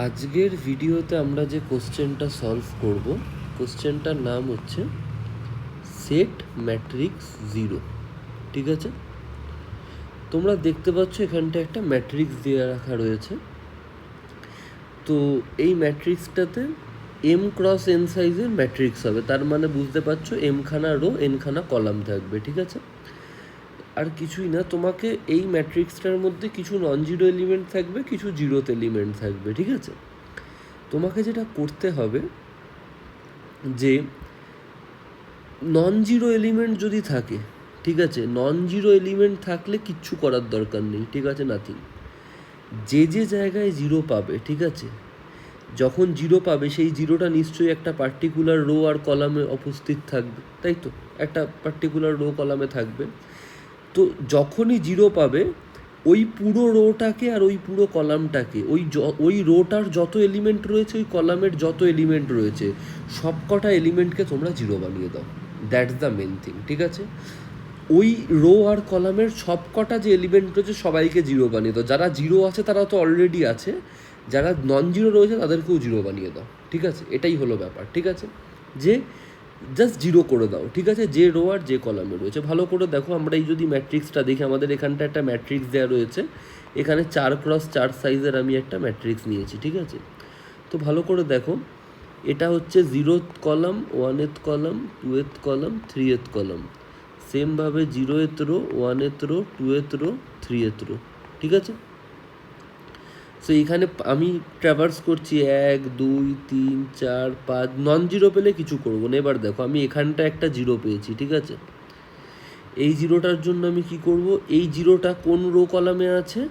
আজকের ভিডিওতে আমরা যে কোশ্চেনটা সলভ করব, কোশ্চেনটার নাম হচ্ছে সেট ম্যাট্রিক্স জিরো। ঠিক আছে, তোমরা দেখতে পাচ্ছ এখানটা একটা ম্যাট্রিক্স দিয়ে রাখা রয়েছে। তো এই ম্যাট্রিক্সটাতে এম ক্রস এন সাইজের ম্যাট্রিক্স হবে, তার মানে বুঝতে পারছো এমখানা রো এনখানা কলাম থাকবে। ঠিক আছে, আর কিছুই না, তোমাকে এই ম্যাট্রিক্সটার মধ্যে কিছু নন জিরো এলিমেন্ট থাকবে, কিছু জিরোতে এলিমেন্ট থাকবে। ঠিক আছে, তোমাকে যেটা করতে হবে যে নন জিরো এলিমেন্ট যদি থাকে, ঠিক আছে, নন জিরো এলিমেন্ট থাকলে কিচ্ছু করার দরকার নেই। ঠিক আছে, নাথিং। যে যে জায়গায় জিরো পাবে, ঠিক আছে, যখন জিরো পাবে সেই জিরোটা নিশ্চয়ই একটা পার্টিকুলার রো আর কলামে উপস্থিত থাকবে, তাই তো? একটা পার্টিকুলার রো কলামে থাকবে। তো যখনই জিরো পাবে ওই পুরো রোটাকে আর ওই পুরো কলামটাকে, ওই রোটার যত এলিমেন্ট রয়েছে, ওই কলামের যত এলিমেন্ট রয়েছে, সব কটা এলিমেন্টকে তোমরা জিরো বানিয়ে দাও। That's the main thing. ঠিক আছে, ওই রো আর কলামের সব কটা যে এলিমেন্ট রয়েছে সবাইকে জিরো বানিয়ে দাও। যারা জিরো আছে তারা তো অলরেডি আছে, যারা নন জিরো রয়েছে তাদেরকেও জিরো বানিয়ে দাও। ঠিক আছে, এটাই হলো ব্যাপার। ঠিক আছে, যে জাস্ট জিরো করে দাও। ঠিক আছে, যে রো আর যে কলামে রয়েছে। ভালো করে দেখো, আমরা এই যদি ম্যাট্রিক্সটা দেখি, আমাদের এখানটা একটা ম্যাট্রিক্স দেওয়া রয়েছে। এখানে 4x4 সাইজের আমি একটা ম্যাট্রিক্স নিয়েছি। ঠিক আছে, তো ভালো করে দেখো, এটা হচ্ছে 0th column, 1th column, 2th column, 3th column. সেমভাবে 0th rho, 1th rho, 2th rho, 3th rho. ঠিক আছে, সো এখানে আমি ট্র্যাভার্স করছি 1 2 3 4 5, নন জিরো পেলে কিছু করবো না। এবার দেখো, আমি এখানটা একটা জিরো পেয়েছি। ঠিক আছে, এই জিরোটার জন্য আমি কি করব, এই জিরোটা কোন রো কলামে আছে?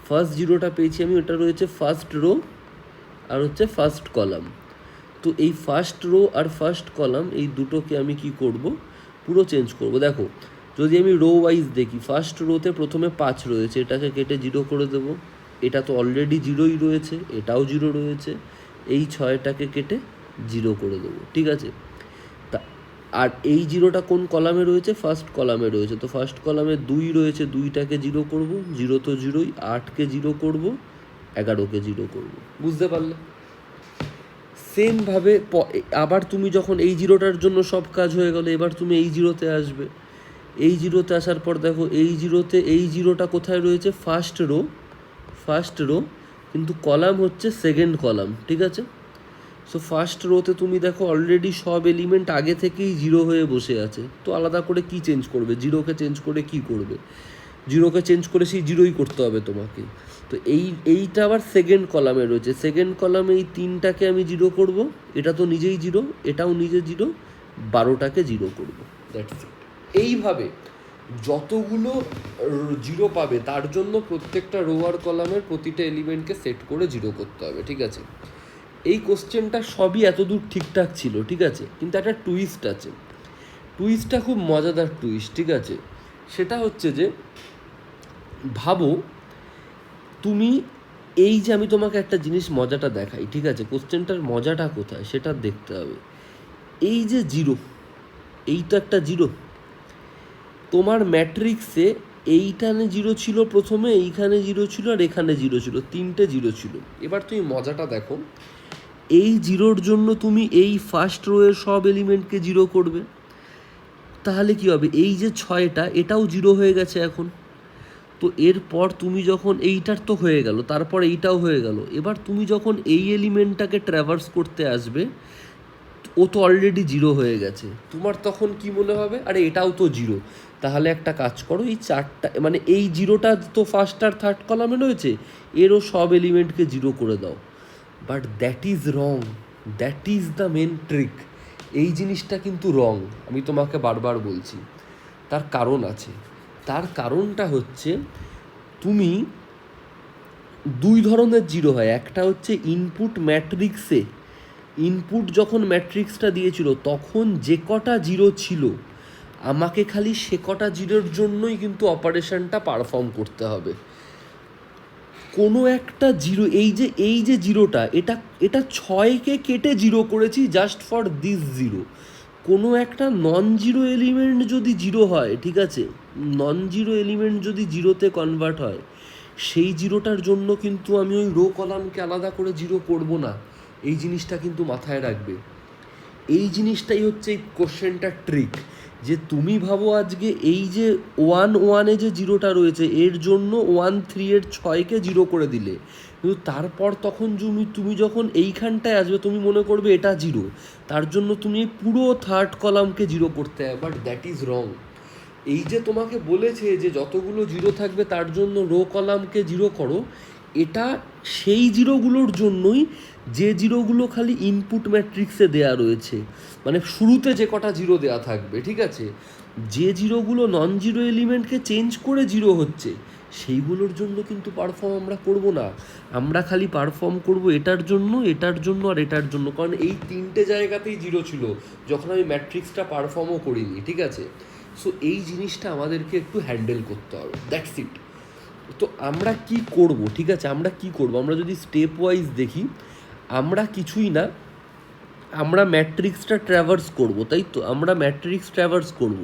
ফার্স্ট জিরোটা পেয়েছি আমি, ওটা রয়েছে ফার্স্ট রো আর হচ্ছে ফার্স্ট কলাম। তো এই ফার্স্ট রো আর ফার্স্ট কলাম এই দুটোকে আমি কি করব, পুরো চেঞ্জ করব। দেখো, যদি আমি রো ওয়াইজ দেখি, ফার্স্ট রোতে প্রথমে 5 রয়েছে, এটাকে কেটে জিরো করে দেব। এটা তো অলরেডি জিরোই রয়েছে, এটাও জিরো রয়েছে, এই 6টাকে কেটে জিরো করে দেবো। ঠিক আছে, তা আর এই জিরোটা কোন কলামে রয়েছে? ফার্স্ট কলামে রয়েছে। তো ফার্স্ট কলামে 2 রয়েছে, 2টাকে জিরো করব, জিরো তো জিরোই, 8কে জিরো করব, 11কে জিরো করব। বুঝতে পারলে? সেমভাবে আবার তুমি যখন এই জিরোটার জন্য সব কাজ হয়ে গেল, এবার তুমি এই জিরোতে আসবে। এই জিরোতে আসার পর দেখো, এই জিরোতে এই জিরোটা কোথায় রয়েছে? ফার্স্ট রো, ফার্স্ট রো, কিন্তু কলাম হচ্ছে সেকেন্ড কলাম। ঠিক আছে, সো ফার্স্ট রোতে তুমি দেখো অলরেডি সব এলিমেন্ট আগে থেকেই জিরো হয়ে বসে আছে। তো আলাদা করে কি চেঞ্জ করবে? জিরোকে চেঞ্জ করে কি করবে? জিরোকে চেঞ্জ করে সেই জিরোই করতে হবে তোমাকে। তো এইটা আবার সেকেন্ড কলামে রয়েছে, সেকেন্ড কলামে এই 3টাকে আমি জিরো করব, এটা তো নিজেই জিরো, এটাও নিজে জিরো, 12টাকে জিরো করব। That's it. এইভাবে যতগুলো জিরো পাবে তার জন্য প্রত্যেকটা রো আর কলামের প্রতিটা এলিমেন্টকে সেট করে জিরো করতে হবে। ঠিক আছে, এই কোশ্চেনটা সবই এতদূর ঠিকঠাক ছিল। ঠিক আছে, কিন্তু একটা টুইস্ট আছে। টুইস্টটা খুব মজাদার টুইস্ট। ঠিক আছে, সেটা হচ্ছে যে ভাবো তুমি, এই যে আমি তোমাকে একটা জিনিস মজাটা দেখাই, ঠিক আছে, কোশ্চেনটার মজাটা কোথায় সেটা দেখতে হবে। এই যে জিরো, এই তো একটা জিরো তোমার ম্যাট্রিক্সে, এইখানে জিরো ছিল প্রথমে, এইখানে জিরো ছিল, আর এখানে জিরো ছিল, 3টে জিরো ছিল। এবার তুমি মজাটা দেখো, এই জিরোর জন্য তুমি এই ফার্স্ট রোয়ের সব এলিমেন্টকে জিরো করবে, তাহলে কি হবে? এই যে 6টা, এটাও জিরো হয়ে গেছে এখন। তো এরপর তুমি যখন, এইটার তো হয়ে গেল, তারপর এইটাও হয়ে গেল, এবার তুমি যখন এই এলিমেন্টটাকে ট্র্যাভার্স করতে আসবে, ও তো অলরেডি জিরো হয়ে গেছে। তোমার তখন কি মনে হবে? আরে এটাও তো জিরো, তাহলে একটা কাজ করো, এই 4টা মানে এই জিরোটা তো ফার্স্ট আর থার্ড কলামে রয়েছে, এরও সব এলিমেন্টকে জিরো করে দাও। But that is wrong, that is the main trick. এই জিনিসটা কিন্তু রং, আমি তোমাকে বারবার বলছি। তার কারণ আছে। তার কারণটা হচ্ছে, তুমি 2 ধরনের জিরো হয়। একটা হচ্ছে ইনপুট ম্যাট্রিক্সে, ইনপুট যখন ম্যাট্রিক্সটা দিয়েছিল তখন যে কটা জিরো ছিল, আমাকে খালি সে কটা জিরোর জন্যই কিন্তু অপারেশনটা পারফর্ম করতে হবে। কোনো একটা জিরো, এই যে জিরোটা, এটা 6কে কেটে জিরো করেছি জাস্ট ফর দিস জিরো। কোনো একটা নন জিরো এলিমেন্ট যদি জিরো হয়, ঠিক আছে, নন জিরো এলিমেন্ট যদি জিরোতে কনভার্ট হয়, সেই জিরোটার জন্য কিন্তু আমি ওই রো কলামকে আলাদা করে জিরো করব না। এই জিনিসটা কিন্তু মাথায় রাখবে। এই জিনিসটাই হচ্ছে এই কোশ্চেনটার ট্রিক, যে তুমি ভাবো আজকে এই যে 1 1 যে জিরোটা রয়েছে এর জন্য 1 3 6কে জিরো করে দিলে, কিন্তু তারপর তখন তুমি যখন এইখানটায় আসবে তুমি মনে করবে এটা জিরো, তার জন্য তুমি পুরো থার্ড কলামকে জিরো করতে হবে, বাট দ্যাট ইজ রং। এই যে তোমাকে বলেছে যে যতগুলো জিরো থাকবে তার জন্য রো কলামকে জিরো করো, এটা সেই জিরোগুলোর জন্যই যে জিরোগুলো খালি ইনপুট ম্যাট্রিক্সে দেয়া রয়েছে, মানে শুরুতে যে কটা জিরো দেয়া থাকবে, ঠিক আছে, যে জিরোগুলো নন জিরো এলিমেন্টকে চেঞ্জ করে জিরো হচ্ছে সেইগুলোর জন্য কিন্তু পারফর্ম আমরা করব না। আমরা খালি পারফর্ম করব এটার জন্য, এটার জন্য আর এটার জন্য, কারণ এই তিনটে জায়গাতেই জিরো ছিল যখন আমি ম্যাট্রিক্সটা পারফর্মও করিনি, ঠিক আছে। সো এই জিনিসটা আমাদেরকে একটু হ্যান্ডেল করতে হবে, দ্যাটস ইট। তো আমরা কি করব, ঠিক আছে, আমরা কি করব, আমরা যদি স্টেপ ওয়াইজ দেখি, আমরা কিছুই না, আমরা ম্যাট্রিক্সটা ট্র্যাভার্স করব, তাই তো, আমরা ম্যাট্রিক্স ট্র্যাভার্স করব,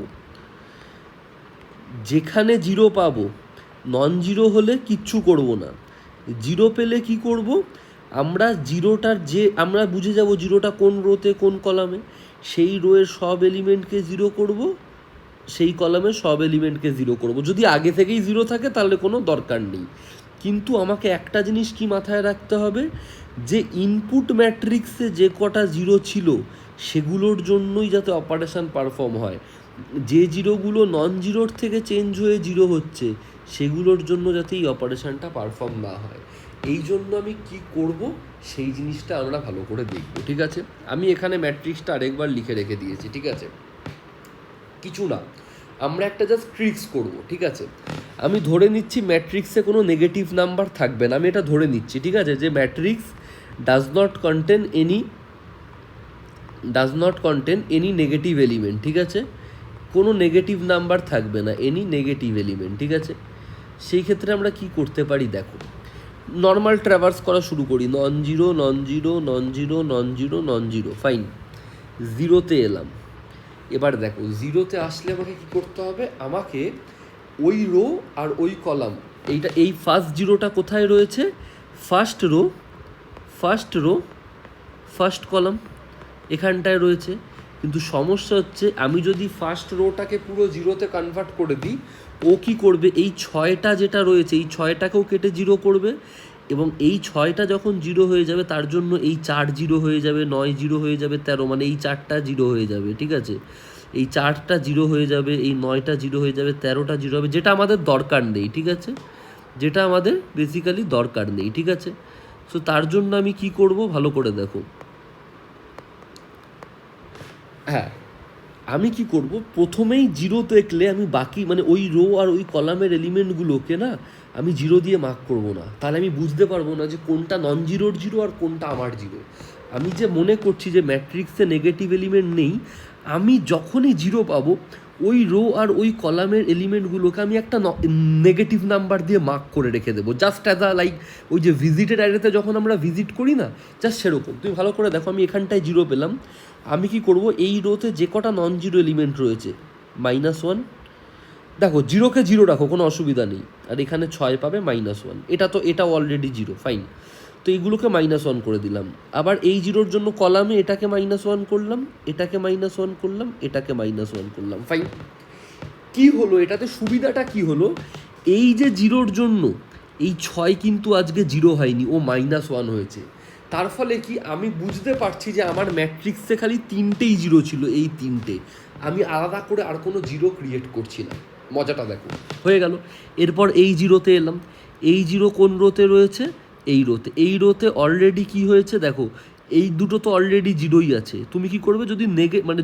যেখানে জিরো পাবো, নন জিরো হলে কিচ্ছু করব না, জিরো পেলে কি করব, আমরা জিরোটার যে আমরা বুঝে যাব জিরোটা কোন রোতে কোন কলামে, সেই রোয়ের সব এলিমেন্টকে জিরো করব, সেই কলামের সব এলিমেন্টকে জিরো করব। যদি আগে থেকেই জিরো থাকে তাহলে কোনো দরকার নেই, কিন্তু আমাকে একটা জিনিস কি মাথায় রাখতে হবে, যে ইনপুট ম্যাট্রিক্সে যে কটা জিরো ছিল সেগুলোর জন্যই যাতে অপারেশন পারফর্ম হয়, যে জিরোগুলো নন জিরোর থেকে চেঞ্জ হয়ে জিরো হচ্ছে সেগুলোর জন্য যাতে এই অপারেশনটা পারফর্ম না হয়। এই জন্য আমি কি করব সেই জিনিসটা আমরা ভালো করে দেখব, ঠিক আছে। আমি এখানে ম্যাট্রিক্সটা আরেকবার লিখে রেখে দিয়েছি, ঠিক আছে, কিছু না, আমরা একটা জাস্ট ট্রিক্স করব, ঠিক আছে। আমি ধরে নিচ্ছি ম্যাট্রিক্সে কোনো নেগেটিভ নাম্বার থাকবে না, আমি এটা ধরে নিচ্ছি, ঠিক আছে, যে matrix does not contain any negative element, ঠিক আছে, কোনো নেগেটিভ নাম্বার থাকবে না, এনি নেগেটিভ এলিমেন্ট, ঠিক আছে। সেই ক্ষেত্রে আমরা কি করতে পারি, দেখো, নর্মাল ট্র্যাভার্স করা শুরু করি, non zero non zero non zero non zero non zero, fine, জিরোতে এলাম। এবার দেখো জিরোতে আসলে আমাকে কী করতে হবে, আমাকে ওই রো আর ওই কলাম, এই ফার্স্ট জিরোটা কোথায় রয়েছে, ফার্স্ট রো ফার্স্ট কলাম এখানটায় রয়েছে, কিন্তু সমস্যা হচ্ছে আমি যদি ফার্স্ট রোটাকে পুরো জিরোতে কনভার্ট করে দিই, ও কি করবে, এই 6টা যেটা রয়েছে এই 6টাকেও কেটে জিরো করবে, এবং এই 6টা যখন জিরো হয়ে যাবে তার জন্য এই 4 জিরো হয়ে যাবে, 9 জিরো হয়ে যাবে, 13, মানে এই 4টা জিরো হয়ে যাবে, ঠিক আছে, এই 4টা জিরো হয়ে যাবে, এই 9টা জিরো হয়ে যাবে, 13টা জিরো হবে, যেটা আমাদের দরকার নেই, ঠিক আছে, যেটা আমাদের বেসিক্যালি দরকার নেই, ঠিক আছে। সো তার জন্য আমি কি করব ভালো করে দেখো, হ্যাঁ, আমি কি করব, প্রথমেই জিরো দেখলে আমি বাকি মানে ওই রো আর ওই কলামের এলিমেন্টগুলোকে না আমি জিরো দিয়ে মার্ক করব না, তাহলে আমি বুঝতে পারবো না যে কোনটা নন জিরোর জিরো আর কোনটা আমার জিরো। আমি যে মনে করছি যে ম্যাট্রিক্সে নেগেটিভ এলিমেন্ট নেই, আমি যখনই জিরো পাবো ওই রো আর ওই কলামের এলিমেন্টগুলোকে আমি একটা নেগেটিভ নাম্বার দিয়ে মার্ক করে রেখে দেবো, জাস্ট অ্যাজ আ লাইক ওই যে ভিজিটেড অ্যারেতে যখন আমরা ভিজিট করি না, জাস্ট সেরকম। তুমি ভালো করে দেখো, আমি এখানটায় জিরো পেলাম, আমি কি করব, এই রোতে যে কটা নন জিরো এলিমেন্ট রয়েছে -1, দেখো জিরোকে জিরো রাখো, কোনো অসুবিধা নেই, আর এখানে 6 পাবে -1, এটাও অলরেডি জিরো, ফাইন, তো এইগুলোকে -1 করে দিলাম। আবার এই জিরোর জন্য কলামে এটাকে -1 করলাম, এটাকে -1 করলাম, এটাকে -1 করলাম, ফাইন। কি হলো এটাতে, সুবিধাটা কি হলো, এই যে জিরোর জন্য এই 6 কিন্তু আজকে জিরো হয়নি, ও -1 হয়েছে, তার ফলে কি আমি বুঝতে পারছি যে আমার ম্যাট্রিক্সে খালি 3টেই জিরো ছিল, এই 3টে, আমি আলাদা করে আর কোনো জিরো ক্রিয়েট করছি না, মজাটা দেখো, হয়ে গেল। এরপর এই জিরোতে এলাম, এই জিরো কোন রোতে রয়েছে, এই রোতে অলরেডি কি হয়েছে দেখো, এই দুটো তো অলরেডি জিরোই আছে, তুমি কি করবে, যদি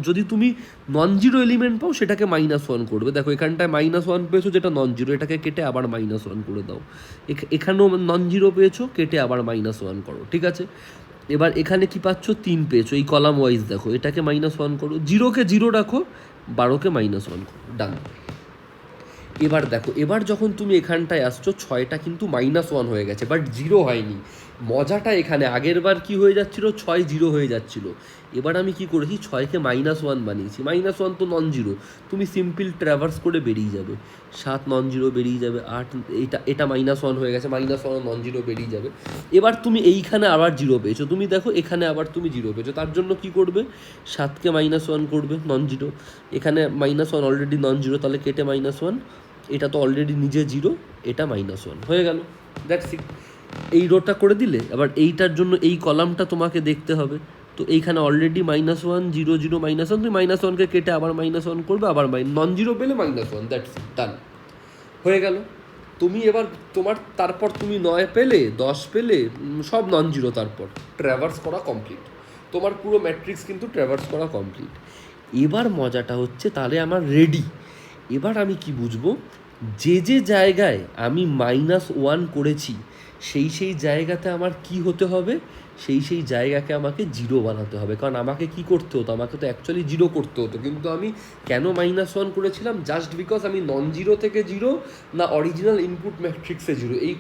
যদি তুমি নন জিরো এলিমেন্ট পাও সেটাকে -1 করবে, দেখো এখানটায় -1 পেয়েছো যেটা নন জিরো, এটাকে কেটে আবার -1 করে দাও, এখানেও নন জিরো পেয়েছো, কেটে আবার -1 করো, ঠিক আছে। এবার এখানে কি পাচ্ছ, 3 পেয়েছো, এই কলাম ওয়াইজ দেখো, এটাকে -1 করো, জিরোকে জিরো রাখো, 12কে -1 করো, ডান। এবার দেখো, এবার যখন তুমি এখানটায় আসছো 6টা কিন্তু -1 হয়ে গেছে, বাট জিরো হয়নি, মজাটা এখানে, আগের বার কী হয়ে যাচ্ছিলো, 6-0 হয়ে যাচ্ছিলো, এবার আমি কি করেছি, 6কে -1 বানিয়েছি। -1 তো নন জিরো, তুমি সিম্পল ট্র্যাভার্স করে বেরিয়ে যাবে, 7 নন জিরো বেরিয়ে যাবে, 8 এটা -1 হয়ে গেছে, -1 নন জিরো বেরিয়ে যাবে। এবার তুমি এইখানে আবার জিরো পেয়েছো, তুমি দেখো এখানে আবার তুমি জিরো পেয়েছো, তার জন্য কি করবে, 7কে -1 করবে, নন জিরো, এখানে -1 অলরেডি নন জিরো, তাহলে কেটে -1, এটা তো অলরেডি নিজে জিরো, এটা -1 হয়ে গেল, দ্যাটস ইট। এই রোটা করে দিলে, আবার এইটার জন্য এই কলামটা তোমাকে দেখতে হবে, তো এইখানে অলরেডি -1 0 0 -1, তুমি -1কে কেটে আবার -1 করবে, আবার নন জিরো পেলে -1, দ্যাটস ইট, ডান হয়ে গেল। তুমি এবার তারপর তুমি 9 পেলে, 10 পেলে, সব নন জিরো, তারপর ট্র্যাভার্স করা কমপ্লিট, তোমার পুরো ম্যাট্রিক্স কিন্তু ট্র্যাভার্স করা কমপ্লিট। এবার মজাটা হচ্ছে, তাহলে আমার রেডি। এবার আমি কি বুঝবো, যে জায়গায় আমি -1 করেছি সেই জায়গাতে আমার কি হতে হবে, সেই জায়গাকে আমাকে জিরো বানাতে হবে, কারণ আমাকে কি করতে হতো, আমাকে তো অ্যাকচুয়ালি জিরো করতে হতো, কিন্তু আমি কেন -1 করেছিলাম, জাস্ট বিকজ আমি নন জিরো থেকে জিরো না অরিজিনাল ইনপুট ম্যাট্রিক্সে জিরো, এই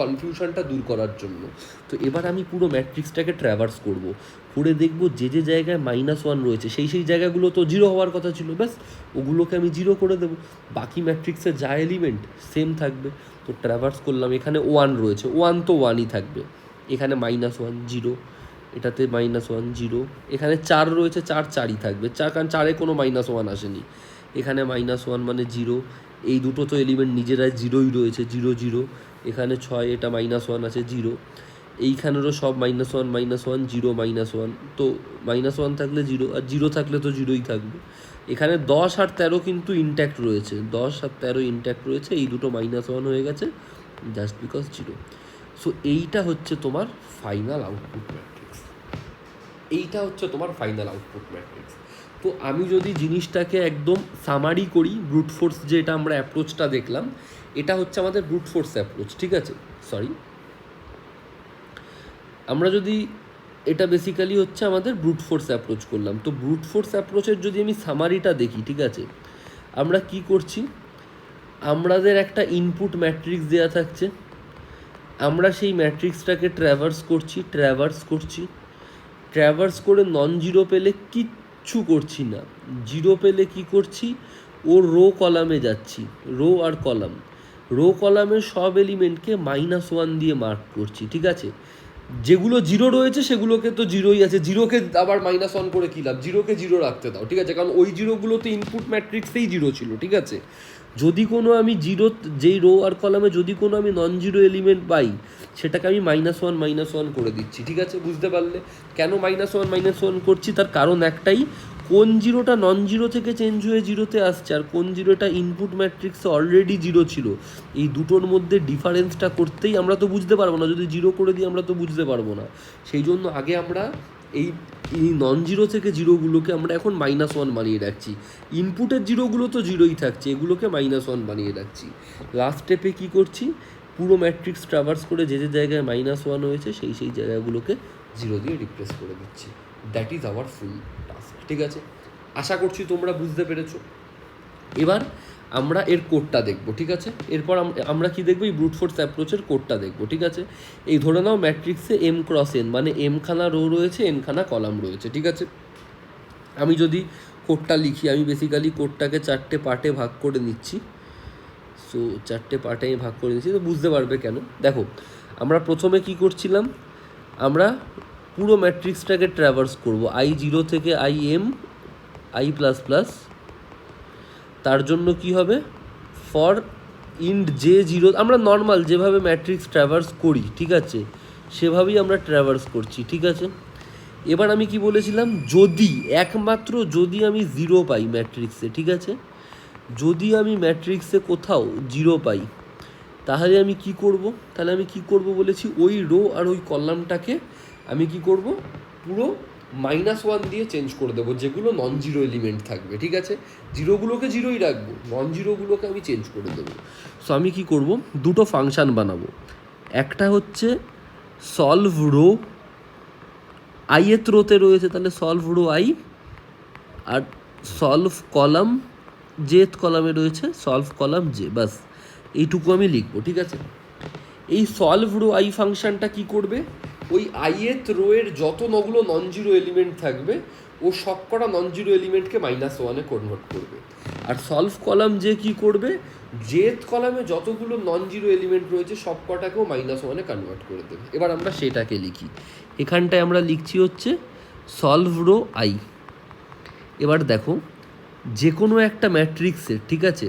কনফিউশনটা দূর করার জন্য। তো এবার আমি পুরো ম্যাট্রিক্সটাকে ট্র্যাভার্স করব, করে দেখব যে জায়গায় -1 রয়েছে সেই জায়গাগুলো তো জিরো হওয়ার কথা ছিল, ব্যাস ওগুলোকে আমি জিরো করে দেবো, বাকি ম্যাট্রিক্সের যা এলিমেন্ট সেম থাকবে। তো ট্র্যাভার্স করলাম, এখানে 1 রয়েছে, 1 তো 1ই থাকবে, এখানে -1 জিরো, এটাতে -1 জিরো, এখানে 4 রয়েছে, 4 4ই থাকবে, কারণ 4-এ কোনো -1 আসেনি, এখানে -1 মানে জিরো, এই দুটো তো এলিমেন্ট নিজেরাই জিরোই রয়েছে, 0 0, এখানে 6, এটা -1 আছে, জিরো, এইখানেরও সব -1 -1 0 -1, তো -1 থাকলে জিরো, আর জিরো থাকলে তো জিরোই থাকবে। এখানে 10 আর 13 কিন্তু ইনট্যাক্ট রয়েছে, 10 আর 13 ইনট্যাক্ট রয়েছে, এই দুটো -1 হয়ে গেছে জাস্ট বিকজ জিরো। সো এইটা হচ্ছে তোমার ফাইনাল আউটপুট ম্যাট্রিক্স, এইটা হচ্ছে তোমার ফাইনাল আউটপুট ম্যাট্রিক্স। তো আমি যদি জিনিসটাকে একদম সামারি করি, ব্রুট ফোর্স যে এটা আমরা অ্যাপ্রোচটা দেখলাম, এটা হচ্ছে আমাদের ব্রুট ফোর্স অ্যাপ্রোচ, ঠিক আছে, সরি, আমরা যদি এটা বেসিক্যালি হচ্ছে আমাদের ব্রুট ফোর্স অ্যাপ্রোচ করলাম। তো ব্রুট ফোর্স অ্যাপ্রোচের যদি আমি সামারিটা দেখি, ঠিক আছে, আমরা কি করছি, আমাদের একটা ইনপুট ম্যাট্রিক্স দেওয়া থাকছে, আমরা সেই ম্যাট্রিক্সটাকে ট্র্যাভার্স করে নন জিরো পেলে কিচ্ছু করছি না, জিরো পেলে কি করছি, ও রো কলামে যাচ্ছি, রো কলামের সব এলিমেন্টকে -1 দিয়ে মার্ক করছি, ঠিক আছে, যেগুলো জিরো রয়েছে সেগুলোকে তো জিরোই আছে, জিরোকে আবার -1 করে কী লাভ, জিরোকে জিরো রাখতে দাও, ঠিক আছে, কারণ ওই জিরোগুলো তো ইনপুট ম্যাট্রিক্সেই জিরো ছিল, ঠিক আছে। যদি কোনো আমি জিরো, যেই রো আর কলামে যদি কোনো আমি নন জিরো এলিমেন্ট পাই, সেটাকে আমি -1 করে দিচ্ছি, ঠিক আছে, বুঝতে পারলে কেন -1 করছি, তার কারণ একটাই, কোন জিরোটা নন জিরো থেকে চেঞ্জ হয়ে জিরোতে আসছে, আর কোন জিরোটা ইনপুট ম্যাট্রিক্সে অলরেডি জিরো ছিল, এই দুটোর মধ্যে ডিফারেন্সটা করতেই আমরা তো বুঝতে পারবো না, যদি জিরো করে দিই আমরা তো বুঝতে পারবো না, সেই জন্য আগে আমরা এই নন জিরো থেকে জিরোগুলোকে আমরা এখন -1 বানিয়ে রাখছি, ইনপুটের জিরোগুলো তো জিরোই থাকছে, এগুলোকে -1 বানিয়ে রাখছি। লাস্ট স্টেপে কী করছি, পুরো ম্যাট্রিক্স ট্রাভার্স করে যে জায়গায় -1 হয়েছে সেই জায়গাগুলোকে জিরো দিয়ে রিপ্লেস করে দিচ্ছি, that is our full task, ঠিক আছে, আশা করছি তোমরা বুঝতে পেরেছো। এবার আমরা এর কোডটা দেখব, ঠিক আছে, এরপর আমরা কি দেখবো, এই ব্রুট ফোর্স অ্যাপ্রোচের কোডটা দেখব, ঠিক আছে। এই ধরে নাও ম্যাট্রিক্সে m×n মানে m-খানা রো রয়েছে, n-খানা কলাম রয়েছে, ঠিক আছে। আমি যদি কোডটা লিখি, আমি বেসিক্যালি কোডটাকে 4টে পার্টে ভাগ করে নিচ্ছি, সো 4টে পার্টে আমি ভাগ করে নিচ্ছি, তো বুঝতে পারবে কেন। দেখো, আমরা প্রথমে কি করছিলাম, আমরা পুরো ম্যাট্রিক্সটাকে ট্র্যাভার্স করব, i0 থেকে im i++, তার জন্য কি হবে, ফর ইন্ট j0, আমরা নর্মাল যেভাবে ম্যাট্রিক্স ট্র্যাভার্স করি, ঠিক আছে, সেভাবেই আমরা ট্র্যাভার্স করছি, ঠিক আছে। এবার আমি কি বলেছিলাম, যদি একমাত্র যদি আমি জিরো পাই ম্যাট্রিক্সে, ঠিক আছে, যদি আমি ম্যাট্রিক্সে কোথাও জিরো পাই, তাহলে আমি কি করব বলেছি, ওই রো আর ওই কলামটাকে আমি কি করব, পুরো -1 দিয়ে চেঞ্জ করে দেবো, যেগুলো নন জিরো এলিমেন্ট থাকবে, ঠিক আছে, জিরোগুলোকে জিরোই রাখবো, নন জিরোগুলোকে আমি চেঞ্জ করে দেবো। সো আমি কি করব, দুটো ফাংশান বানাবো, একটা হচ্ছে সলভ রো, i-th রোতে রয়েছে, তাহলে সলভ রো i, আর সলভ কলাম j-th কলামে রয়েছে সলভ কলাম j, বাস এইটুকু আমি লিখবো, ঠিক আছে। এই সলভ রো আই ফাংশনটা কি করবে, ওই আইয়ের রোয়ের যত নগুলো নন জিরো এলিমেন্ট থাকবে ও সব কটা নন জিরো এলিমেন্টকে -1-এ কনভার্ট করবে। আর সলভ কলাম যে কি করবে, জেথ কলামে যতগুলো নন জিরো এলিমেন্ট রয়েছে সব কটাকেও -1-এ কনভার্ট করে দেবে। এবার আমরা সেটাকে লিখি, এখানটায় আমরা লিখছি হচ্ছে সলভ রো আই। এবার দেখো, যে কোনো একটা ম্যাট্রিক্সের, ঠিক আছে,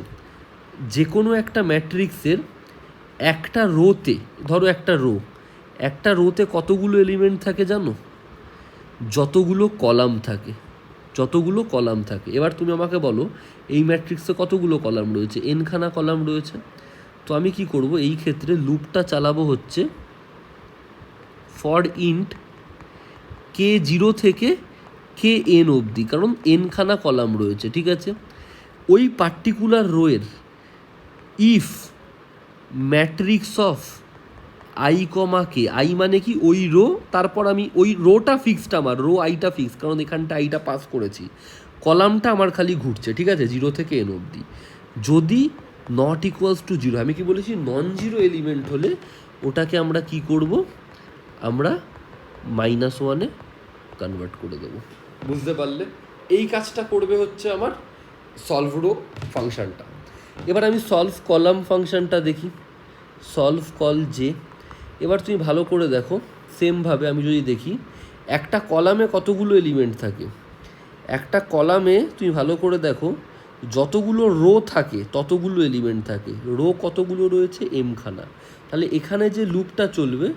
যে কোনো একটা ম্যাট্রিক্সের একটা রোতে, ধরো একটা রোতে কতগুলো এলিমেন্ট থাকে জানো, যতগুলো কলাম থাকে। এবার তুমি আমাকে বলো এই ম্যাট্রিক্সে কতগুলো কলাম রয়েছে, এনখানা কলাম রয়েছে। তো আমি কি করব, এই ক্ষেত্রে লুপটা চালাবো হচ্ছে ফর ইন্ট কে 0 থেকে কে এন অবধি, কারণ এনখানা কলাম রয়েছে, ঠিক আছে। ওই পার্টিকুলার রোয়ের if matrix of I comma K, I মানে কি ওই রো, তারপর আমি ওই রোটা ফিক্সড, আমার রো আইটা ফিক্স, কারণ এখানটা আইটা পাস করেছি, কলামটা আমার খালি ঘুরছে, ঠিক আছে, 0 থেকে এন অবধি। যদি নট ইকুয়ালস টু 0, আমি কি বলেছি, নন জিরো এলিমেন্ট হলে ওটাকে আমরা কি করব, আমরা -1-এ কনভার্ট করে দেবো। বুঝতে পারলে? এই কাজটা করবে হচ্ছে আমার সলভ রো ফাংশনটা। এবার আমি সলভ কলাম ফাংশনটা দেখি, সলভ কল জে। এবার তুমি ভালো করে দেখো, সেমভাবে আমি যদি দেখি একটা কলামে কতগুলো এলিমেন্ট থাকে, একটা কলামে তুমি ভালো করে দেখো যতগুলো রো থাকে ততগুলো এলিমেন্ট থাকে, রো কতগুলো রয়েছে, এমখানা। তাহলে এখানে যে লুপটা চলবে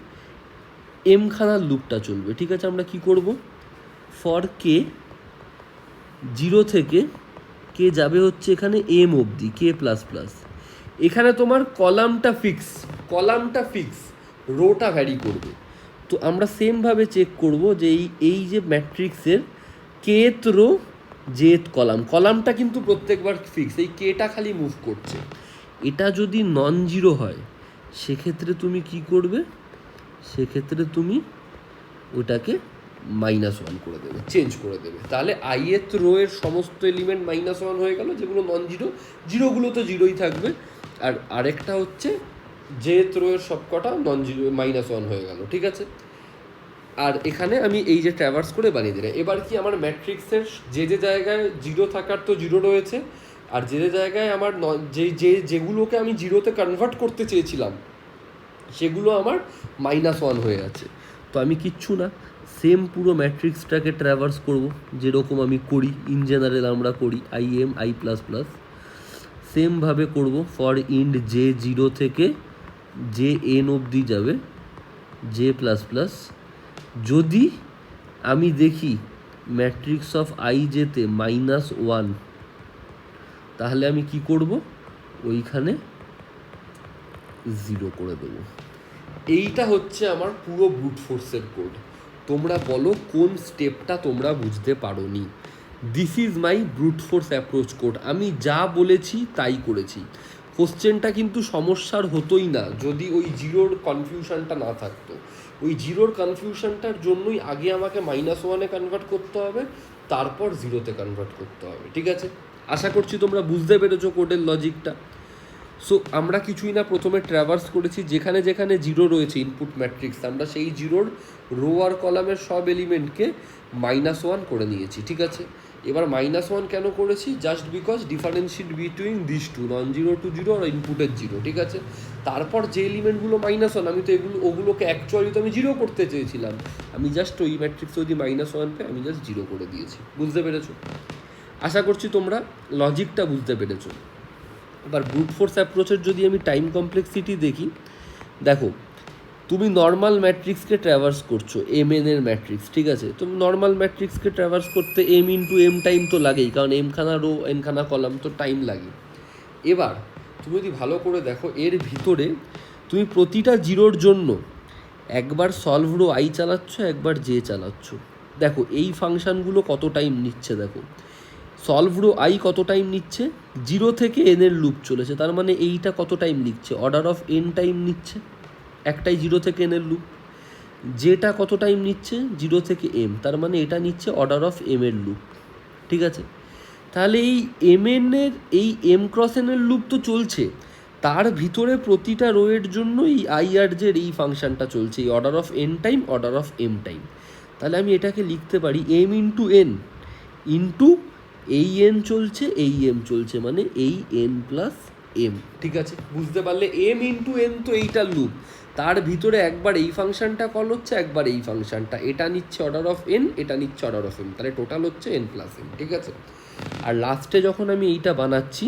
এমখানার লুপটা চলবে, ঠিক আছে। আমরা কি করব, ফর কে 0 থেকে কে যাবে হচ্ছে এখানে এম অবধি, কে প্লাস প্লাস। এখানে তোমার কলামটা ফিক্স, রোটা ভ্যারি করবে। তো আমরা সেমভাবে চেক করব যে এই যে ম্যাট্রিক্সের কেত রো জেথ কলামটা কিন্তু প্রত্যেকবার ফিক্স, এই কেটা খালি মুভ করছে। এটা যদি নন জিরো হয় সেক্ষেত্রে তুমি কি করবে, সেক্ষেত্রে তুমি ওটাকে -1 করে দেবে, চেঞ্জ করে দেবে। তাহলে আইয়ের রো এর সমস্ত এলিমেন্ট -1 হয়ে গেল, যেগুলো নন জিরো, জিরোগুলো তো জিরোই থাকবে। আর আরেকটা হচ্ছে জেথ রো এর সবকটা নন জিরো -1 হয়ে গেল, ঠিক আছে। আর এখানে আমি এই যে ট্র্যাভার্স করে বানিয়ে দিলাম। এবার কি আমার ম্যাট্রিক্সের যে জায়গায় 0 থাকার তো 0 রয়েছে, আর যে জায়গায় আমার যেগুলোকে আমি 0-তে কনভার্ট করতে চেয়েছিলাম সেগুলো আমার -1 হয়ে আছে। তো আমি কিচ্ছু না, সেম পুরো ম্যাট্রিক্সটাকে ট্র্যাভার্স করব যেরকম আমি করি, ইন জেনারেল আমরা করি i++, সেমভাবে করব ফর ইন্ট জে 0 থেকে জে এন অবধি যাবে, j++। যদি আমি দেখি ম্যাট্রিক্স অফ আই যেতে -1, তাহলে আমি কি করব, ওইখানে 0 করে দেবো। এইটা হচ্ছে আমার পুরো ব্রুট ফোর্সের কোড। তোমরা বলো কোন স্টেপটা তোমরা বুঝতে পারোনি। This is my brute force approach code. আমি যা বলেছি তাই করেছি। কোশ্চেনটা কিন্তু সমস্যার হতোই না যদি ওই জিরোর কনফিউশনটা না থাকতো। ওই জিরোর কনফিউশনটার জন্যই আগে আমাকে -1-এ কনভার্ট করতে হবে, তারপর 0-তে কনভার্ট করতে হবে, ঠিক আছে। আশা করছি তোমরা বুঝতে পেরেছো কোডের লজিকটা। সো আমরা কিছুই না, প্রথমে ট্র্যাভার্স করেছি, যেখানে যেখানে 0 রয়েছে ইনপুট ম্যাট্রিক্স, আমরা সেই জিরোর রো আর কলামের সব এলিমেন্টকে -1 করে নিয়েছি, ঠিক আছে। এবার -1 কেন করেছি, just because differentiate between this two, non zero to zero আর ইনপুটের 0, ঠিক আছে। তারপর যে এলিমেন্টগুলো -1, আমি তো ওগুলোকে অ্যাকচুয়ালি তো আমি 0 করতে চেয়েছিলাম, আমি জাস্ট ওই ম্যাট্রিক্স যদি -1 পাই আমি জাস্ট 0 করে দিয়েছি। বুঝতে পেরেছো? আশা করছি তোমরা লজিকটা বুঝতে পেরেছো। এবার ব্রুট ফোর্স অ্যাপ্রোচের যদি আমি টাইম কমপ্লেক্সিটি দেখি, দেখো তুমি নর্মাল ম্যাট্রিক্সকে ট্র্যাভার্স করছো, mn এর ম্যাট্রিক্স, ঠিক আছে। তো নর্মাল ম্যাট্রিক্সকে ট্র্যাভার্স করতে m টাইম তো লাগেই, কারণ এমখানা রো এনখানা কলাম, তো টাইম লাগে। এবার তুমি যদি ভালো করে দেখো এর ভিতরে তুমি প্রতিটা জিরোর জন্য একবার সলভ রো আই চালাচ্ছ, একবার জে চালাচ্ছ। দেখো এই ফাংশানগুলো কত টাইম নিচ্ছে, দেখো সলভ রো আই কত টাইম নিচ্ছে, 0 থেকে এনের লুপ চলেছে, তার মানে এইটা কত টাইম নিচ্ছে, অর্ডার অফ n টাইম নিচ্ছে, একটাই 0 থেকে এনের লুপ। যেটা কত টাইম নিচ্ছে, 0 থেকে m, তার মানে এটা নিচ্ছে অর্ডার অফ m এর লুপ, ঠিক আছে। তাহলে এই mn এর এই m ক্রস n এর লুপ তো চলছে, তার ভিতরে প্রতিটা রোয়ের জন্য এই আই আর জের এই ফাংশনটা চলছে, এই order of N time, order of M time. তাহলে আমি এটাকে লিখতে পারি এম ইন্টু এন ইন্টু এই এন চলছে, এই এম চলছে, মানে এই এন প্লাস এম। ঠিক আছে, বুঝতে পারলে? এম ইন্টু এন তো এইটার লুপ, তার ভিতরে একবার এই ফাংশনটা কল হচ্ছে, একবার এই ফাংশনটা, এটা নিচ্ছে অর্ডার অফ এন, এটা নিচ্ছে অর্ডার অফ এম, তাহলে টোটাল হচ্ছে এন প্লাস এম। ঠিক আছে, আর লাস্টে যখন আমি এইটা বানাচ্ছি,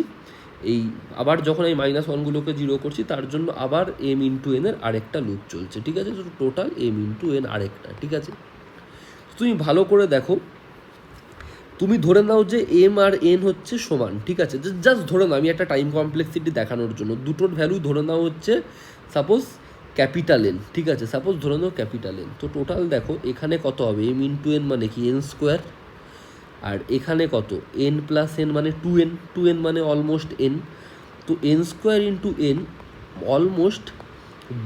এই আবার যখন এই -1গুলোকে 0 করছি, তার জন্য আবার এম ইন্টু এনের আরেকটা লুপ চলছে। ঠিক আছে, তো টোটাল এম ইন্টু এন আরেকটা। ঠিক আছে, তুমি ভালো করে দেখো, তুমি ধরে নাও যে এম আর এন হচ্ছে সমান। ঠিক আছে, জাস্ট ধরে নাও, আমি একটা টাইম কমপ্লেক্সিটি দেখানোর জন্য দুটোর ভ্যালু ধরে নাও হচ্ছে সাপোজ ক্যাপিটাল এন। ঠিক আছে, সাপোজ ধরে নাও ক্যাপিটাল এন। তো টোটাল দেখো এখানে কত হবে, এম ইন্টু এন মানে কি এন স্কোয়ার, আর এখানে কত এন প্লাস এন মানে টু এন মানে অলমোস্ট এন। তো N square into N almost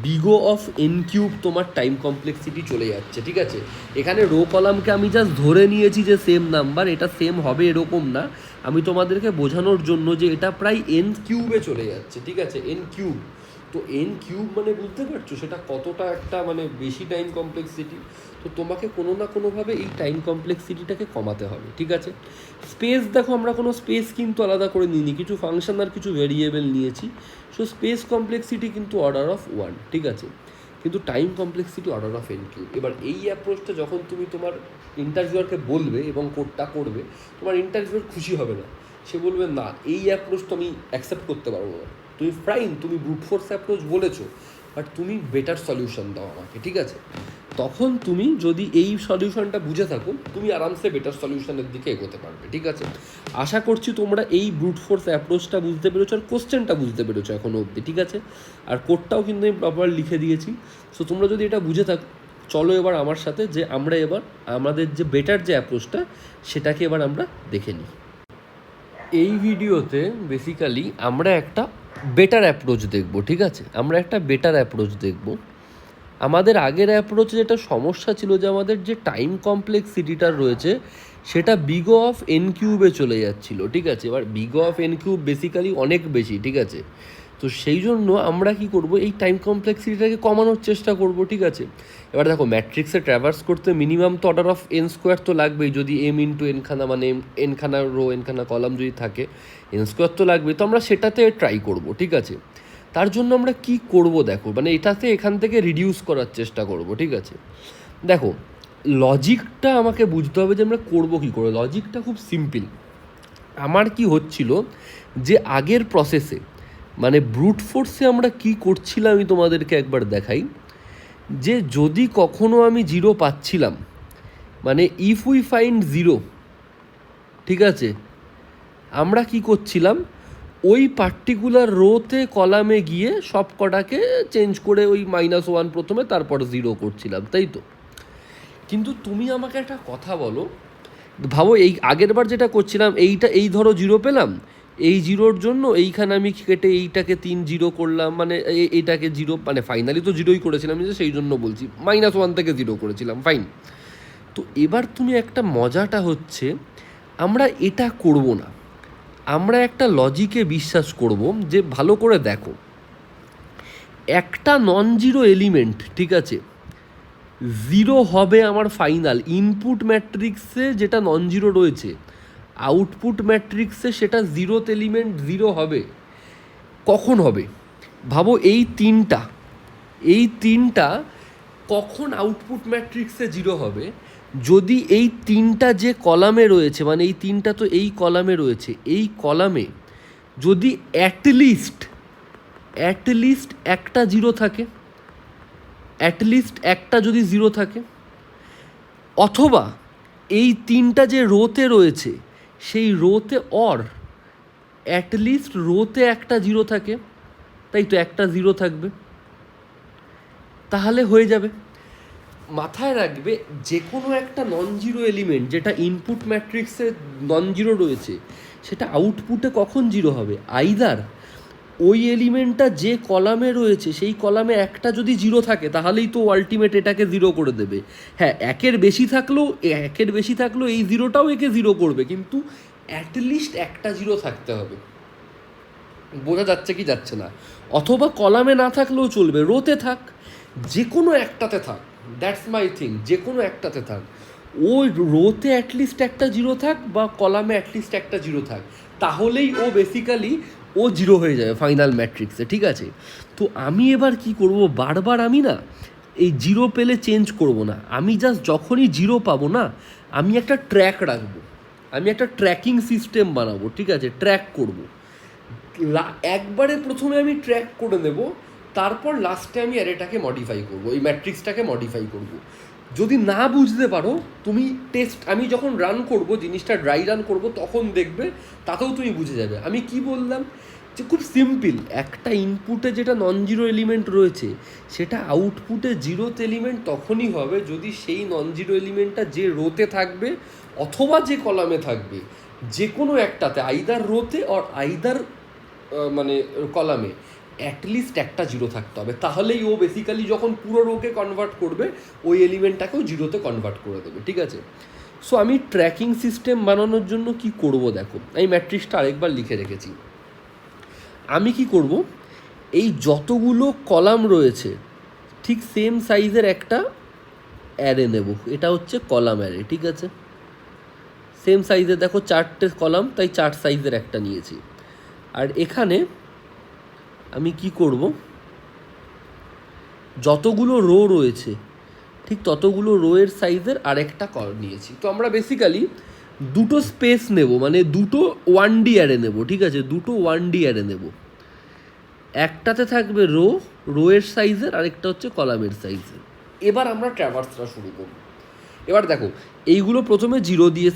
big O of N cube তোমার টাইম কমপ্লেক্সিটি চলে যাচ্ছে। ঠিক আছে, এখানে রো কলামকে আমি জাস্ট ধরে নিয়েছি যে সেম নাম্বার, এটা সেম হবে এরকম না, আমি তোমাদেরকে বোঝানোর জন্য যে এটা প্রায় এন কিউবে চলে যাচ্ছে। ঠিক আছে, এন কিউব, তো এন কিউব মানে বুঝতে পারছো সেটা কতটা একটা মানে বেশি টাইম কমপ্লেক্সিটি। তো তোমাকে কোনো না কোনোভাবে এই টাইম কমপ্লেক্সিটিটাকে কমাতে হবে। ঠিক আছে, স্পেস দেখো, আমরা কোনো স্পেস কিন্তু আলাদা করে নিইনি, কিছু ফাংশন আর কিছু ভেরিয়েবল নিয়েছি। সো স্পেস কমপ্লেক্সিটি কিন্তু অর্ডার অফ 1। ঠিক আছে, কিন্তু time complexity order of N cube. এবার এই অ্যাপ্রোচটা যখন তুমি তোমার ইন্টারভিউয়ারকে বলবে এবং কোডটা করবে, তোমার ইন্টারভিউয়ার খুশি হবে না, সে বলবে না এই অ্যাপ্রোচ তো আমি অ্যাকসেপ্ট করতে পারবো না, তুমি ফাইন তুমি ব্রুট ফোর্স অ্যাপ্রোচ বলেছো, বাট তুমি বেটার সলিউশন দাও আমাকে। ঠিক আছে, তখন তুমি যদি এই সলিউশনটা বুঝে থাকো, তুমি আরামসে বেটার সলিউশনের দিকে এগোতে পারবে। ঠিক আছে, আশা করছি তোমরা এই ব্রুট ফোর্স অ্যাপ্রোচটা বুঝতে পেরেছো আর কোশ্চেনটা বুঝতে পেরেছো এখনও অবধি। ঠিক আছে, আর কোডটাও কিন্তু আমি প্রপার লিখে দিয়েছি। সো তোমরা যদি এটা বুঝে থাকো, চলো এবার আমার সাথে যে আমরা এবার আমাদের যে বেটার যে অ্যাপ্রোচটা সেটাকে এবার আমরা দেখে নিই। এই ভিডিওতে বেসিক্যালি আমরা একটা বেটার অ্যাপ্রোচ দেখব। ঠিক আছে, আমরা একটা বেটার অ্যাপ্রোচ দেখব। আমাদের আগের অ্যাপ্রোচে যেটা সমস্যা ছিল যে আমাদের যে টাইম কমপ্লেক্সিটিটা রয়েছে সেটা বিগো অফ এন কিউবে চলে যাচ্ছিলো। ঠিক আছে, এবার বিগো অফ এন কিউব বেসিক্যালি অনেক বেশি। ঠিক আছে, তো সেই জন্য আমরা কি করব, এই টাইম কমপ্লেক্সিটিটাকে কমানোর চেষ্টা করব। ঠিক আছে, এবার দেখো ম্যাট্রিক্সে ট্র্যাভার্স করতে মিনিমাম তো অর্ডার অফ এন স্কোয়ার তো লাগবেই, যদি এম ইন্টু এনখানা মানে এনখানা রো এনখানা কলাম যদি থাকে, এন স্কোয়ার তো লাগবে, তো আমরা সেটাতে ট্রাই করব। ঠিক আছে, তার জন্য আমরা কি করব দেখো, মানে এটাতে এখান থেকে রিডিউস করার চেষ্টা করব। ঠিক আছে, দেখো লজিকটা আমাকে বুঝতে হবে যে আমরা করবো কী করে। লজিকটা খুব সিম্পল। আমার কি হচ্ছিল যে আগের প্রসেসে মানে ব্রুট ফোর্সে আমরা কি করছিলাম আমি তোমাদেরকে একবার দেখাই, যে যদি কখনো আমি 0 পাচ্ছিলাম, মানে ইফ উই ফাইন্ড 0, ঠিক আছে, আমরা কি করছিলাম, ওই পার্টিকুলার রোতে কলামে গিয়ে সব কটাকে চেঞ্জ করে ওই -1 প্রথমে তারপর 0 করছিলাম, তাই তো? কিন্তু তুমি আমাকে একটা কথা বলো, ভাবো এই আগের বার যেটা করছিলাম, এইটা এই ধরো 0 পেলাম, এই 0-র জন্য এইখানে আমি কেটে এইটাকে 3 0 করলাম, মানে এইটাকে 0, মানে ফাইনালি তো 0ই করেছিলাম, যে সেই জন্য বলছি -1 থেকে 0 করেছিলাম, ফাইন। তো এবার তুমি একটা মজাটা হচ্ছে, আমরা এটা করব না, আমরা একটা লজিকে বিশ্বাস করব যে ভালো করে দেখো, একটা নন জিরো এলিমেন্ট, ঠিক আছে, 0 হবে আমার ফাইনাল ইনপুট ম্যাট্রিক্সে যেটা নন জিরো রয়েছে, আউটপুট ম্যাট্রিক্সে সেটা 0th এলিমেন্ট 0 হবে। কখন হবে ভাবো, এই তিনটা কখন আউটপুট ম্যাট্রিক্সে 0 হবে, যদি এই তিনটা যে কলামে রয়েছে, মানে এই তিনটা তো এই কলামে রয়েছে, এই কলামে যদি অ্যাটলিস্ট একটা 0 থাকে, অ্যাটলিস্ট একটা যদি 0 থাকে, অথবা এই তিনটা যে রোতে রয়েছে সেই রোতে অ্যাটলিস্ট রোতে একটা 0 থাকে, তাই তো একটা 0 থাকবে, তাহলে হয়ে যাবে। মাথায় রাখবে, যে কোনো একটা নন জিরো এলিমেন্ট যেটা ইনপুট ম্যাট্রিক্সে নন জিরো রয়েছে, সেটা আউটপুটে কখন 0 হবে, আইদার ওই এলিমেন্টটা যে কলামে রয়েছে সেই কলামে একটা যদি 0 থাকে তাহলেই তো আলটিমেট এটাকে 0 করে দেবে। হ্যাঁ, একের বেশি থাকলেও এই 0টাও একে 0 করবে, কিন্তু অ্যাটলিস্ট একটা 0 থাকতে হবে। বোঝা যাচ্ছে কি যাচ্ছে না? অথবা কলামে না থাকলেও চলবে, রোতে থাক, যে কোনো একটাতে থাক, দ্যাটস মাই থিং, যে কোনো একটাতে থাক। ওই রোতে অ্যাটলিস্ট একটা জিরো থাক বা কলামে অ্যাটলিস্ট একটা জিরো থাক, তাহলেই ও বেসিক্যালি ও জিরো হয়ে যাবে ফাইনাল ম্যাট্রিক্সে, ঠিক আছে? তো আমি এবার কি করব, বারবার আমি না এই জিরো পেলে চেঞ্জ করব না, আমি জাস্ট যখনই জিরো পাবো না, আমি একটা ট্র্যাক রাখবো, আমি একটা ট্র্যাকিং সিস্টেম বানাবো, ঠিক আছে? ট্র্যাক করব, একবারে প্রথমে আমি ট্র্যাক করে নেব, তারপর লাস্টে আমি অ্যারেটাকে মডিফাই করব, এই ম্যাট্রিক্সটাকে মডিফাই করব। যদি না বুঝতে পারো তুমি টেস্ট, আমি যখন রান করব জিনিসটা, ড্রাই রান করব, তখন দেখবে, তাতেও তুমি বুঝে যাবে আমি কি বললাম। যে খুব সিম্পল, একটা ইনপুটে যেটা নন জিরো এলিমেন্ট রয়েছে সেটা আউটপুটে জিরোথ এলিমেন্ট তখনই হবে যদি সেই নন জিরো এলিমেন্টটা যে রোতে থাকবে অথবা যে কলামে থাকবে, যে কোনো একটাতে, আইদার রোতে অর আইদার মানে কলামে অ্যাটলিস্ট একটা জিরো থাকতে হবে, তাহলেই ও বেসিক্যালি যখন পুরো রোকে কনভার্ট করবে ওই এলিমেন্টটাকেও জিরোতে কনভার্ট করে দেবে, ঠিক আছে? সো আমি ট্র্যাকিং সিস্টেম বানানোর জন্য কি করব দেখো, আমি ম্যাট্রিক্সটা আরেকবার লিখে রেখেছি। আমি কি করব, এই যতগুলো কলাম রয়েছে ঠিক সেম সাইজের একটা অ্যারে নেব, এটা হচ্ছে কলাম অ্যারে, ঠিক আছে? সেম সাইজের, দেখো 4টে কলাম, তাই 4 সাইজের একটা নিয়েছি। আর এখানে আমি কি করব, যতগুলো রো রয়েছে ঠিক ততগুলো রোয়ের সাইজের আরেকটা নিয়েছি। তো আমরা বেসিক্যালি দুটো স্পেস নেব, মানে দুটো 1D অ্যারে নেব, ঠিক আছে? দুটো 1D অ্যারে নেব, একটাতে থাকবে রোয়ের সাইজের, আরেকটা হচ্ছে কলামের সাইজের। এবার আমরা ট্র্যাভার্সটা শুরু করব। এবার দেখো, এইগুলো প্রথমে জিরো দিয়ে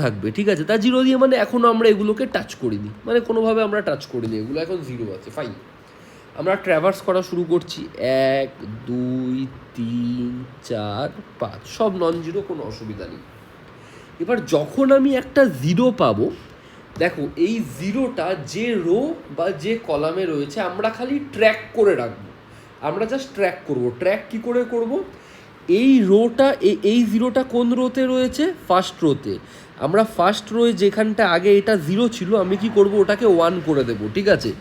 থাকবে, ঠিক আছে? তা জিরো দিয়ে মানে এখনও আমরা এগুলোকে টাচ করিনি, মানে কোনোভাবে আমরা টাচ করিনি, এগুলো এখন জিরো আছে, ফাইন। আমরা ট্র্যাভার্স করা শুরু করছি, 1 2 3 4 5, সব নন জিরো, কোনো অসুবিধা নেই। এবার যখন আমি একটা জিরো পাবো, দেখো এই জিরোটা যে রো বা যে কলামে রয়েছে আমরা খালি ট্র্যাক করে রাখবো, আমরা জাস্ট ট্র্যাক করব। ট্র্যাক কি করে করব, এই রোটা, এই জিরোটা কোন রোতে রয়েছে, ফার্স্ট রোতে। আমরা ফার্স্ট রোয়ে যেখানটা আগে এটা জিরো ছিল, আমি কি করব, ওটাকে 1 করে দেব, ঠিক আছে?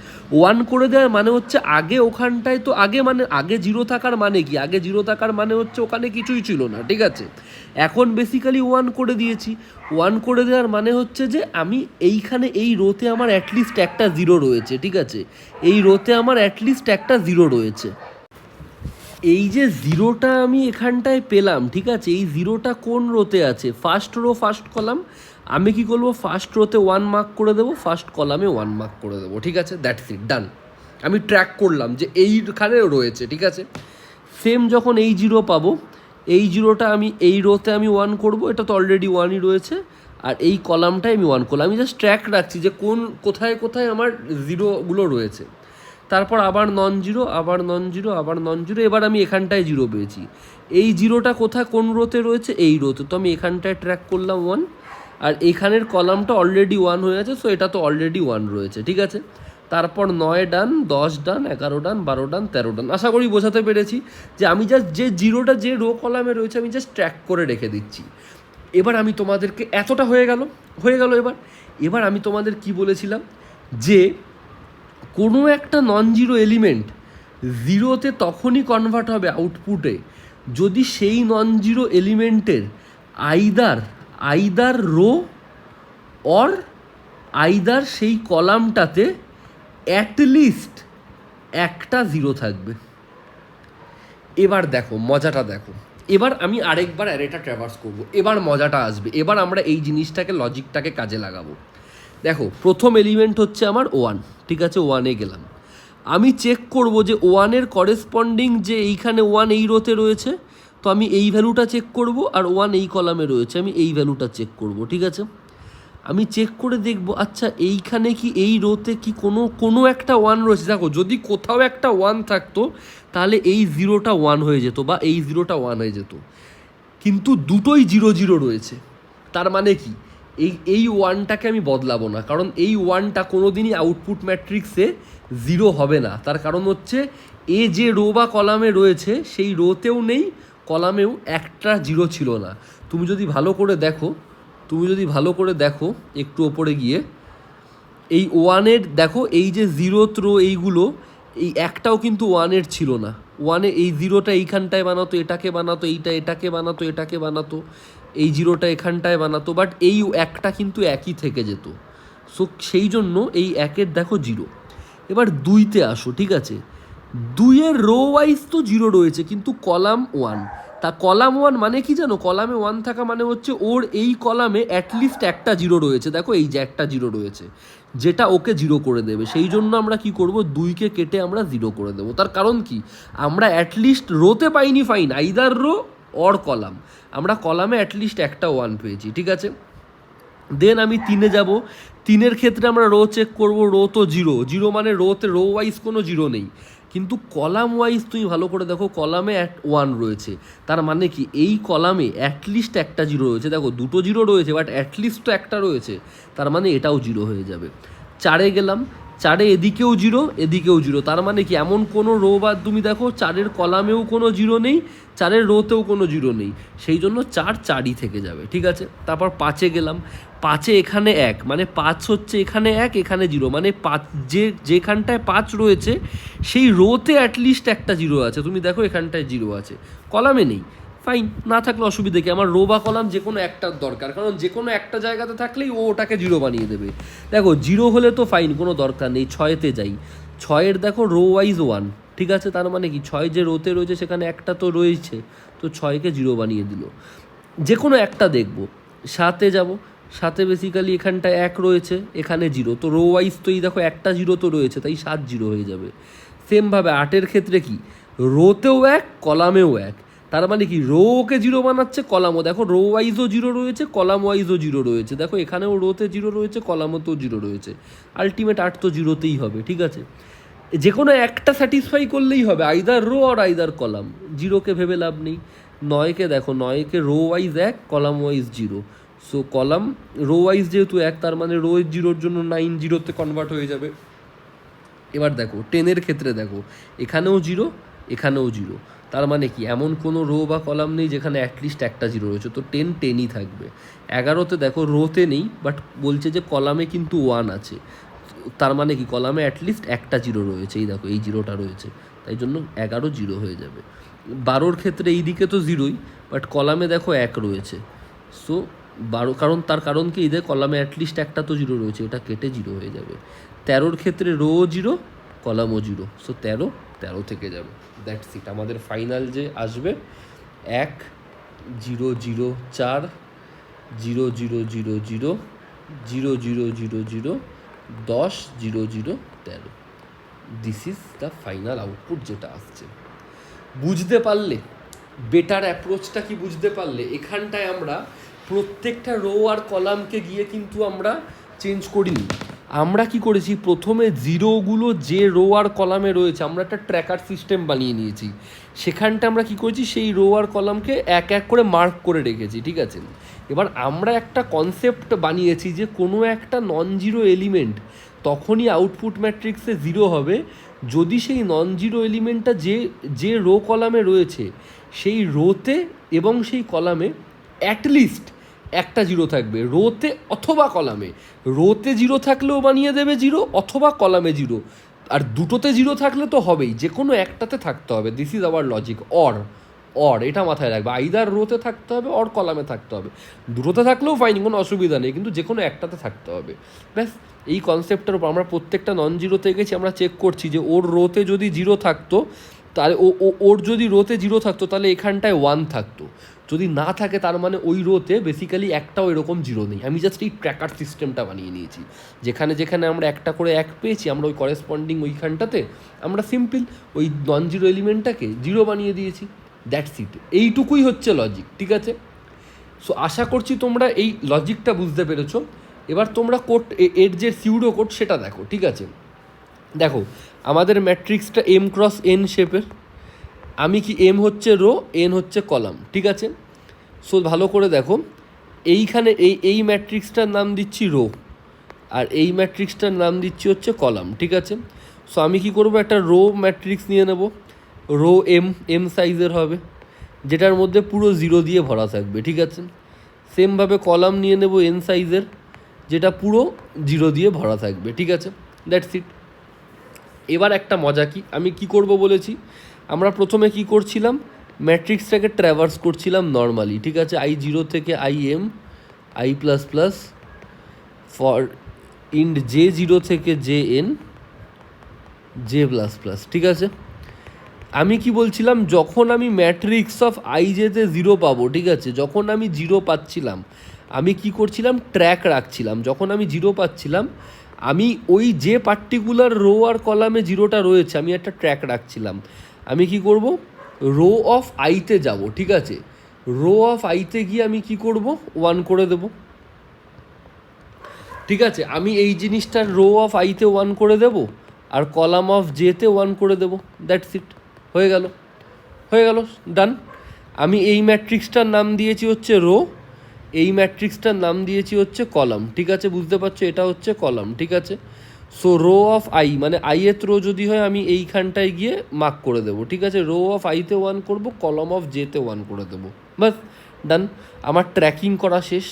1 করে দেওয়ার মানে হচ্ছে আগে ওখানটায় তো আগে, মানে আগে জিরো থাকার মানে কি, আগে জিরো থাকার মানে হচ্ছে ওখানে কিছুই ছিল না, ঠিক আছে? এখন বেসিক্যালি 1 করে দিয়েছি। 1 করে দেওয়ার মানে হচ্ছে যে আমি এইখানে এই রোতে আমার অ্যাটলিস্ট একটা জিরো রয়েছে, ঠিক আছে? এই রোতে আমার অ্যাটলিস্ট একটা জিরো রয়েছে। এই যে জিরোটা আমি এখানটায় পেলাম, ঠিক আছে? এই জিরোটা কোন রোতে আছে, ফার্স্ট রো ফার্স্ট কলাম। আমি কি করবো, ফার্স্ট রোতে 1 মার্ক করে দেবো, ফার্স্ট কলামে 1 মার্ক করে দেবো, ঠিক আছে? দ্যাটস ইট, ডান। আমি ট্র্যাক করলাম যে এইখানে রয়েছে, ঠিক আছে? সেম যখন এই জিরো পাবো, এই জিরোটা আমি এই রোতে আমি 1 করব, এটা তো অলরেডি 1ই রয়েছে, আর এই কলামটায় আমি 1 করলাম। আমি জাস্ট ট্র্যাক রাখছি যে কোথায় কোথায় আমার জিরোগুলো রয়েছে। তারপর আবার নন জিরো, আবার নন জিরো, আবার নন জিরো, এবার আমি এখানটায় জিরো পেয়েছি। এই জিরোটা কোথায়, কোন রোতে রয়েছে, এই রোতে, তো আমি এখানটায় ট্র্যাক করলাম 1, আর এখানের কলামটা অলরেডি 1 হয়ে আছে, সো এটা তো অলরেডি 1 রয়েছে, ঠিক আছে? তারপর 9 ডান, 10 ডান, 11 ডান, 12 ডান, 13 ডান। আশা করি বোঝাতে পেরেছি যে আমি জাস্ট যে জিরোটা যে রো কলামে রয়েছে আমি জাস্ট ট্র্যাক করে রেখে দিচ্ছি। এবার আমি তোমাদেরকে, এতটা হয়ে গেল। এবার আমি তোমাদের কি বলেছিলাম, যে কোনো একটা নন জিরো এলিমেন্ট জিরোতে তখনই কনভার্ট হবে আউটপুটে যদি সেই নন জিরো এলিমেন্টের আইদার রো অর আইদার সেই কলামটাতে অ্যাটলিস্ট একটা জিরো থাকবে। এবার দেখো মজাটা দেখো, এবার আমি আরেকবার অ্যারেটা ট্র্যাভার্স করব, এবার মজাটা আসবে, এবার আমরা এই জিনিসটাকে, লজিকটাকে কাজে লাগাবো। দেখো প্রথম এলিমেন্ট হচ্ছে আমার 1, ঠিক আছে? 1-এ গেলাম, আমি চেক করব যে 1-এর করেসপন্ডিং যে এইখানে 1 এই রোতে রয়েছে, তো আমি এই ভ্যালুটা চেক করব, আর 1 এই কলামে রয়েছে, আমি এই ভ্যালুটা চেক করব, ঠিক আছে? আমি চেক করে দেখব, আচ্ছা এইখানে কি এই রোতে কি কোনো একটা 1 রয়েছে। দেখো যদি কোথাও একটা 1 থাকতো তাহলে এই জিরোটা 1 হয়ে যেত বা এই জিরোটা 1 হয়ে যেত, কিন্তু দুটোই 0 0 রয়েছে। তার মানে কি, এই 1টাকে আমি বদলাবো না, কারণ এই 1টা কোনো দিনই আউটপুট ম্যাট্রিক্সে 0 হবে না। তার কারণ হচ্ছে এ যে রো বা কলামে রয়েছে সেই রোতেও নেই, কলামেও একটা 0 ছিল না। তুমি যদি ভালো করে দেখো একটু ওপরে গিয়ে, এই ওয়ানের দেখো এই যে জিরোথ রো এইগুলো, এই একটাও কিন্তু ওয়ানের ছিল না। ওয়ানে এই জিরোটা এইখানটায় বানাতো, এটাকে বানাতো, এইটা এটাকে বানাতো, এটাকে বানাতো, এই জিরোটা এখানটায় বানাতো, বাট এই একটা কিন্তু একই থেকে যেত। সো সেই জন্য এই একের দেখো জিরো। এবার দুইতে আসো, ঠিক আছে, দুইয়ের রো ওয়াইজ তো জিরো রয়েছে কিন্তু কলাম ওয়ান। তা কলাম ওয়ান মানে কি জানো? কলামে ওয়ান থাকা মানে হচ্ছে ওর এই কলামে অ্যাটলিস্ট একটা জিরো রয়েছে। দেখো এই যে একটা জিরো রয়েছে, যেটা ওকে জিরো করে দেবে। সেই জন্য আমরা কি করব, দুইকে কেটে আমরা জিরো করে দেবো। তার কারণ কি, আমরা অ্যাটলিস্ট রোতে পাইনি fine, either row or column, আমরা কলামে অ্যাটলিস্ট একটা ওয়ান পেয়েছি, ঠিক আছে। দেন আমি তিনে যাব। তিনের ক্ষেত্রে আমরা রো চেক করব, রো তো জিরো, জিরো মানে রোতে রো ওয়াইজ কোনো জিরো নেই, কিন্তু কলাম ওয়াইজ তুমি ভালো করে দেখো কলামে ওয়ান রয়েছে। তার মানে কি, এই কলামে অ্যাটলিস্ট একটা জিরো রয়েছে। দেখো দুটো জিরো রয়েছে, বাট অ্যাটলিস্ট তো একটা রয়েছে, তার মানে এটাও জিরো হয়ে যাবে। চারে গেলাম, চারে এদিকেও জিরো এদিকেও জিরো, তার মানে কি এমন কোনো রো বা তুমি দেখো চারের কলামেও কোনো জিরো নেই, চারের রোতেও কোনো জিরো নেই, সেই জন্য চার চারই থেকে যাবে, ঠিক আছে। তারপর পাঁচে গেলাম, পাঁচে এখানে এক, মানে পাঁচ হচ্ছে এখানে এক এখানে জিরো, মানে পাঁচ যেখানটায় পাঁচ রয়েছে সেই রোতে অ্যাটলিস্ট একটা জিরো আছে। তুমি দেখো এখানটায় জিরো আছে, কলামে নেই, ফাইন, না থাকলে অসুবিধে কি, আমার রো বা কলাম যে কোনো একটার দরকার, কারণ যে কোনো একটা জায়গাতে থাকলেই ও ওটাকে জিরো বানিয়ে দেবে। দেখো জিরো হলে তো ফাইন, কোনো দরকার নেই। ছয়েতে যাই, ছয়ের দেখো রো ওয়াইজ ওয়ান, ঠিক আছে, তার মানে কি ছয় যে রোতে রয়েছে সেখানে একটা তো রয়েছে, তো ছয়কে জিরো বানিয়ে দিল, যে কোনো একটা দেখব। সাতে যাব, সাতে বেসিক্যালি এখানটায় এক রয়েছে এখানে জিরো, তো রো ওয়াইজ তো এই দেখো একটা জিরো তো রয়েছে, তাই সাত জিরো হয়ে যাবে। সেমভাবে আটের ক্ষেত্রে কি, রোতেও এক কলামেও এক, তার মানে কি রো ওকে জিরো বানাচ্ছে, কলামও দেখো রো ওয়াইজও জিরো রয়েছে কলাম ওয়াইজও জিরো রয়েছে, দেখো এখানেও রোতে জিরো রয়েছে কলামতেও জিরো রয়েছে, আলটিমেট আট তো জিরোতেই হবে, ঠিক আছে। যে কোনো একটা স্যাটিসফাই করলেই হবে, either rho are either column, জিরোকে ভেবে লাভ নেই। নয়কে দেখো, নয়কে রো ওয়াইজ এক column wise zero, so column rho wise যেহেতু এক, তার মানে রো জিরোর জন্য নাইন জিরোতে কনভার্ট হয়ে যাবে। এবার দেখো টেনের ক্ষেত্রে দেখো, এখানেও জিরো এখানেও জিরো, তার মানে কি এমন কোনো রো বা কলাম নেই যেখানে অ্যাটলিস্ট একটা জিরো রয়েছে, তো টেন টেনই থাকবে। এগারোতে দেখো রোতে নেই, বাট বলছে যে কলামে কিন্তু ওয়ান আছে, তার মানে কি কলামে অ্যাটলিস্ট একটা জিরো রয়েছে, এই দেখো এই জিরোটা রয়েছে, তাই জন্য এগারো জিরো হয়ে যাবে। বারোর ক্ষেত্রে এই দিকে তো জিরোই, বাট কলামে দেখো এক রয়েছে, সো বারো, কারণ তার কারণ কি এদের কলামে অ্যাটলিস্ট একটা তো জিরো রয়েছে, এটা কেটে জিরো হয়ে যাবে। তেরোর ক্ষেত্রে রো জিরো কলামও জিরো, সো তেরো তেরো থেকে যাবে। দ্যাটস ইট, আমাদের ফাইনাল যে আসবে এক জিরো জিরো চার zero zero zero zero zero zero zero zero দশ জিরো জিরো তেরো। This is the final output যেটা আসছে। বুঝতে পারলে বেটার অ্যাপ্রোচটা কি, বুঝতে পারলে এখানটায় আমরা প্রত্যেকটা রো আর কলামকে গিয়ে কিন্তু আমরা চেঞ্জ করিনি, আমরা কি করেছি প্রথমে জিরোগুলো যে রো আর কলামে রয়েছে আমরা একটা ট্র্যাকার সিস্টেম বানিয়ে নিয়েছি, সেখানটা আমরা কি করেছি সেই রো আর কলামকে এক এক করে মার্ক করে রেখেছি, ঠিক আছে। এবার আমরা একটা কনসেপ্ট বানিয়েছি যে কোনো একটা নন জিরো এলিমেন্ট তখনই আউটপুট ম্যাট্রিক্সে জিরো হবে যদি সেই নন জিরো এলিমেন্টটা যে যে রো কলামে রয়েছে সেই রোতে এবং সেই কলামে অ্যাটলিস্ট একটা জিরো থাকবে, রোতে অথবা কলামে। রোতে জিরো থাকলেও বানিয়ে দেবে জিরো, অথবা কলামে জিরো, আর দুটোতে জিরো থাকলে তো হবেই, যে কোনো একটাতে থাকতে হবে। This is our logic. Or এটা মাথায় রাখবে, আইদার রোতে থাকতে হবে অর কলামে থাকতে হবে, দুটোতে থাকলেও ফাইন, কোনো অসুবিধা নেই, কিন্তু যে কোনো একটাতে থাকতে হবে। ব্যাস এই কনসেপ্টের উপর আমরা প্রত্যেকটা নন জিরোতে গেছি, আমরা চেক করছি যে ওর রোতে যদি জিরো থাকতো তাহলে ওর যদি রোতে জিরো থাকতো তাহলে এখানটায় ওয়ান থাকতো, যদি না থাকে তার মানে ওই রোতে বেসিক্যালি একটাও এরকম জিরো নেই। আমি জাস্ট এই ট্র্যাকার সিস্টেমটা বানিয়ে নিয়েছি, যেখানে যেখানে আমরা একটা করে এক পেয়েছি আমরা ওই করেসপন্ডিং ওইখানটাতে আমরা সিম্পল ওই নন জিরো এলিমেন্টটাকে জিরো বানিয়ে দিয়েছি। দ্যাটস ইট, এইটুকুই হচ্ছে লজিক, ঠিক আছে। সো আশা করছি তোমরা এই লজিকটা বুঝতে পেরেছো। এবার তোমরা কোড এর যে সিউডো কোড সেটা দেখো, ঠিক আছে। দেখো আমাদের ম্যাট্রিক্সটা এম ক্রস এন শেপের, আমি কি এম হচ্ছে রো এন হচ্ছে কলাম, ঠিক আছে। সো ভালো করে দেখো, এইখানে এই ম্যাট্রিক্সটার নাম দিচ্ছি রো আর এই ম্যাট্রিক্সটার নাম দিচ্ছি হচ্ছে কলাম, ঠিক আছে। সো আমি কি করব, একটা রো ম্যাট্রিক্স নিয়ে নেব, রো এম সাইজের হবে, যেটার মধ্যে পুরো জিরো দিয়ে ভরা থাকবে, ঠিক আছে। সেমভাবে কলাম নিয়ে নেব এন সাইজের, যেটা পুরো জিরো দিয়ে ভরা থাকবে, ঠিক আছে, দ্যাটস ইট। এবার একটা মজা কি, আমি কি করব বলেছি, আমরা প্রথমে কি করছিলাম, ম্যাট্রিক্সটাকে ট্র্যাভার্স করছিলাম নর্মালি, ঠিক আছে, I0 থেকে IM I plus plus for ইন্ড J0 থেকে JN J প্লাস প্লাস, ঠিক আছে। আমি কি বলছিলাম, যখন আমি ম্যাট্রিক্স অফ IJতে জিরো পাবো, ঠিক আছে, যখন আমি জিরো পাচ্ছিলাম আমি কি করছিলাম, ট্র্যাক রাখছিলাম। যখন আমি জিরো পাচ্ছিলাম আমি ওই যে পার্টিকুলার রো আর কলামে জিরোটা রয়েছে আমি একটা ট্র্যাক রাখছিলাম। আমি কি করব, রো অফ আইতে যাব, ঠিক আছে, রো অফ আইতে গিয়ে আমি কি করব, 1 করে দেব, ঠিক আছে। আমি এই জিনিসটার রো অফ আইতে 1 করে দেব আর কলাম অফ জেতে 1 করে দেব, দ্যাটস ইট, হয়ে গেল, হয়ে গেল, ডান। আমি এই ম্যাট্রিক্সটার নাম দিয়েছি হচ্ছে রো, এই ম্যাট্রিক্সটার নাম দিয়েছি হচ্ছে কলাম, ঠিক আছে, বুঝতে পারছো, এটা হচ্ছে কলাম, ঠিক আছে। সো রো অফ আই মানে আইয়ের রো যদি হয় আমি এইখানটায় গিয়ে মার্ক করে দেবো, ঠিক আছে, রো অফ আইতে 1 করব, কলাম অফ জেতে 1 করে দেবো, বাস, ডান। আমার ট্র্যাকিং করা শেষ।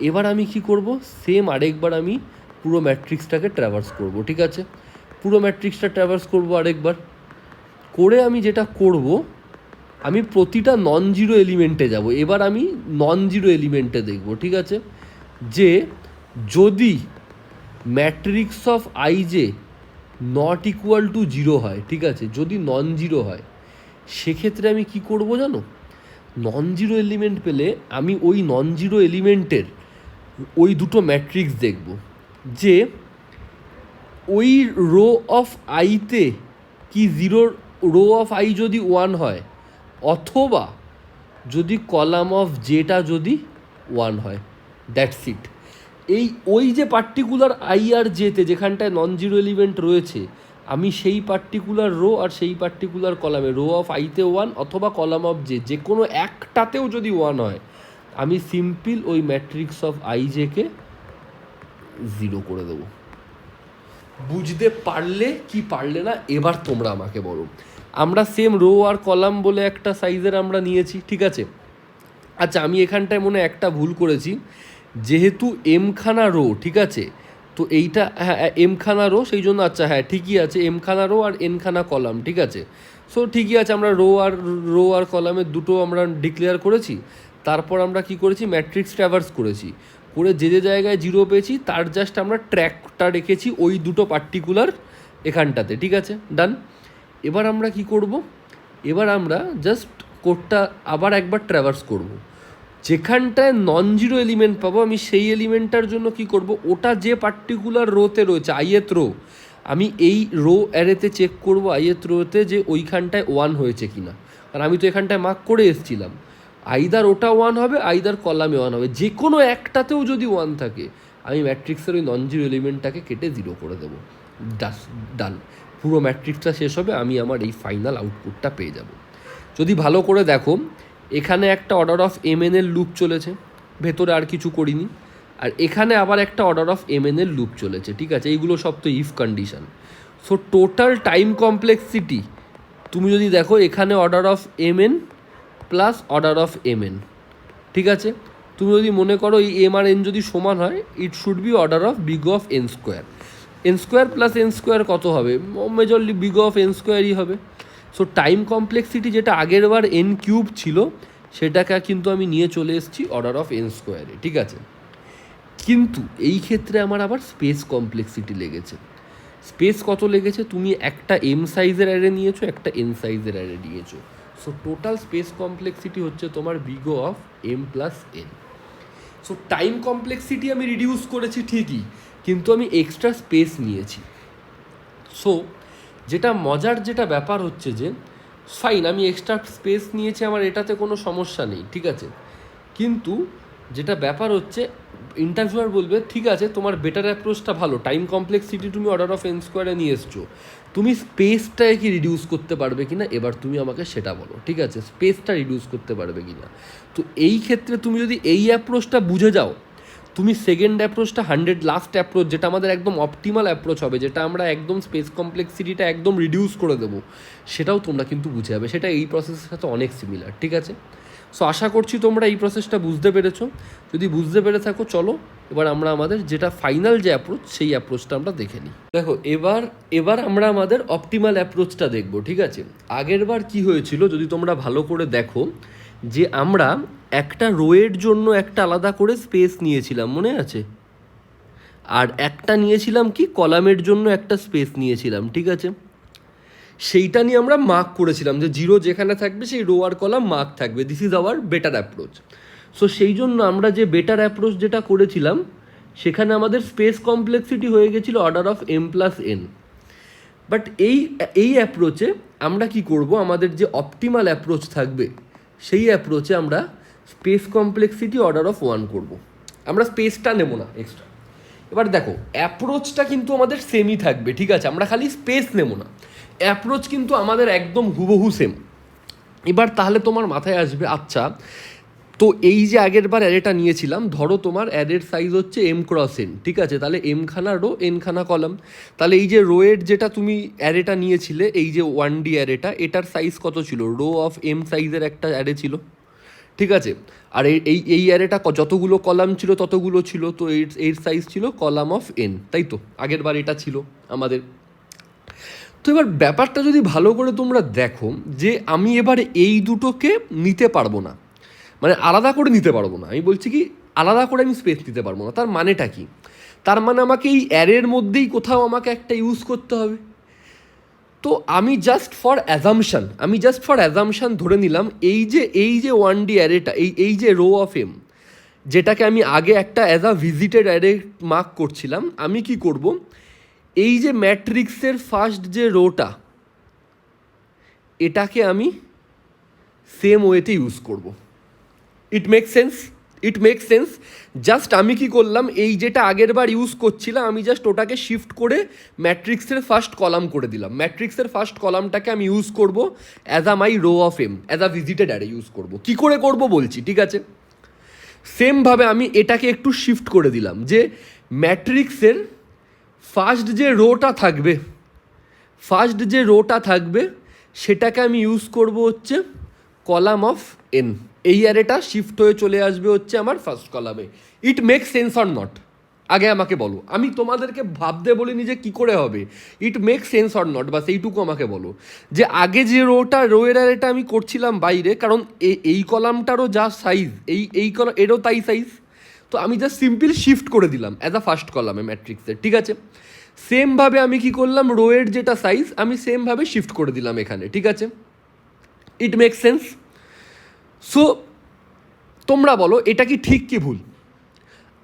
এবার আমি কি করব, সেম আরেকবার আমি পুরো ম্যাট্রিক্সটাকে ট্র্যাভার্স করব, ঠিক আছে, পুরো ম্যাট্রিক্সটা ট্র্যাভার্স করব আরেকবার করে। আমি যেটা করব, আমি প্রতিটা নন জিরো এলিমেন্টে যাব। এবার আমি নন জিরো এলিমেন্টে দেখব, ঠিক আছে, যে যদি matrix of IJ not equal to zero হয়, ঠিক আছে, যদি নন জিরো হয় সেক্ষেত্রে আমি কি করব জানো, নন জিরো এলিমেন্ট পেলে আমি ওই নন জিরো এলিমেন্টের ওই দুটো ম্যাট্রিক্স দেখব, যে ওই রো অফ আইতে কি জিরোর রো অফ আই যদি 1 হয় অথবা যদি কলাম অফ জেটা যদি 1 হয়, দ্যাটস ইট। এই ওই যে পার্টিকুলার আই আর জেতে যেখানটায় নন জিরো এলিমেন্ট রয়েছে আমি সেই পার্টিকুলার রো আর সেই পার্টিকুলার কলামে রো অফ আইতে 1 অথবা কলাম অফ জে যে কোনো একটাতেও যদি 1 হয় আমি সিম্পল ওই ম্যাট্রিক্স অফ IJকে 0 করে দেবো। বুঝতে পারলে কি পারলে না এবার তোমরা আমাকে বলো। আমরা সেম রো আর কলাম বলে একটা সাইজের আমরা নিয়েছি, ঠিক আছে। আচ্ছা আমি এখানটায় মনে একটা ভুল করেছি, যেহেতু এমখানা রো, ঠিক আছে, তো এইটা হ্যাঁ এমখানা রো সেই জন্য, আচ্ছা হ্যাঁ ঠিকই আছে, এমখানা রো আর এনখানা কলাম, ঠিক আছে। সো ঠিকই আছে, আমরা রো আর কলামের দুটো আমরা ডিক্লেয়ার করেছি। তারপর আমরা কি করেছি, ম্যাট্রিক্স ট্র্যাভার্স করেছি, করে যে যে জায়গায় জিরো পেয়েছি তার জাস্ট আমরা ট্র্যাকটা রেখেছি ওই দুটো পার্টিকুলার এখানটাতে, ঠিক আছে, ডান। এবার আমরা কি করব, এবার আমরা জাস্ট কোডটা আবার একবার ট্র্যাভার্স করব, যেখানটায় নন জিরো এলিমেন্ট পাবো আমি সেই এলিমেন্টটার জন্য কি করব, ওটা যে পার্টিকুলার রোতে রয়েছে আইয়েত রো, আমি এই রো অ্যারেতে চেক করব আইয়েত রোতে যে ওইখানটায় 1 হয়েছে কি না, কারণ আমি তো এখানটায় মার্ক করে এসেছিলাম। আইদার ওটা 1 হবে আইদার কলামে 1 হবে, যে কোনো একটাতেও যদি 1 থাকে আমি ম্যাট্রিক্সের ওই নন জিরো এলিমেন্টটাকে কেটে 0 করে দেবো, ডান। পুরো ম্যাট্রিক্সটা শেষ হবে, আমি আমার এই ফাইনাল আউটপুটটা পেয়ে যাব। যদি ভালো করে দেখো এখানে একটা অর্ডার অফ MN এর লুপ চলেছে, ভেতরে আর কিছু করিনি, আর এখানে আবার একটা অর্ডার অফ MN এর লুপ চলেছে, ঠিক আছে, এইগুলো সব তো if condition. So total time complexity তুমি যদি দেখো এখানে order of MN plus order of MN, ঠিক আছে। তুমি যদি মনে করো এই M আর N যদি সমান হয় it should be order of big of N square, N square plus N square কত হবে, মেজরলি বিগ অফ N স্কোয়ারই হবে। সো টাইম কমপ্লেক্সিটি যেটা আগের বার N কিউব ছিল সেটাকে কিন্তু আমি নিয়ে চলে এসেছি অর্ডার অফ N স্কোয়ারে, ঠিক আছে। কিন্তু এই ক্ষেত্রে আমার আবার স্পেস কমপ্লেক্সিটি লেগেছে। স্পেস কত লেগেছে, তুমি একটা M সাইজের অ্যারে নিয়েছো, একটা N সাইজের অ্যারে নিয়েছো, সো টোটাল স্পেস কমপ্লেক্সিটি হচ্ছে তোমার big of M plus N। So time complexity আমি রিডিউস করেছি ঠিকই, কিন্তু আমি এক্সট্রা স্পেস নিয়েছি। সো যেটা মজার যেটা ব্যাপার হচ্ছে যে ফাইন আমি এক্সট্রা স্পেস নিয়েছি, আমার এটাতে কোনো সমস্যা নেই, ঠিক আছে, কিন্তু যেটা ব্যাপার হচ্ছে ইন্টারভিউয়ার বলবে ঠিক আছে তোমার বেটার অ্যাপ্রোচটা ভালো, টাইম কমপ্লেক্সিটি তুমি অর্ডার অফ N স্কোয়ারে নিয়ে এসছো, তুমি স্পেসটাকে কি রিডিউস করতে পারবে কি না এবার তুমি আমাকে সেটা বলো, ঠিক আছে, স্পেসটা রিডিউস করতে পারবে কি না। তো এই ক্ষেত্রে তুমি যদি এই অ্যাপ্রোচটা বুঝে যাও তুমি সেকেন্ড অ্যাপ্রোচটা লাস্ট অ্যাপ্রোচ যেটা আমাদের একদম অপটিমাল অ্যাপ্রোচ হবে, যেটা আমরা একদম স্পেস কমপ্লেক্সিটিটা একদম রিডিউস করে দেবো, সেটাও তোমরা কিন্তু বুঝে যাবে, সেটা এই প্রসেসের সাথে অনেক সিমিলার, ঠিক আছে। সো আশা করছি তোমরা এই প্রসেসটা বুঝতে পেরেছো। যদি বুঝতে পেরে থাকো চলো এবার আমরা আমাদের যেটা ফাইনাল যে অ্যাপ্রোচ সেই অ্যাপ্রোচটা আমরা দেখে নিই। দেখো এবার আমরা আমাদের অপটিমাল অ্যাপ্রোচটা দেখব, ঠিক আছে? আগের বার কী হয়েছিল যদি তোমরা ভালো করে দেখো, যে আমরা একটা রোয়ের জন্য একটা আলাদা করে স্পেস নিয়েছিলাম, মনে আছে? আর একটা নিয়েছিলাম কি কলামের জন্য একটা স্পেস নিয়েছিলাম, ঠিক আছে? সেইটা নিয়ে আমরা মার্ক করেছিলাম যে জিরো যেখানে থাকবে সেই রো আর কলাম মার্ক থাকবে। This is our better approach. So সেই জন্য আমরা যে বেটার অ্যাপ্রোচ যেটা করেছিলাম সেখানে আমাদের স্পেস কমপ্লেক্সিটি হয়ে গেছিলো অর্ডার অফ m+n। বাট এই অ্যাপ্রোচে আমরা কি করব, আমাদের যে অপটিমাল অ্যাপ্রোচ থাকবে সেই অ্যাপ্রোচে আমরা স্পেস কমপ্লেক্সিটি অর্ডার অফ 1 করব। আমরা স্পেসটা নেব না এক্সট্রা। এবার দেখো অ্যাপ্রোচটা কিন্তু আমাদের সেমই থাকবে, ঠিক আছে? আমরা খালি স্পেস নেব না, অ্যাপ্রোচ কিন্তু আমাদের একদম হুবহু সেম। এবার তাহলে তোমার মাথায় আসবে, আচ্ছা তো এই যে আগের বার অ্যারেটা নিয়েছিলাম, ধরো তোমার অ্যারের সাইজ হচ্ছে m×n, ঠিক আছে? তাহলে m-খানা রো n-খানা কলাম। তাহলে এই যে রোয়ের যেটা তুমি অ্যারেটা নিয়েছিলে, এই যে 1D অ্যারেটা, এটার সাইজ কত ছিল? রো অফ m সাইজের একটা অ্যারে ছিল, ঠিক আছে? আর এই অ্যারেটা যতগুলো কলাম ছিল ততগুলো ছিল, তো এর সাইজ ছিল কলাম অফ n, তাই তো? আগের বার এটা ছিল আমাদের। তো এবার ব্যাপারটা যদি ভালো করে তোমরা দেখো, যে আমি এবার এই দুটোকে নিতে পারবো না, মানে আলাদা করে নিতে পারবো না। আমি বলছি কি আলাদা করে আমি স্পেস নিতে পারবো না। তার মানেটা কি? তার মানে আমাকে এই অ্যারের মধ্যেই কোথাও আমাকে একটা ইউজ করতে হবে। তো আমি জাস্ট ফর অ্যাজামশান ধরে নিলাম এই যে 1D অ্যারেটা, এই যে রো অফ m, যেটাকে আমি আগে একটা as a visited array mark করছিলাম, আমি কি করব, এই যে ম্যাট্রিক্সের ফার্স্ট যে রোটা, এটাকে আমি সেম ওয়েতে ইউজ করব। ইট মেক সেন্স। জাস্ট আমি কি করলাম, এই যেটা আগের বার ইউজ করছিলাম আমি জাস্ট ওটাকে শিফট করে ম্যাট্রিক্সের ফার্স্ট কলাম করে দিলাম। ম্যাট্রিক্সের ফার্স্ট কলামটাকে আমি ইউজ করব as a my row of m, as a visited array use করব। কী করে করব বলছি, ঠিক আছে? সেমভাবে আমি এটাকে একটু শিফট করে দিলাম, যে ম্যাট্রিক্সের ফার্স্ট যে রোটা থাকবে সেটাকে আমি ইউজ করব হচ্ছে কলাম অফ n। এই অ্যারেটা শিফট হয়ে চলে আসবে হচ্ছে আমার ফার্স্ট কলামে। ইট মেক সেন্স অর নট? আগে আমাকে বলো, আমি তোমাদেরকে ভাবতে বলিনি যে কী করে হবে। It make sense or not, বাস এইটুকু আমাকে বলো। যে আগে যে রোয়ের অ্যারেটা আমি করছিলাম বাইরে, কারণ এই কলামটারও যা সাইজ এই কলাম এরও তাই সাইজ, তো আমি জাস্ট সিম্পল শিফট করে দিলাম অ্যাজ আ ফার্স্ট কলামে ম্যাট্রিক্সের, ঠিক আছে? সেমভাবে আমি কি করলাম, রোয়ের যেটা সাইজ আমি সেমভাবে শিফট করে দিলাম এখানে, ঠিক আছে? ইট মেক সেন্স। সো তোমরা বলো এটা কি ঠিক কি ভুল?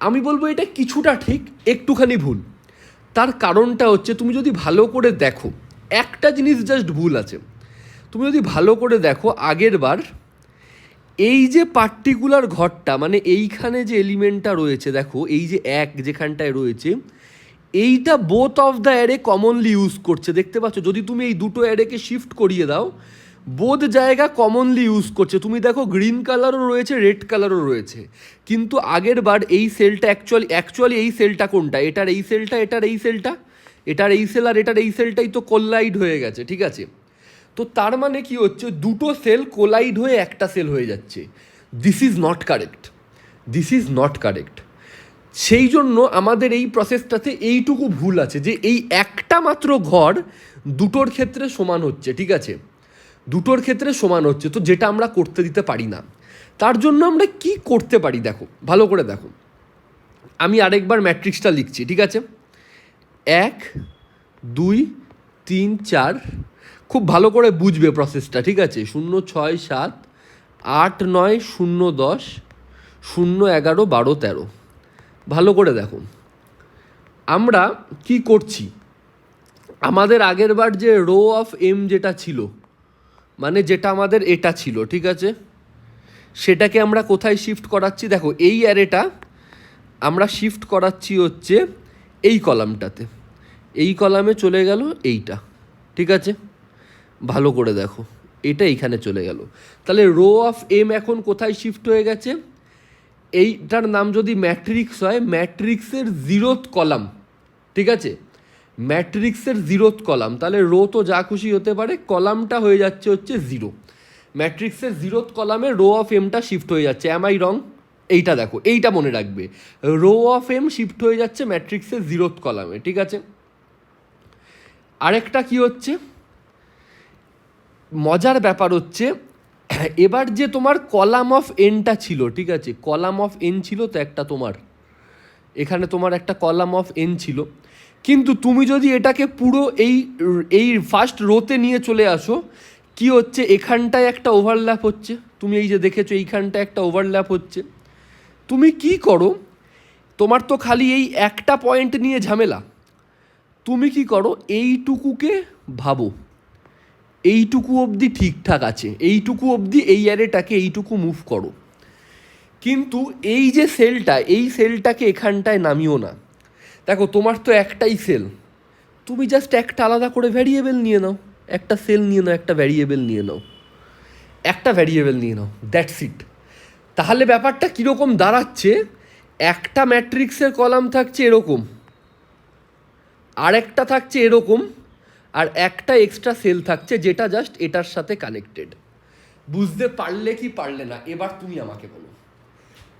আমি বলবো এটা কিছুটা ঠিক, একটুখানি ভুল। তার কারণটা হচ্ছে, তুমি যদি ভালো করে দেখো একটা জিনিস জাস্ট ভুল আছে। তুমি যদি ভালো করে দেখো আগের বার এই যে পার্টিকুলার ঘরটা, মানে এইখানে যে এলিমেন্টটা রয়েছে, দেখো এই যে এক যেখানটায় রয়েছে, এইটা both of the array commonly use করছে, দেখতে পাচ্ছ? যদি তুমি এই দুটো অ্যারেকে শিফট করিয়ে দাও, বোধ জায়গা কমনলি ইউজ করছে। তুমি দেখো গ্রিন কালারও রয়েছে, রেড কালারও রয়েছে, কিন্তু আগের বার এই সেলটা অ্যাকচুয়ালি এই সেলটা কোনটা? এটার এই সেলটা, এটার এই সেলটা, এটার এই সেল আর এটার এই সেলটাই তো কোলাইড হয়ে গেছে, ঠিক আছে? তো তার মানে কি হচ্ছে, দুটো সেল কোলাইড হয়ে একটা সেল হয়ে যাচ্ছে। This is not correct. সেই জন্য আমাদের এই প্রসেসটাতে এইটুকু ভুল আছে, যে এই একটা মাত্র ঘর দুটোর ক্ষেত্রে সমান হচ্ছে, ঠিক আছে? দুটোর ক্ষেত্রে সমান হচ্ছে, তো যেটা আমরা করতে দিতে পারি না। তার জন্য আমরা কি করতে পারি দেখো, ভালো করে দেখো। আমি আরেকবার ম্যাট্রিক্সটা লিখছি, ঠিক আছে? 1 2 3 4, খুব ভালো করে বুঝবে প্রসেসটা, ঠিক আছে? 0 6 7 8 9 0 10 0 11 12 13। ভালো করে দেখো আমরা কি করছি। আমাদের আগের বার যে রো অফ m যেটা ছিল, মানে যেটা আমাদের এটা ছিল, ঠিক আছে? সেটাকে আমরা কোথায় শিফট করাচ্ছি? দেখো এই অ্যারেটা আমরা শিফট করাচ্ছি হচ্ছে এই কলামটাতে, এই কলামে চলে গেল এইটা, ঠিক আছে? ভালো করে দেখো এটা এইখানে চলে গেল। তাহলে রো অফ m এখন কোথায় শিফট হয়ে গেছে? এইটার নাম যদি ম্যাট্রিক্স হয়, ম্যাট্রিক্সের 0th কলাম, ঠিক আছে? ম্যাট্রিক্সের 0th কলাম, তাহলে রো তো যা খুশি হতে পারে, কলামটা হয়ে যাচ্ছে হচ্ছে 0। ম্যাট্রিক্সের 0th কলামে রো অফ এমটা শিফট হয়ে যাচ্ছে। অ্যাম আই রং? এইটা দেখো, এইটা মনে রাখবে, রো অফ এম শিফট হয়ে যাচ্ছে ম্যাট্রিক্সের 0th কলামে, ঠিক আছে। আরেকটা কি হচ্ছে, মজার ব্যাপার হচ্ছে এবার যে তোমার কলাম অফ এনটা ছিল, ঠিক আছে, কলাম অফ এন ছিল তো একটা তোমার, এখানে তোমার একটা কলাম অফ এন ছিল, কিন্তু তুমি যদি এটাকে পুরো এই এই ফার্স্ট রোতে নিয়ে চলে আসো, কি হচ্ছে এখানটায় একটা ওভারল্যাপ হচ্ছে, তুমি এই যে দেখেছো এইখানটায় একটা ওভারল্যাপ হচ্ছে। তুমি কি করো, তোমার তো খালি এই একটা পয়েন্ট নিয়ে ঝামেলা, তুমি কি করো এইটুকুকে ভাবো, এইটুকু অবধি ঠিকঠাক আছে, এইটুকু অবধি এই অ্যারেটাকে এইটুকু মুভ করো, কিন্তু এই যে সেলটা, এই সেলটাকে এখানটায় নামিও না। দেখো তোমার তো একটাই সেল, তুমি জাস্ট একটা আলাদা করে ভ্যারিয়েবল নিয়ে নাও, একটা সেল নিয়ে নাও, একটা ভ্যারিয়েবল নিয়ে নাও, একটা ভ্যারিয়েবল নিয়ে নাও, দ্যাটস ইট। তাহলে ব্যাপারটা কীরকম দাঁড়াচ্ছে, একটা ম্যাট্রিক্সের কলাম থাকছে এরকম, আরেকটা থাকছে এরকম, আর একটা এক্সট্রা সেল থাকছে যেটা জাস্ট এটার সাথে কানেক্টেড। বুঝতে পারলে কি পারলে না, এবার তুমি আমাকে বলো।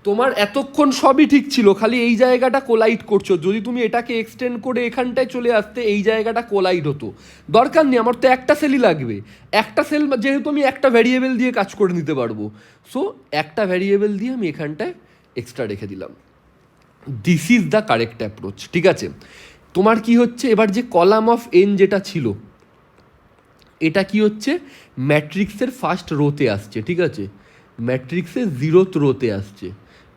তোমার এতক্ষণ সবই ঠিক ছিল, খালি এই জায়গাটা কোলাইড করছো, যদি তুমি এটাকে এক্সটেন্ড করে এখানটায় চলে আসতে এই জায়গাটা কোলাইড হতো। দরকার নেই, আমার তো একটা সেলই লাগবে, একটা সেল যেহেতু আমি একটা ভ্যারিয়েবল দিয়ে কাজ করে নিতে পারবো, সো একটা ভ্যারিয়েবল দিয়ে আমি এখানটায় এক্সট্রা রেখে দিলাম। This is the correct approach, ঠিক আছে। তোমার কি হচ্ছে, এবার যে কলাম অফ এন যেটা ছিল, এটা কি হচ্ছে ম্যাট্রিক্সের ফার্স্ট রোতে আসছে, ঠিক আছে, ম্যাট্রিক্সের 0th রোতে আসছে,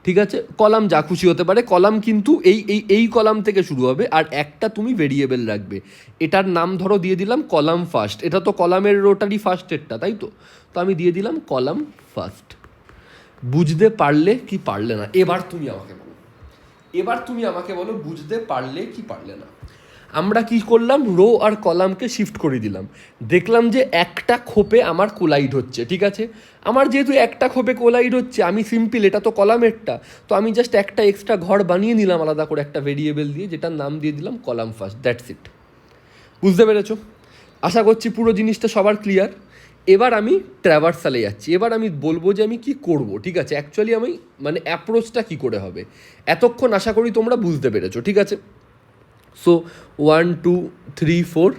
ঠিক আছে। কলাম যা খুশি হতে পারে, কলাম কিন্তু এই এই এই কলাম থেকে শুরু হবে, আর একটা তুমি ভেরিয়েবল রাখবে, এটার নাম ধরো দিয়ে দিলাম কলাম ফার্স্ট, এটা তো কলামের রোটারই ফার্স্টেরটা, তাই তো, তো আমি দিয়ে দিলাম কলাম ফার্স্ট। বুঝতে পারলে কি পারলে না, এবার তুমি আমাকে বলো, এবার তুমি আমাকে বলো বুঝতে পারলে কি পারলে না। আমরা কি করলাম, রো আর কলামকে শিফট করে দিলাম, দেখলাম যে একটা খোপে আমার কোলাইড হচ্ছে, ঠিক আছে। আমার যেহেতু একটা খোপে কোলাইড হচ্ছে, আমি সিম্পল, এটা তো কলামেরটা, তো আমি জাস্ট একটা এক্সট্রা ঘর বানিয়ে নিলাম আলাদা করে একটা ভেরিয়েবল দিয়ে, যেটার নাম দিয়ে দিলাম কলাম ফার্স্ট, দ্যাটস ইট। বুঝতে পেরেছো? আশা করছি পুরো জিনিসটা সবার ক্লিয়ার। এবার আমি ট্র্যাভার্সালে যাচ্ছি, এবার আমি বলবো যে আমি কি করব, ঠিক আছে, অ্যাকচুয়ালি আমি মানে অ্যাপ্রোচটা কী করে হবে। এতক্ষণ আশা করি তোমরা বুঝতে পেরেছো, ঠিক আছে। So 1 2 3 4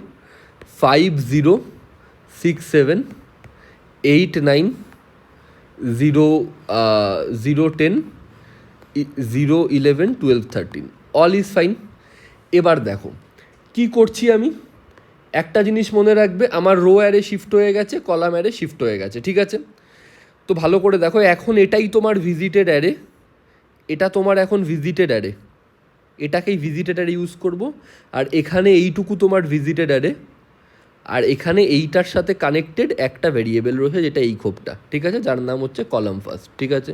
5 0 6 7 8 9 0 0 10 0 11 12 13 all is fine. এবার দেখো কি করছি আমি, একটা জিনিস মনে রাখবে, আমার রো অ্যারে শিফট হয়ে গেছে, কলাম অ্যারে শিফট হয়ে গেছে, ঠিক আছে। তো ভালো করে দেখো, এখন এটাই তোমার ভিজিটেড অ্যারে, এটা তোমার এখন ভিজিটেড অ্যারে, এটাকেই ভিজিটেড অ্যারে ইউজ করব, আর এখানে এইটুকু তোমার ভিজিটেড অ্যারে, আর এখানে এইটার সাথে কানেক্টেড একটা ভেরিয়েবল রয়েছে যেটা এই খোপটা, ঠিক আছে, যার নাম হচ্ছে কলাম ফার্স্ট, ঠিক আছে,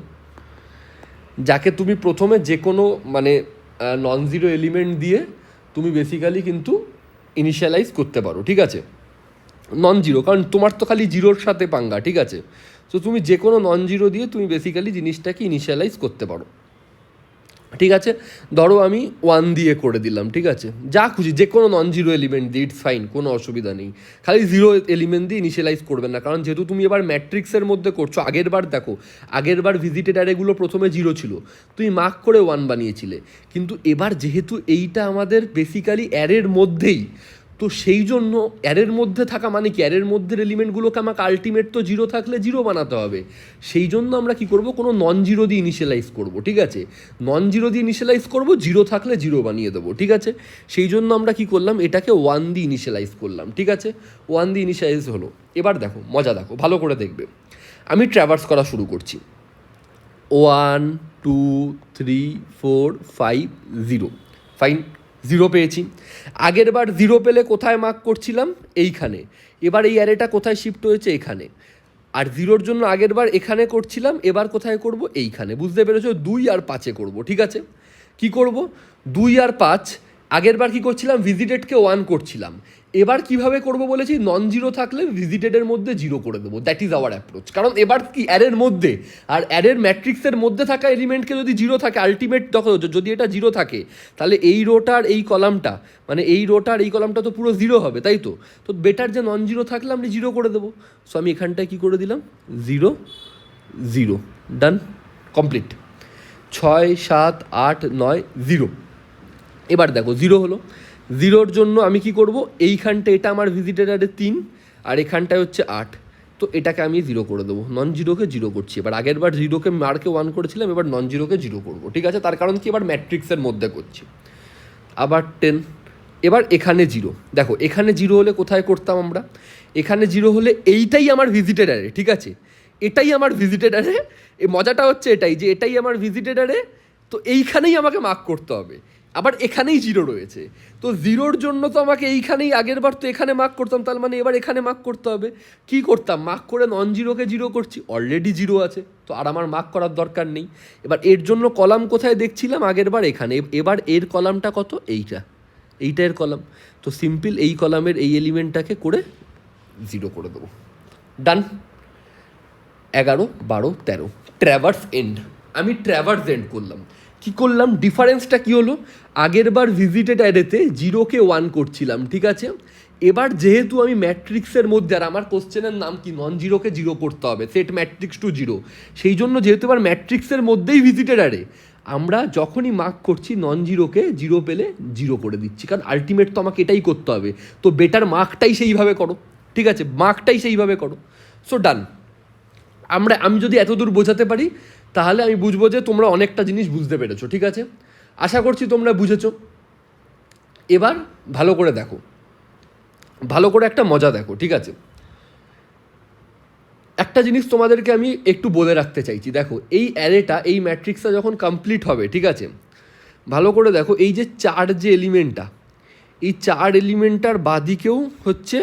যাকে তুমি প্রথমে যে কোনো মানে নন জিরো এলিমেন্ট দিয়ে তুমি বেসিক্যালি কিন্তু ইনিশিয়ালাইজ করতে পারো, ঠিক আছে, নন জিরো, কারণ তোমার তো খালি জিরোর সাথে পাঙ্গা, ঠিক আছে। তো তুমি যে কোনো নন জিরো দিয়ে তুমি বেসিক্যালি জিনিসটাকে ইনিশিয়ালাইজ করতে পারো, ঠিক আছে। ধরো আমি 1 দিয়ে করে দিলাম, ঠিক আছে, যা খুশি যে কোনো নন জিরো এলিমেন্ট দিয়ে, ইটস ফাইন, কোনো অসুবিধা নেই, খালি জিরো এলিমেন্ট দিয়ে ইনিশিয়ালাইজ করবেন না, কারণ যেহেতু তুমি এবার ম্যাট্রিক্সের মধ্যে করছো, আগের বার দেখো, আগের বার ভিজিটেড অ্যারেগুলো প্রথমে 0 ছিল, তুমি মার্ক করে 1 বানিয়েছিলে, কিন্তু এবার যেহেতু এইটা আমাদের বেসিক্যালি অ্যারের মধ্যেই, তো সেই জন্য অ্যারের মধ্যে থাকা মানে কি, অ্যারের মধ্যের এলিমেন্টগুলোকে আমাকে আলটিমেট তো 0 থাকলে 0 বানাতে হবে, সেই জন্য আমরা কি করব, কোনো নন জিরো দিয়ে ইনিশিয়ালাইজ করব, ঠিক আছে, নন জিরো দিয়ে ইনিশিয়ালাইজ করব, 0 থাকলে 0 বানিয়ে দেবো, ঠিক আছে। সেই জন্য আমরা কি করলাম, এটাকে 1 দিয়ে ইনিশিয়ালাইজ করলাম, ঠিক আছে, 1 দিয়ে ইনিশিয়ালাইজ হলো। এবার দেখো মজা, দেখো ভালো করে দেখবে, আমি ট্র্যাভার্স করা শুরু করছি, 1 2 3 4 5 0, ফাইন, 0 পেয়েছি। আগের বার 0 পেলে কোথায় মার্ক করছিলাম, এইখানে, এবার এই অ্যারেটা কোথায় শিফট হয়েছে, এখানে, আর 0-র জন্য আগের বার এখানে করছিলাম, এবার কোথায় করব, এইখানে, বুঝতে পেরেছো, 2 আর 5-এ করব, ঠিক আছে। কি করব, 2 আর 5, আগের বার কী করছিলাম, ভিজিটেডকে 1 করছিলাম, এবার কিভাবে করব বলেছি, নন জিরো থাকলে ভিজিটেডের মধ্যে জিরো করে দেবো, দ্যাট ইজ আওয়ার অ্যাপ্রোচ। কারণ এবার কি অ্যারের মধ্যে আর অ্যারের ম্যাট্রিক্সের মধ্যে থাকা এলিমেন্টকে যদি জিরো থাকে, আলটিমেট দেখো যদি এটা জিরো থাকে তাহলে এই রোটার এই কলামটা, মানে এই রোটার এই কলামটা তো পুরো জিরো হবে, তাই তো? তো বেটার যে নন জিরো থাকলে আমি জিরো করে দেবো। সো আমি এখানটায় কী করে দিলাম, 0 0, ডান, কমপ্লিট। 6 7 8 9 0। এবার দেখো 0 হলো, 0-র জন্য আমি কি করব, এইখানটা এটা আমার ভিজিটেড অ্যারে 3 আর এখানটায় হচ্ছে 8, তো এটাকে আমি 0 করে দেবো, নন জিরোকে 0 করছি। এবার আগের বার 0কে মার্কে 1 করেছিলাম, এবার নন জিরোকে 0 করবো, ঠিক আছে? তার কারণ কি, এবার ম্যাট্রিক্সের মধ্যে করছি। আবার 10, এবার এখানে 0, দেখো এখানে 0 হলে কোথায় করতাম আমরা, এখানে 0 হলে এইটাই আমার ভিজিটেড অ্যারে, ঠিক আছে? এটাই আমার ভিজিটেড অ্যারে। এই মজাটা হচ্ছে এটাই যে এটাই আমার ভিজিটেড অ্যারে, তো এইখানেই আমাকে মার্ক করতে হবে। আবার এখানেই 0 রয়েছে, তো 0-র জন্য তো আমাকে এইখানেই, আগের বার তো এখানে মার্ক করতাম, তার মানে এবার এখানে মার্ক করতে হবে। কি করতাম, মার্ক করে নন জিরোকে 0 করছি, অলরেডি 0 আছে, তো আর আমার মার্ক করার দরকার নেই। এবার এর জন্য কলাম কোথায় দেখছিলাম আগের বার, এখানে। এবার এর কলামটা কত, এইটা এর কলাম, তো সিম্পল এই কলামের এই এলিমেন্টটাকে করে 0 করে দেবো, ডান। 11 12 13, ট্র্যাভার্স এন্ড। আমি ট্র্যাভার্স এন্ড করলাম। কি করলাম, ডিফারেন্সটা কি হলো, আগের বার ভিজিটেড অ্যারেতে 0কে 1 করছিলাম, ঠিক আছে? এবার যেহেতু আমি ম্যাট্রিক্সের মধ্যে, আর আমার কোশ্চেনের নাম কি, নন জিরোকে 0 করতে হবে, সেট ম্যাট্রিক্স টু 0, সেই জন্য যেহেতু এবার ম্যাট্রিক্সের মধ্যেই ভিজিটেড অ্যারে, আমরা যখনই মার্ক করছি নন জিরোকে 0 পেলে 0 করে দিচ্ছি, কারণ আলটিমেট তো আমাকে এটাই করতে হবে। তো বেটার মার্কটাই সেইভাবে করো, ঠিক আছে? মার্কটাই সেইভাবে করো। সো ডান। আমি যদি এতদূর বোঝাতে পারি তাহলে আমি বুঝবো যে তোমরা অনেকটা জিনিস বুঝতে পেরেছো, ঠিক আছে? আশা করছি তোমরা বুঝেছো। এবার ভালো করে দেখো, ভালো করে একটা মজা দেখো, ঠিক আছে? একটা জিনিস তোমাদেরকে আমি একটু বলে রাখতে চাইছি, দেখো এই অ্যারেটা, এই ম্যাট্রিক্সটা যখন কমপ্লিট হবে, ঠিক আছে, ভালো করে দেখো, এই যে 4 যে এলিমেন্টটা, এই 4 এলিমেন্টটার বাদিকেও হচ্ছে,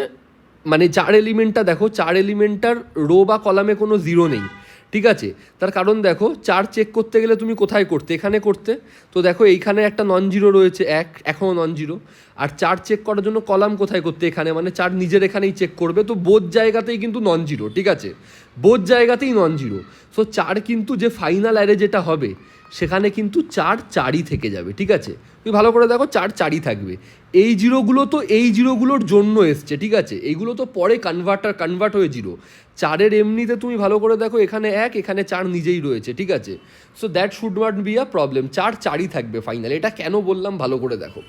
মানে 4 এলিমেন্টটা দেখো, 4 এলিমেন্টটার রো বা কলামে কোনো 0 নেই, ঠিক আছে? তার কারণ দেখো, 4 চেক করতে গেলে তুমি কোথায় করতে, এখানে করতে, তো দেখো এইখানে একটা নন জিরো রয়েছে, এখনও নন জিরো। আর 4 চেক করার জন্য কলাম কোথায় করতে, এখানে, মানে 4 নিজের এখানেই চেক করবে, তো বোধ জায়গাতেই কিন্তু নন জিরো, ঠিক আছে? বোধ জায়গাতেই নন জিরো। সো 4 কিন্তু যে ফাইনাল অ্যারে যেটা হবে, সেখানে কিন্তু 4 4ই থেকে যাবে, ঠিক আছে? তুমি ভালো করে দেখো, 4 4ই থাকবে। এই জিরোগুলো তো এই জিরোগুলোর জন্য এসছে, ঠিক আছে? এইগুলো তো পরে কনভার্ট হয়ে 0। 4-এর এমনিতে তুমি ভালো করে দেখো, এখানে 1, এখানে 4 নিজেই রয়েছে, ঠিক আছে? So that should not be a problem, 4 4ই থাকবে ফাইনাল। এটা কেন বললাম ভালো করে দেখো।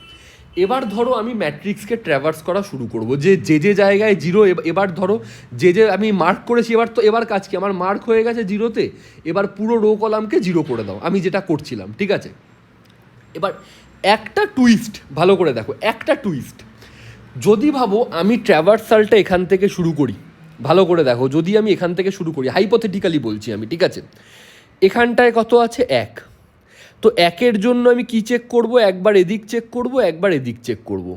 এবার ধরো আমি ম্যাট্রিক্সকে ট্র্যাভার্স করা শুরু করব, যে জায়গায় 0, এবার ধরো যে আমি মার্ক করেছি, এবার কাজ কি, আমার মার্ক হয়ে গেছে 0-তে, এবার পুরো রো কলামকে 0 করে দাও, আমি যেটা করছিলাম, ঠিক আছে? এবার একটা টুইস্ট, ভালো করে দেখো, একটা টুইস্ট। যদি ভাবো আমি ট্র্যাভার্সালটা এখান থেকে শুরু করি, ভালো করে দেখো, যদি আমি এখান থেকে শুরু করি, হাইপোথেটিক্যালি বলছি আমি, ঠিক আছে? এখানটায় কত আছে, 1, তো 1-এর জন্য আমি কি চেক করব, একবার এদিক চেক করব, একবার এদিক চেক করব।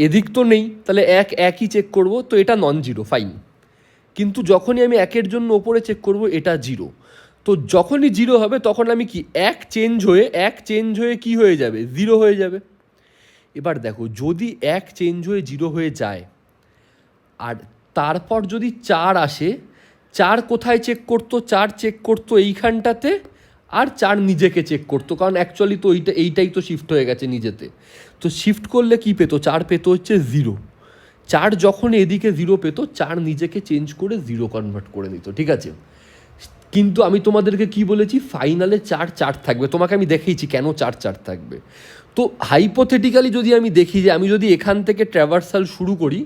এদিক তো নেই, তাহলে 1 চেক করব, তো এটা নন জিরো, ফাইন। কিন্তু যখনই আমি 1-এর জন্য ওপরে চেক করব, এটা 0, তো যখনই 0 হবে তখন আমি কি, 1 চেঞ্জ হয়ে কি হয়ে যাবে, 0 হয়ে যাবে। এবার দেখো, যদি 1 চেঞ্জ হয়ে 0 হয়ে যায়, আর তারপর যদি 4 আসে, 4 কোথায় চেক করতো, 4 চেক করতো এইখানটাতে, আর 4 নিজেকে চেক করতো, কারণ অ্যাকচুয়ালি তো এইটাই তো শিফট হয়ে গেছে নিজেতে। তো শিফট করলে কি পেতো, 4 পেতো হচ্ছে 0। 4 যখন এদিকে 0 পেতো, 4 নিজেকে চেঞ্জ করে 0 কনভার্ট করে নিত, ঠিক আছে? কিন্তু আমি তোমাদেরকে কি বলেছি, ফাইনালে 4 4 থাকবে, তোমাকে আমি দেখিয়েছি কেন 4 4 থাকবে। তো হাইপোথেটিক্যালি যদি আমি দেখি যে আমি যদি এখান থেকে ট্র্যাভার্সাল শুরু করি,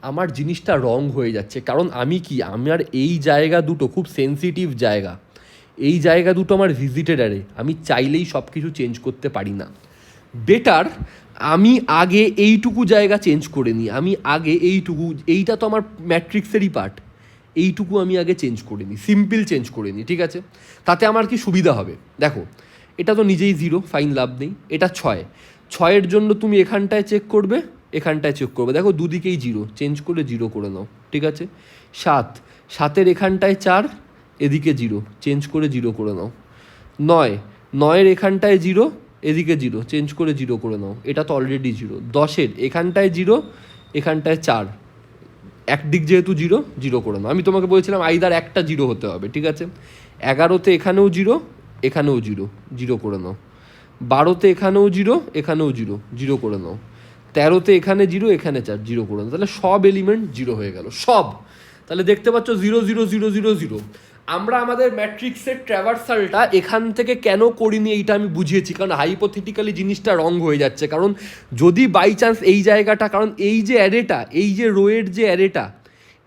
আমার জিনিসটা রং হয়ে যাচ্ছে, কারণ আমি কি, আমার এই জায়গা দুটো খুব সেন্সিটিভ জায়গা, এই জায়গা দুটো আমার ভিজিটেড অ্যারে, আমি চাইলেই সব কিছু চেঞ্জ করতে পারি না। বেটার আমি আগে এইটুকু জায়গা চেঞ্জ করে নিই, আমি আগে এইটা তো আমার ম্যাট্রিক্সেরই পার্ট, এইটুকু আমি আগে চেঞ্জ করে নিই, সিম্পল চেঞ্জ করে নিই, ঠিক আছে? তাতে আমার কি সুবিধা হবে, দেখো এটা তো নিজেই 0, ফাইন, লাভ নেই। এটা 6-এর জন্য তুমি এখানটায় চেক করবে, এখানটায় চেক করবে, দেখো দুদিকেই 0, চেঞ্জ করে 0 করে নাও, ঠিক আছে? 7-এর এখানটায় 4, এদিকে 0, চেঞ্জ করে 0 করে নাও। 9-এর এখানটায় 0, এদিকে 0, চেঞ্জ করে 0 করে নাও, এটা তো অলরেডি 0। 10-এর এখানটায় 0, এখানটায় 4, একদিক যেহেতু 0, 0 করে নাও। আমি তোমাকে বলেছিলাম আইদার একটা 0 হতে হবে, ঠিক আছে। 11তে এখানেও 0, এখানেও 0, 0 করে নাও। 12তে এখানেও 0, এখানেও 0, 0 করে নাও। 13তে এখানে 0, এখানে 4, 0 করে নাও। তাহলে সব এলিমেন্ট 0 হয়ে গেল, সব। তাহলে দেখতে পাচ্ছ 0 0 0 0 0। আমরা আমাদের ম্যাট্রিক্সের ট্র্যাভার্সালটা এখান থেকে কেন করিনি এইটা আমি বুঝিয়েছি, কারণ হাইপোথেটিক্যালি জিনিসটা রং হয়ে যাচ্ছে। কারণ যদি বাই চান্স এই জায়গাটা, কারণ এই যে অ্যারেটা, এই যে রোয়ের যে অ্যারেটা,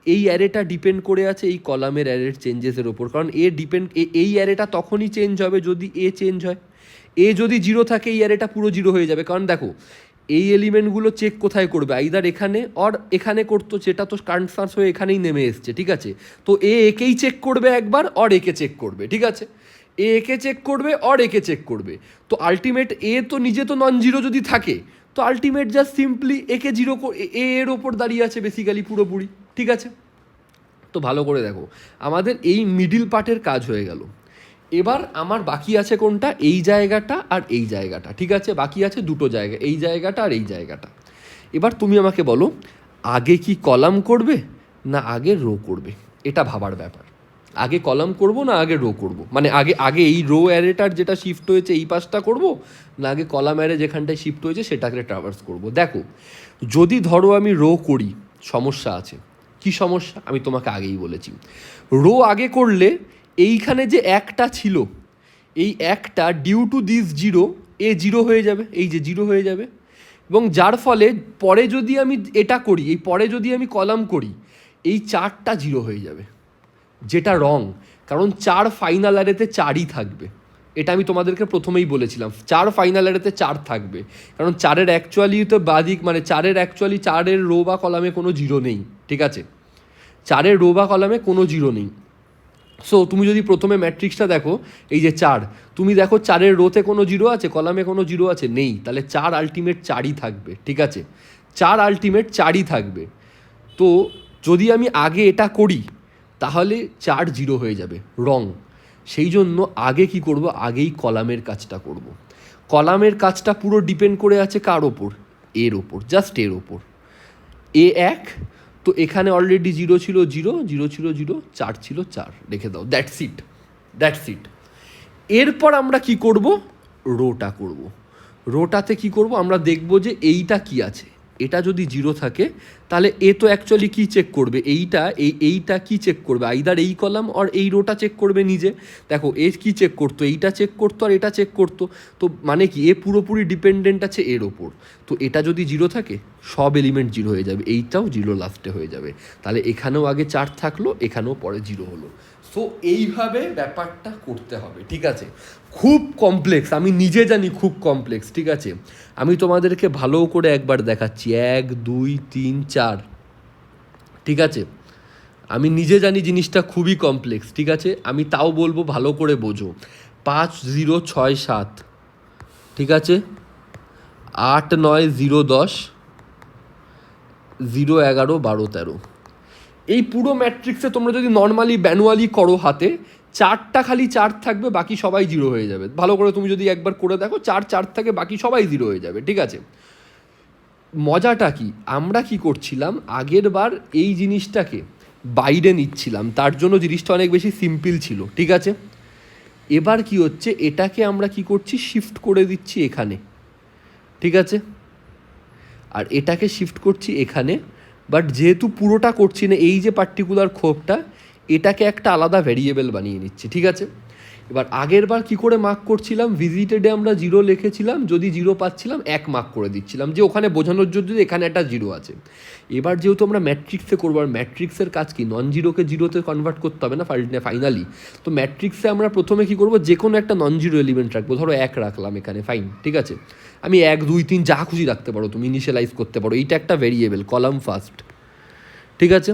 এই অ্যারেটা ডিপেন্ড করে আছে এই কলামের অ্যারের চেঞ্জেসের ওপর। কারণ এই অ্যারেটা তখনই চেঞ্জ হবে যদি এ চেঞ্জ হয়। এ যদি 0 থাকে এই অ্যারেটা পুরো 0 হয়ে যাবে। কারণ দেখো এই এলিমেন্টগুলো চেক কোথায় করবে, আইদার এখানে অর এখানে করতো, যেটা তো ট্রান্সফার হয়ে এখানেই নেমে এসছে, ঠিক আছে। তো একেই চেক করবে একবার, অর একে চেক করবে, ঠিক আছে। একে চেক করবে অর একে চেক করবে। তো আলটিমেট এ তো নিজে তো নন জিরো যদি থাকে, তো আলটিমেট জাস্ট সিম্পলি একে 0 এর ওপর দাঁড়িয়ে আছে বেসিক্যালি পুরোপুরি, ঠিক আছে। তো ভালো করে দেখো, আমাদের এই মিডিল পার্টের কাজ হয়ে গেল। এবার আমার বাকি আছে কোনটা, এই জায়গাটা আর এই জায়গাটা, ঠিক আছে। বাকি আছে দুটো জায়গা, এই জায়গাটা আর এই জায়গাটা। এবার তুমি আমাকে বলো আগে কি কলাম করবে না আগে রো করবে, এটা ভাবার ব্যাপার। আগে কলাম করব না আগে রো করব, মানে আগে আগে এই রো অ্যারেটার যেটা শিফট হয়েছে এই পাশটা করব, না আগে কলাম অ্যারে যেখানটায় শিফট হয়েছে সেটাকে ট্রাভার্স করব। দেখো যদি ধরো আমি রো করি, সমস্যা আছে। কি সমস্যা আমি তোমাকে আগেই বলেছি। রো আগে করলে এইখানে যে একটা ছিল, এই একটা ডিউ টু দিস 0, এ 0 হয়ে যাবে, এই যে 0 হয়ে যাবে। এবং যার ফলে পরে যদি আমি এটা করি, এই পরে যদি আমি কলাম করি, এই 4টা 0 হয়ে যাবে, যেটা রং। কারণ 4 ফাইনাল অ্যারেতে 4ই থাকবে, এটা আমি তোমাদেরকে প্রথমেই বলেছিলাম। 4 ফাইনাল অ্যারেতে 4 থাকবে, কারণ 4-এর অ্যাকচুয়ালি তো বাদিক, মানে 4-এর অ্যাকচুয়ালি 4-এর রো বা কলামে কোনো 0 নেই, ঠিক আছে। 4-এর রো বা কলামে কোনো 0 নেই। সো তুমি যদি প্রথমে ম্যাট্রিক্সটা দেখো, এই যে 4, তুমি দেখো 4-এর রোতে কোনো 0 আছে, কলামে কোনো 0 আছে, নেই। তাহলে 4 আলটিমেট 4ই থাকবে, ঠিক আছে। 4 আলটিমেট 4ই থাকবে। তো যদি আমি আগে এটা করি তাহলে 4 0 হয়ে যাবে, রং। সেই জন্য আগে কি করব, আগেই কলামের কাজটা করব। কলামের কাজটা পুরো ডিপেন্ড করে আছে কার ওপর, এর ওপর, জাস্ট এর ওপর। এ 1, তো এখানে অলরেডি 0 ছিল 0, 0 ছিল 0, 4 ছিল 4, রেখে দাও, দ্যাটস ইট, দ্যাটস ইট। এরপর আমরা কি করব, রোটা করব। রোটাতে কি করব, আমরা দেখব যে এইটা কি আছে। এটা যদি 0 থাকে তাহলে এ তো অ্যাকচুয়ালি কী চেক করবে, এইটা কি চেক করবে, আইদার এই কলাম আর এই রোটা চেক করবে নিজে। দেখো এ কি চেক করতো, এইটা চেক করতো আর এটা চেক করতো। তো মানে কি, এ পুরোপুরি ডিপেন্ডেন্ট আছে এর ওপর। তো এটা যদি 0 থাকে সব এলিমেন্ট 0 হয়ে যাবে, এইটাও 0 লাস্টে হয়ে যাবে। তাহলে এখানেও আগে 4 থাকলো, এখানেও পরে 0 হলো। সো এইভাবে ব্যাপারটা করতে হবে, ঠিক আছে। খুব কমপ্লেক্স, আমি নিজে জানি খুব কমপ্লেক্স, ঠিক আছে। আমি তোমাদেরকে ভালো করে একবার দেখাচ্ছি, 1 2 3 4, ঠিক আছে। আমি নিজে জানি জিনিসটা খুবই কমপ্লেক্স, ঠিক আছে। আমি তাও বলবো ভালো করে বোঝো। 5 0 6 7, ঠিক আছে। 8 9 0 10, 0 11 12 13। এই পুরো ম্যাট্রিক্সে তোমরা যদি নর্মালি ম্যানুয়ালি করো হাতে, 4টা খালি 4 থাকবে, বাকি সবাই 0 হয়ে যাবে। ভালো করে তুমি যদি একবার করে দেখো, 4 4 থাকে, বাকি সবাই 0 হয়ে যাবে, ঠিক আছে। মজাটা কি, আমরা কি করছিলাম আগের বার, এই জিনিসটাকে বাইরে নিচ্ছিলাম, তার জন্য জিনিসটা অনেক বেশি সিম্পল ছিল, ঠিক আছে। এবার কি হচ্ছে, এটাকে আমরা কি করছি, শিফট করে দিচ্ছি এখানে, ঠিক আছে। আর এটাকে শিফট করছি এখানে। বাট যেহেতু পুরোটা করছি না, এই যে পার্টিকুলার খোপটা, এটাকে একটা আলাদা ভ্যারিয়েবল বানিয়ে নিচ্ছি, ঠিক আছে। এবার আগের বার কী করে মার্ক করছিলাম, ভিজিটেডে আমরা 0 লিখেছিলাম, যদি 0 পাচ্ছিলাম 1 মার্ক করে দিচ্ছিলাম, যে ওখানে বোঝানোর জন্য যে এখানে একটা 0 আছে। এবার যেহেতু আমরা ম্যাট্রিক্সে করবো, আর ম্যাট্রিক্সের কাজ কি, নন জিরোকে 0-তে কনভার্ট করতে হবে না ফাইনালি। তো ম্যাট্রিক্সে আমরা প্রথমে কী করবো, যে কোনো একটা নন জিরো এলিমেন্ট রাখবো। ধরো 1 রাখলাম এখানে, ফাইন, ঠিক আছে। আমি 1 2 3 যা খুশি রাখতে পারো, তুমি ইনিশিয়ালাইজ করতে পারো, এইটা একটা ভেরিয়েবল, কলাম ফার্স্ট, ঠিক আছে।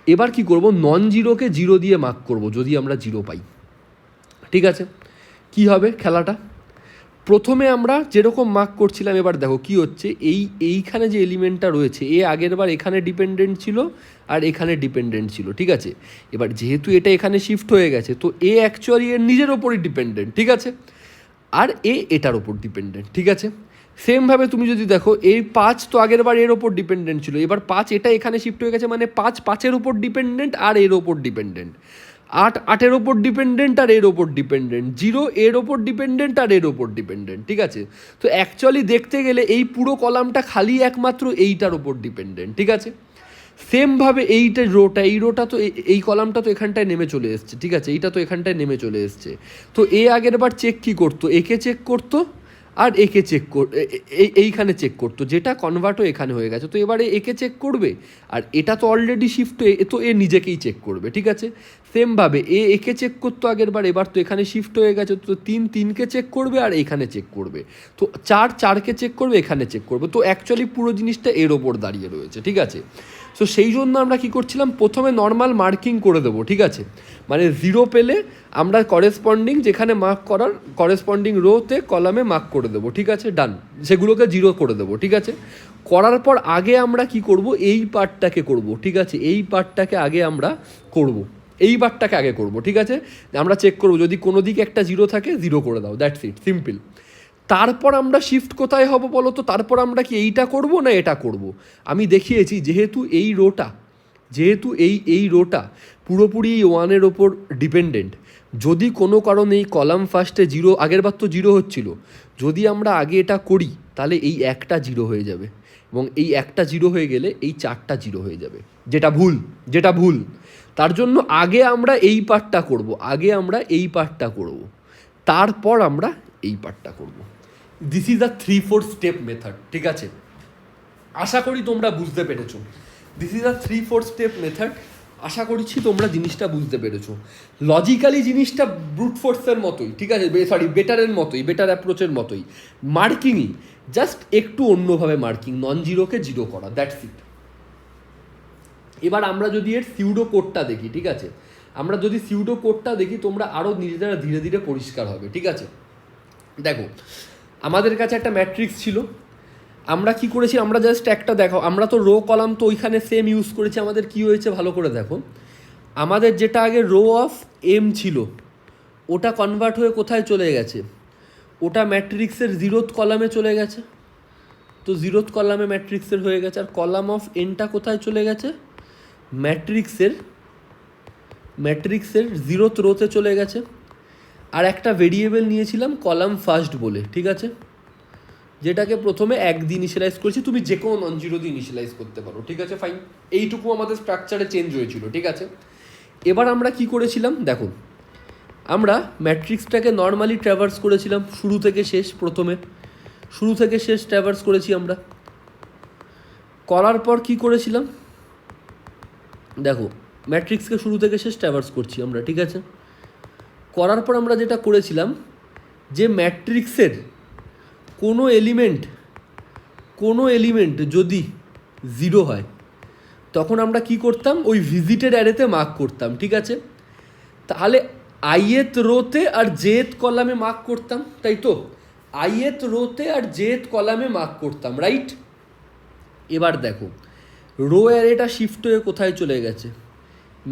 এবার কি করব, নন জিরোকে 0 দিয়ে মার্ক করব যদি আমরা 0 পাই, ঠিক আছে। কি হবে খেলাটা, প্রথমে আমরা যেরকম মার্ক করছিলাম, এবার দেখো কি হচ্ছে, এইখানে যে এলিমেন্টটা রয়েছে, এ আগের বার এখানে ডিপেন্ডেন্ট ছিল আর এখানে ডিপেন্ডেন্ট ছিল, ঠিক আছে। এবার যেহেতু এটা এখানে শিফট হয়ে গেছে, তো এ অ্যাকচুয়ালি এর নিজের ওপরই ডিপেন্ডেন্ট, ঠিক আছে। আর এটার ওপর ডিপেন্ডেন্ট, ঠিক আছে। সেমভাবে তুমি যদি দেখো এই 5 তো আগের বার এর ওপর ডিপেন্ডেন্ট ছিল, এবার 5 এটা এখানে শিফট হয়ে গেছে, মানে 5 5-এর ওপর ডিপেন্ডেন্ট আর এর ওপর ডিপেন্ডেন্ট, 8 8-এর ওপর ডিপেন্ডেন্ট আর এর ওপর ডিপেন্ডেন্ট, 0 এর ওপর ডিপেন্ডেন্ট আর এর ওপর ডিপেন্ডেন্ট, ঠিক আছে? তো অ্যাকচুয়ালি দেখতে গেলে এই পুরো কলামটা খালি একমাত্র এইটার ওপর ডিপেন্ডেন্ট, ঠিক আছে? সেমভাবে এইটা রোটা, এই রোটা তো এই কলামটা তো এখানটায় নেমে চলে এসছে, ঠিক আছে? এইটা তো এখানটায় নেমে চলে এসছে। তো আগের বার চেক কী করতো, একে চেক করতো আর একে চেক এইখানে চেক করতো, যেটা কনভার্টও এখানে হয়ে গেছে। তো এবারে একে চেক করবে, আর এটা তো অলরেডি শিফট হয়ে, তো নিজেকেই চেক করবে, ঠিক আছে? সেমভাবে একে চেক করতো আগের বার, এবার তো এখানে শিফট হয়ে গেছে, তো 3 3কে চেক করবে আর এখানে চেক করবে, তো 4 4কে চেক করবে, এখানে চেক করবে। তো অ্যাকচুয়ালি পুরো জিনিসটা এর ওপর দাঁড়িয়ে রয়েছে, ঠিক আছে? সো সেই জন্য আমরা কী করছিলাম, প্রথমে নর্মাল মার্কিং করে দেবো, ঠিক আছে? মানে 0 পেলে আমরা করেসপন্ডিং যেখানে মার্ক করার করেসপন্ডিং রোতে কলামে মার্ক করে দেবো, ঠিক আছে? ডান, সেগুলোকে 0 করে দেবো, ঠিক আছে? করার পর আগে আমরা কি করব, এই পার্টটাকে করব, ঠিক আছে? এই পার্টটাকে আগে আমরা করব, এই পার্টটাকে আগে করব, ঠিক আছে? আমরা চেক করব যদি কোনো দিকে একটা 0 থাকে 0 করে দাও, দ্যাটস ইট, সিম্পল। তারপর আমরা শিফট কোথায় হব বলো তো? তারপর আমরা কি এইটা করব না এটা করব? আমি দেখিয়েছি, যেহেতু এই রোটা পুরোপুরি এই 1-এর ওপর ডিপেন্ডেন্ট, যদি কোনো কারণে এই কলাম ফার্স্টে 0, আগের বার তো 0 হচ্ছিল, যদি আমরা আগে এটা করি তাহলে এই একটা 0 হয়ে যাবে, এবং এই একটা 0 হয়ে গেলে এই 4টা 0 হয়ে যাবে, যেটা ভুল। তার জন্য আগে আমরা এই পার্টটা করব, তারপর আমরা এই পার্টটা করব। This is a 3-4 step method, ঠিক আছে? আশা করি তোমরা বুঝতে পেরেছো। This is a 3-4 step method, আশা করছি তোমরা জিনিসটা বুঝতে পেরেছো। লজিক্যালি জিনিসটা ব্রুট ফোর্সের মতোই, ঠিক আছে? বেটারের মতোই, বেটার অ্যাপ্রোচের মতোই। মার্কিংই জাস্ট একটু অন্যভাবে মার্কিং, নন জিরোকে 0 করা, দ্যাটস ইট। এবার আমরা যদি এর সিউডো কোডটা দেখি, ঠিক আছে? আমরা যদি সিউডো কোডটা দেখি, তোমরা আরও নিজেরা ধীরে ধীরে পরিষ্কার হবে, ঠিক আছে? দেখো, আমাদের কাছে একটা ম্যাট্রিক্স ছিল, আমরা কি করেছি, আমরা জাস্ট একটা দেখো, আমরা তো রো কলাম তো ওইখানে সেম ইউজ করেছি। আমাদের কি হয়েছে ভালো করে দেখো, আমাদের যেটা আগে রো অফ এম ছিল ওটা কনভার্ট হয়ে কোথায় চলে গেছে, ওটা ম্যাট্রিক্সের 0th কলামে চলে গেছে। তো 0th কলামে ম্যাট্রিক্সের হয়ে গেছে, আর কলাম অফ এনটা কোথায় চলে গেছে, ম্যাট্রিক্সের 0th রোতে চলে গেছে। আর একটা ভেরিয়েবল নিয়েছিলাম কলাম ফার্স্ট বলে, ঠিক আছে? যেটাকে প্রথমে 1 দিয়ে ইনিশিয়ালাইজ করেছি, তুমি যে কোনো নন জিরো দিয়ে ইনিশিয়ালাইজ করতে পারো, ঠিক আছে? ফাইন, এইটুকু আমাদের স্ট্রাকচারে চেঞ্জ হয়েছিল, ঠিক আছে? এবার আমরা কি করেছিলাম দেখো, আমরা ম্যাট্রিক্সটাকে নর্মালি ট্র্যাভার্স করেছিলাম শুরু থেকে শেষ ট্র্যাভার্স করেছি আমরা। করার পর কি করেছিলাম দেখো, ম্যাট্রিক্সকে শুরু থেকে শেষ ট্র্যাভার্স করছি আমরা, ঠিক আছে? করার পর আমরা যেটা করেছিলাম, যে ম্যাট্রিক্সের কোনো এলিমেন্ট যদি 0 হয় তখন আমরা কি করতাম, ওই ভিজিটেড অ্যারেতে মার্ক করতাম, ঠিক আছে? তাহলে ith রোতে আর jth কলামে মার্ক করতাম, তাই তো? ith রোতে আর jth কলামে মার্ক করতাম, রাইট? এবার দেখো, রো অ্যারেটা শিফট হয়ে কোথায় চলে গেছে,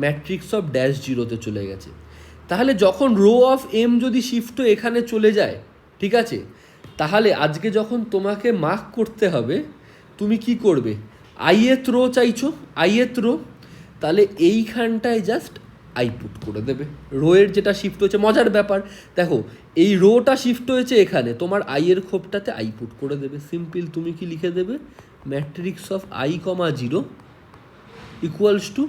ম্যাট্রিক্স অফ -0তে চলে গেছে। তাহলে যখন রো অফ এম যদি শিফট হয়ে এখানে চলে যায়, ঠিক আছে, তাহলে আজকে যখন তোমাকে মার্ক করতে হবে, তুমি কি করবে, ith রো চাইছো, ith রো, তাহলে এইখানটায় জাস্ট আই পুট করে দেবে। রোয়ের যেটা শিফট হয়েছে, মজার ব্যাপার দেখো, এই রোটা শিফট হয়েছে এখানে, তোমার এর খোপটাতে আই পুট করে দেবে, সিম্পল। তুমি কি লিখে দেবে, matrix of i, 0 equals to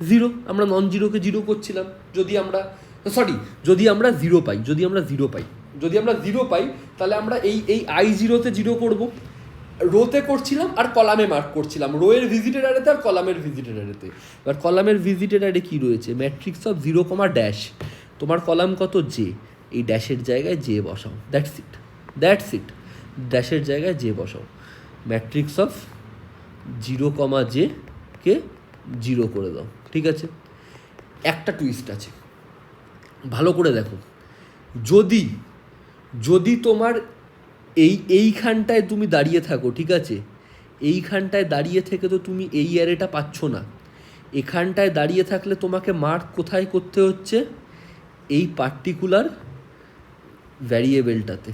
0। আমরা নন জিরোকে 0 করছিলাম, যদি আমরা 0 পাই, যদি আমরা 0 পাই তাহলে আমরা এই i0তে 0 করব, রোতে করছিলাম আর কলামে মার্ক করছিলাম, রোয়ের ভিজিটেড অ্যারেতে আর কলামের ভিজিটেড অ্যারেতে। এবার কলামের ভিজিটেড অ্যারে কী রয়েছে, ম্যাট্রিক্স অফ 0, তোমার কলাম কত, জে, এই ড্যাশের জায়গায় জে বসাও, দ্যাটস ইট, ড্যাশের জায়গায় জে বসাও, ম্যাট্রিক্স অফ 0, জে কে 0 করে দাও, ঠিক আছে? একটা টুইস্ট আছে, ভালো করে দেখো, যদি তোমার এইখানটায় তুমি দাঁড়িয়ে থাকো, ঠিক আছে, এইখানটায় দাঁড়িয়ে থেকে তো তুমি এই অ্যারেটা পাচ্ছ না, এখানটায় দাঁড়িয়ে থাকলে তোমাকে মার্ক কোথায় করতে হচ্ছে, এই পার্টিকুলার ভ্যারিয়েবলটাতে,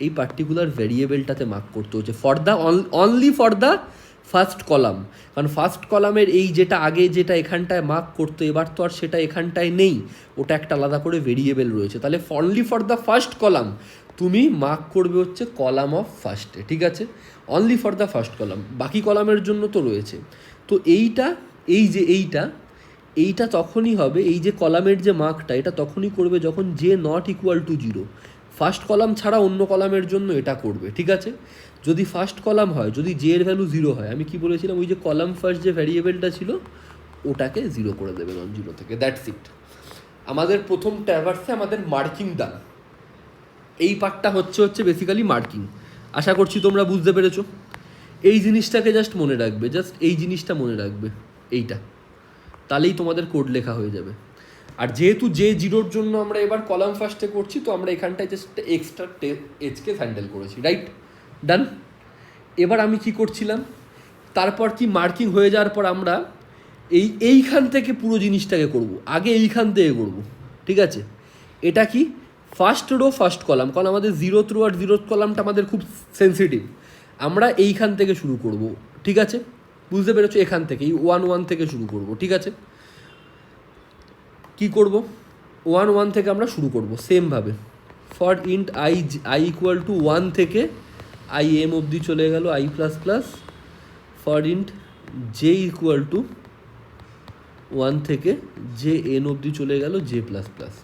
এই পার্টিকুলার ভ্যারিয়েবলটাতে মার্ক করতে হচ্ছে for the only for the first column, কারণ ফার্স্ট কলামের এই যেটা আগে যেটা এখানটায় মার্ক করতো এবার তো আর সেটা এখানটায় নেই, ওটা একটা আলাদা করে ভেরিয়েবল রয়েছে। তাহলে only for the first column তুমি মার্ক করবে হচ্ছে কলাম অফ ফার্স্টে, ঠিক আছে, only for the first column, বাকি কলামের জন্য তো রয়েছে। তো এইটা এইটা তখনই হবে, এই যে কলামের যে মার্কটা এটা তখনই করবে যখন J not equal to 0, first column ছাড়া অন্য কলামের জন্য এটা করবে, ঠিক আছে। যদি ফার্স্ট কলাম হয়, যদি জে এর ভ্যালু 0 হয়, আমি কি বলেছিলাম ওই যে কলাম ফার্স্ট যে ভ্যারিয়েবলটা ছিল ওটাকে 0 করে দেবে নন 0 থেকে, দ্যাটস ইট। আমাদের প্রথম ট্র্যাভার্সে আমাদের মার্কিং ডান। এই পার্টটা হচ্ছে বেসিক্যালি মার্কিং। আশা করছি তোমরা বুঝতে পেরেছো। এই জিনিসটাকে জাস্ট মনে রাখবে, জাস্ট এই জিনিসটা মনে রাখবে, এইটা, তাহলেই তোমাদের কোড লেখা হয়ে যাবে। আর যেহেতু যে 0-র জন্য আমরা এবার কলাম ফার্স্টে করছি, তো আমরা এখানটায় জাস্ট এক্সট্রা এজকে হ্যান্ডেল করেছি, রাইট, ডান। এবার আমি কি করছিলাম, তারপর কি মার্কিং হয়ে যাওয়ার পর আমরা এইখান থেকে পুরো জিনিসটাকে করব, আগে এইখান থেকে করব, ঠিক আছে। এটা কি ফার্স্ট রো ফার্স্ট কলাম, কারণ আমাদের 0th রো আর 0th কলামটা আমাদের খুব সেন্সিটিভ, আমরা এইখান থেকে শুরু করব, ঠিক আছে, বুঝতে পেরেছো, এখান থেকে এই 1 থেকে শুরু করব, ঠিক আছে। কি করব, 1 থেকে আমরা শুরু করব সেমভাবে, for int I equal to 1 থেকে আই এম অবধি চলে গেল I plus plus, for int J equal to 1 থেকে জে এন অবধি চলে গেল জে প্লাস প্লাস।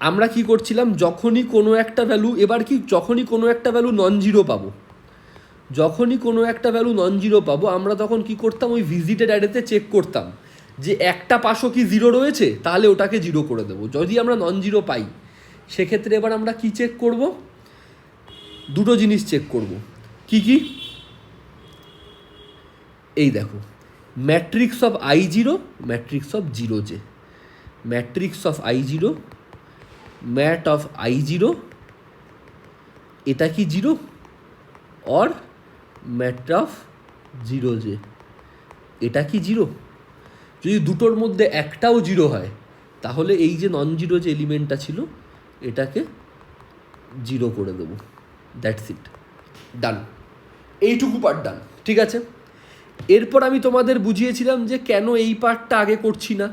আমরা কি করছিলাম, যখনই কোনো একটা ভ্যালু, এবার কি যখনই কোনো একটা ভ্যালু নন জিরো পাবো, যখনই কোনো একটা ভ্যালু নন জিরো পাবো আমরা তখন কি করতাম, ওই ভিজিটেড অ্যারেতে চেক করতাম যে একটা পাশও কি 0 রয়েছে, তাহলে ওটাকে 0 করে দেবো। যদি আমরা নন জিরো পাই সেক্ষেত্রে এবার আমরা কি চেক করব, দুটো জিনিস চেক করব। কি কি, এই দেখো, matrix of I0, matrix of 0J, matrix of I0, mat of I0, এটা কি 0, অর ম্যাট অফ 0J, এটা কি 0। যদি দুটোর মধ্যে একটাও 0 হয় তাহলে এই যে নন জিরো যে এলিমেন্টটা ছিল এটাকে 0 করে দেবো, দ্যাটস ইট, ডান। এইটুকু পার্ট ডান, ঠিক আছে। এরপর আমি তোমাদের বুঝিয়েছিলাম যে কেন এই পার্টটা আগে করছি না,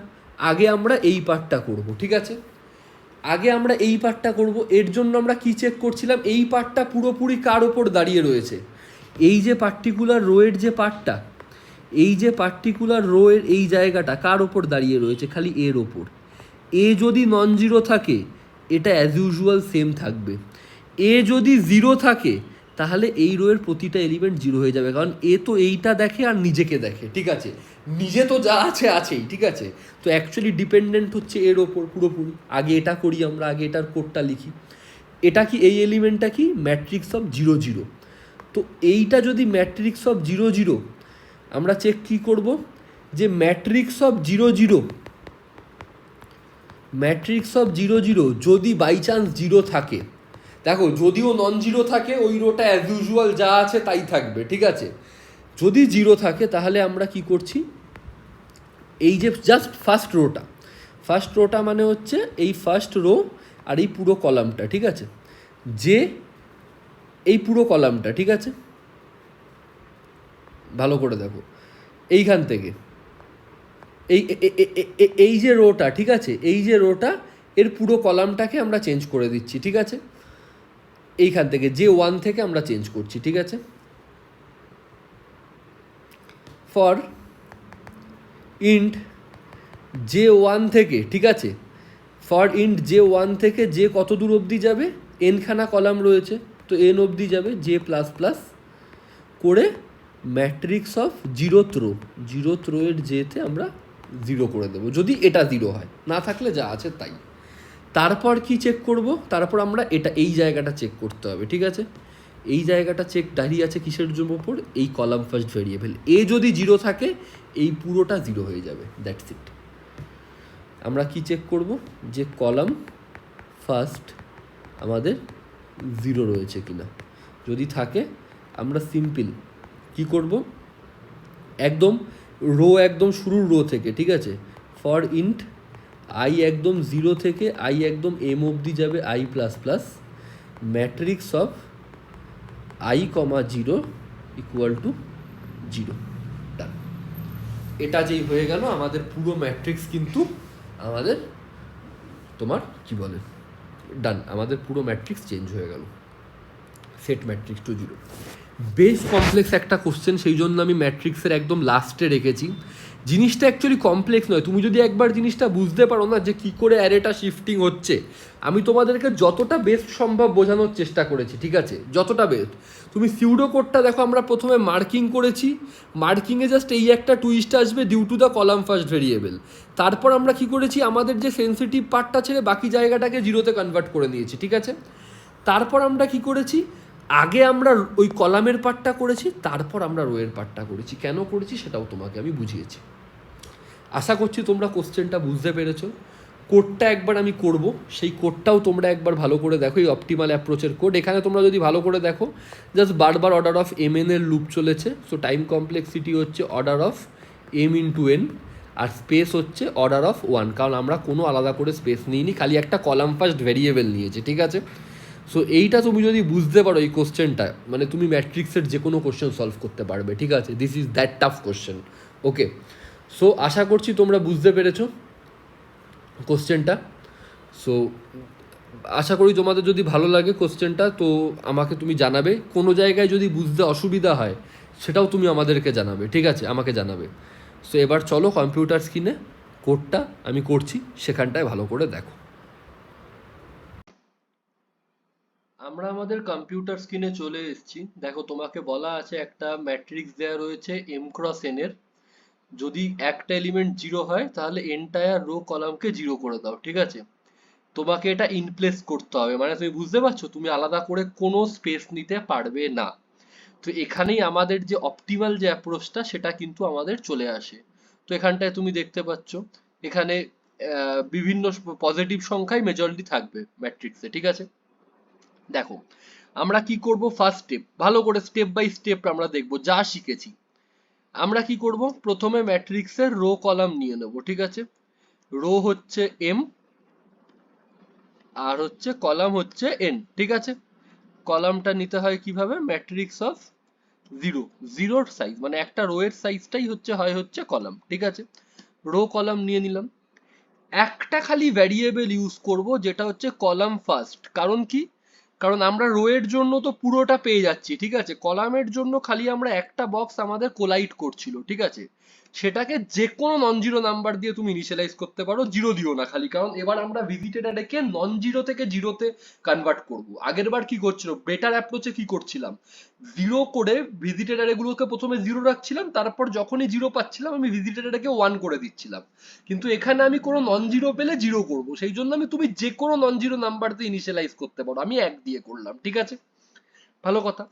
আগে আমরা এই পার্টটা করব, ঠিক আছে, আগে আমরা এই পার্টটা করব। এর জন্য আমরা কি চেক করছিলাম, এই পার্টটা পুরোপুরি কার ওপর দাঁড়িয়ে রয়েছে, এই যে পার্টিকুলার রোয়ের যে পার্টটা, এই যে পার্টিকুলার রোয়ের এই জায়গাটা কার ওপর দাঁড়িয়ে রয়েছে, খালি এর ওপর। এ যদি নন জিরো থাকে এটা অ্যাজ ইউজুয়াল সেম থাকবে, এ যদি 0 থাকে তাহলে এই রোয়ের প্রতিটা এলিমেন্ট 0 হয়ে যাবে, কারণ এ তো এইটা দেখে আর নিজেকে দেখে, ঠিক আছে, নিজে তো যা আছে আছেই, ঠিক আছে। তো অ্যাকচুয়ালি ডিপেন্ডেন্ট হচ্ছে এর ওপর পুরোপুরি। আগে এটা করি আমরা, আগে এটার কোডটা লিখি। এটা কি, এই এলিমেন্টটা কি, ম্যাট্রিক্স অফ 0 0। তো এইটা যদি ম্যাট্রিক্স অফ 0 0, আমরা চেক কি করব যে ম্যাট্রিক্স অফ 0 0, ম্যাট্রিক্স অফ 0 0 যদি বাই চান্স 0 থাকে, দেখো যদিও নন জিরো থাকে ওই রোটা অ্যাজ ইউজুয়াল যা আছে তাই থাকবে, ঠিক আছে। যদি 0 থাকে তাহলে আমরা কি করছি, এই যে জাস্ট ফার্স্ট রোটা মানে হচ্ছে এই ফার্স্ট রো আর এই পুরো কলামটা, ঠিক আছে, যে এই পুরো কলামটা, ঠিক আছে, ভালো করে দেখো, এইখান থেকে এই যে রোটা, ঠিক আছে, এই যে রোটা এর পুরো কলামটাকে আমরা চেঞ্জ করে দিচ্ছি, ঠিক আছে, এইখান থেকে যে 1 থেকে আমরা চেঞ্জ করছি, ঠিক আছে। ফর ইন্ট যে 1 থেকে, ঠিক আছে, ফর ইন্ট যে 1 থেকে যে কত দূর অবধি যাবে, এনখানা কলাম রয়েছে তো এন অবধি যাবে, জে প্লাস প্লাস করে ম্যাট্রিক্স অফ 0th রো এর যেতে আমরা 0 করে দেবো, যদি এটা 0 হয়, না থাকলে যা আছে তাই। তারপর কি চেক করব, তারপর আমরা এটা এই জায়গাটা চেক করতে হবে, ঠিক আছে। এই জায়গাটা চেক দাঁড়িয়ে আছে কিসের জন্য ওপর, এই কলাম ফার্স্ট ভেরিয়েবল। এ যদি 0 থাকে এই পুরোটা 0 হয়ে যাবে, দ্যাটস ইট। আমরা কি চেক করব যে কলাম ফার্স্ট আমাদের 0 রয়েছে কিনা, যদি থাকে আমরা সিম্পল কি করব, একদম রো একদম শুরুর রো থেকে, ঠিক আছে, ফর ইন্ট আই একদম 0 থেকে আই একদম এম অবধি যাবে I plus plus, matrix of I comma zero equal to zero. Done. এটা যেই হয়ে গেল আমাদের পুরো ম্যাট্রিক্স কিন্তু আমাদের তোমার কি বলে ডান, আমাদের পুরো ম্যাট্রিক্স চেঞ্জ হয়ে গেল, সেট ম্যাট্রিক্স টু জিরো। বেশ কমপ্লেক্স একটা কোশ্চেন, সেই জন্য আমি ম্যাট্রিক্সের একদম লাস্টে রেখেছি। জিনিসটা অ্যাকচুয়ালি কমপ্লেক্স নয়, তুমি যদি একবার জিনিসটা বুঝতে পারো না যে কী করে অ্যারেটা শিফটিং হচ্ছে, আমি তোমাদেরকে যতটা বেস্ট সম্ভব বোঝানোর চেষ্টা করেছি, ঠিক আছে, যতটা বেস্ট। তুমি সিউডো কোডটা দেখো, আমরা প্রথমে মার্কিং করেছি, মার্কিংয়ে জাস্ট এই একটা টুইস্ট আসবে, due to the column first variable. তারপর আমরা কি করেছি, আমাদের যে সেন্সিটিভ পার্টটা ছেড়ে বাকি জায়গাটাকে জিরোতে কনভার্ট করে নিয়েছি, ঠিক আছে। তারপর আমরা কি করেছি, আগে আমরা ওই কলামের পার্টটা করেছি, তারপর আমরা রোয়ের পার্টটা করেছি। কেন করেছি সেটাও তোমাকে আমি বুঝিয়েছি। আশা করছি তোমরা কোশ্চেনটা বুঝতে পেরেছো। কোডটা একবার আমি করব, সেই কোডটাও তোমরা একবার ভালো করে দেখো, এই অপটিমাল অ্যাপ্রোচের কোড। এখানে তোমরা যদি ভালো করে দেখো, জাস্ট বারবার অর্ডার অফ এম এন এর লুপ চলেছে। সো টাইম কমপ্লেক্সিটি হচ্ছে order of M into N, আর স্পেস হচ্ছে অর্ডার অফ ওয়ান, কারণ আমরা কোনো আলাদা করে স্পেস নিইনি, খালি একটা কলাম ফার্স্ট ভেরিয়েবল নিয়েছি, ঠিক আছে। সো এইটা তুমি যদি বুঝতে পারো এই কোশ্চেনটা, মানে তুমি ম্যাট্রিক্সের যে কোনো কোশ্চেন সলভ করতে পারবে, ঠিক আছে। This is that tough question. Okay, so আশা করছি তোমরা বুঝতে পেরেছো কোশ্চেনটা। সো আশা করি তোমাদের যদি ভালো লাগে কোশ্চেনটা, তো আমাকে তুমি জানাবে। কোনো জায়গায় যদি বুঝতে অসুবিধা হয় সেটাও তুমি আমাদেরকে জানাবে, ঠিক আছে, আমাকে জানাবে। সো এবার চলো কম্পিউটার স্ক্রিনে কোডটা আমি করছি, সেখানটায় ভালো করে দেখো। আমরা আমাদের কম্পিউটার স্ক্রিনে চলে এসেছি। দেখো, তোমাকে বলা আছে একটা ম্যাট্রিক্স দেওয়া রয়েছে এম ক্রস এন এর, যদি একটা এলিমেন্ট জিরো হয় তাহলে এন্টায়ার রো কলামকে জিরো করে দাও, ঠিক আছে। তোমাকে এটা ইনপ্লেস করতে হবে, মানে তুমি বুঝতে পারছো, তুমি আলাদা করে কোনো স্পেস নিতে পারবে না। তো এখানেই আমাদের যে অপটিমাল যে অ্যাপ্রোচটা সেটা কিন্তু আমাদের চলে আসে। তো এখানটায় তুমি দেখতে পাচ্ছ, এখানে বিভিন্ন পজিটিভ সংখ্যাই মেজরিটি থাকবে ম্যাট্রিক্সে, ঠিক আছে। দেখো, আমরা কি করব, ফার্স্ট স্টেপ ভালো করে স্টেপ বাই স্টেপ আমরা দেখব যা শিখেছি। আমরা কি করব, প্রথমে ম্যাট্রিক্সের রো কলাম নিয়ে নেব, ঠিক আছে। রো হচ্ছে এম, আর হচ্ছে কলাম হচ্ছে এন, ঠিক আছে। কলামটা নিতে হয় কিভাবে, ম্যাট্রিক্স অফ জিরো, জিরোর সাইজ মানে একটা রো এর সাইজটাই হচ্ছে কলাম, ঠিক আছে। রো কলাম নিয়ে নিলাম। একটা খালি ভ্যারিয়েবল ইউজ করব যেটা হচ্ছে কলাম ফার্স্ট। কারণ কি, কারণ আমরা রো এর জন্য তো পুরোটা পেয়ে যাচ্ছি, ঠিক আছে। কলামের জন্য খালি আমরা একটা বক্স আমাদের কোলাইড করছিল, ঠিক আছে। সেটাকে যে কোনো নন জিরো নাম্বার দিয়ে তুমি ইনিশিয়ালাইজ করতে পারো, জিরো দিও না খালি, কারণ এবার আমরা ভিজিটেড অ্যারেকে নন জিরো থেকে জিরোতে কনভার্ট করব। আগের বার কি করছিল, বেটার অ্যাপ্রোচে কি করছিলাম, জিরো করে ভিজিটেড অ্যারে গুলোকে প্রথমে জিরো রাখছিলাম, তারপর যখনই জিরো পাচ্ছিলাম আমি ভিজিটেড অ্যারেকে ওয়ান করে দিচ্ছিলাম। কিন্তু এখানে আমি কোনো নন জিরো পেলে জিরো করব, সেই জন্য আমি তুমি যে কোনো নন জিরো নাম্বার দিয়ে ইনিশিয়ালাইজ করতে পারো, আমি এক দিয়ে করলাম, ঠিক আছে। ভালো কথা।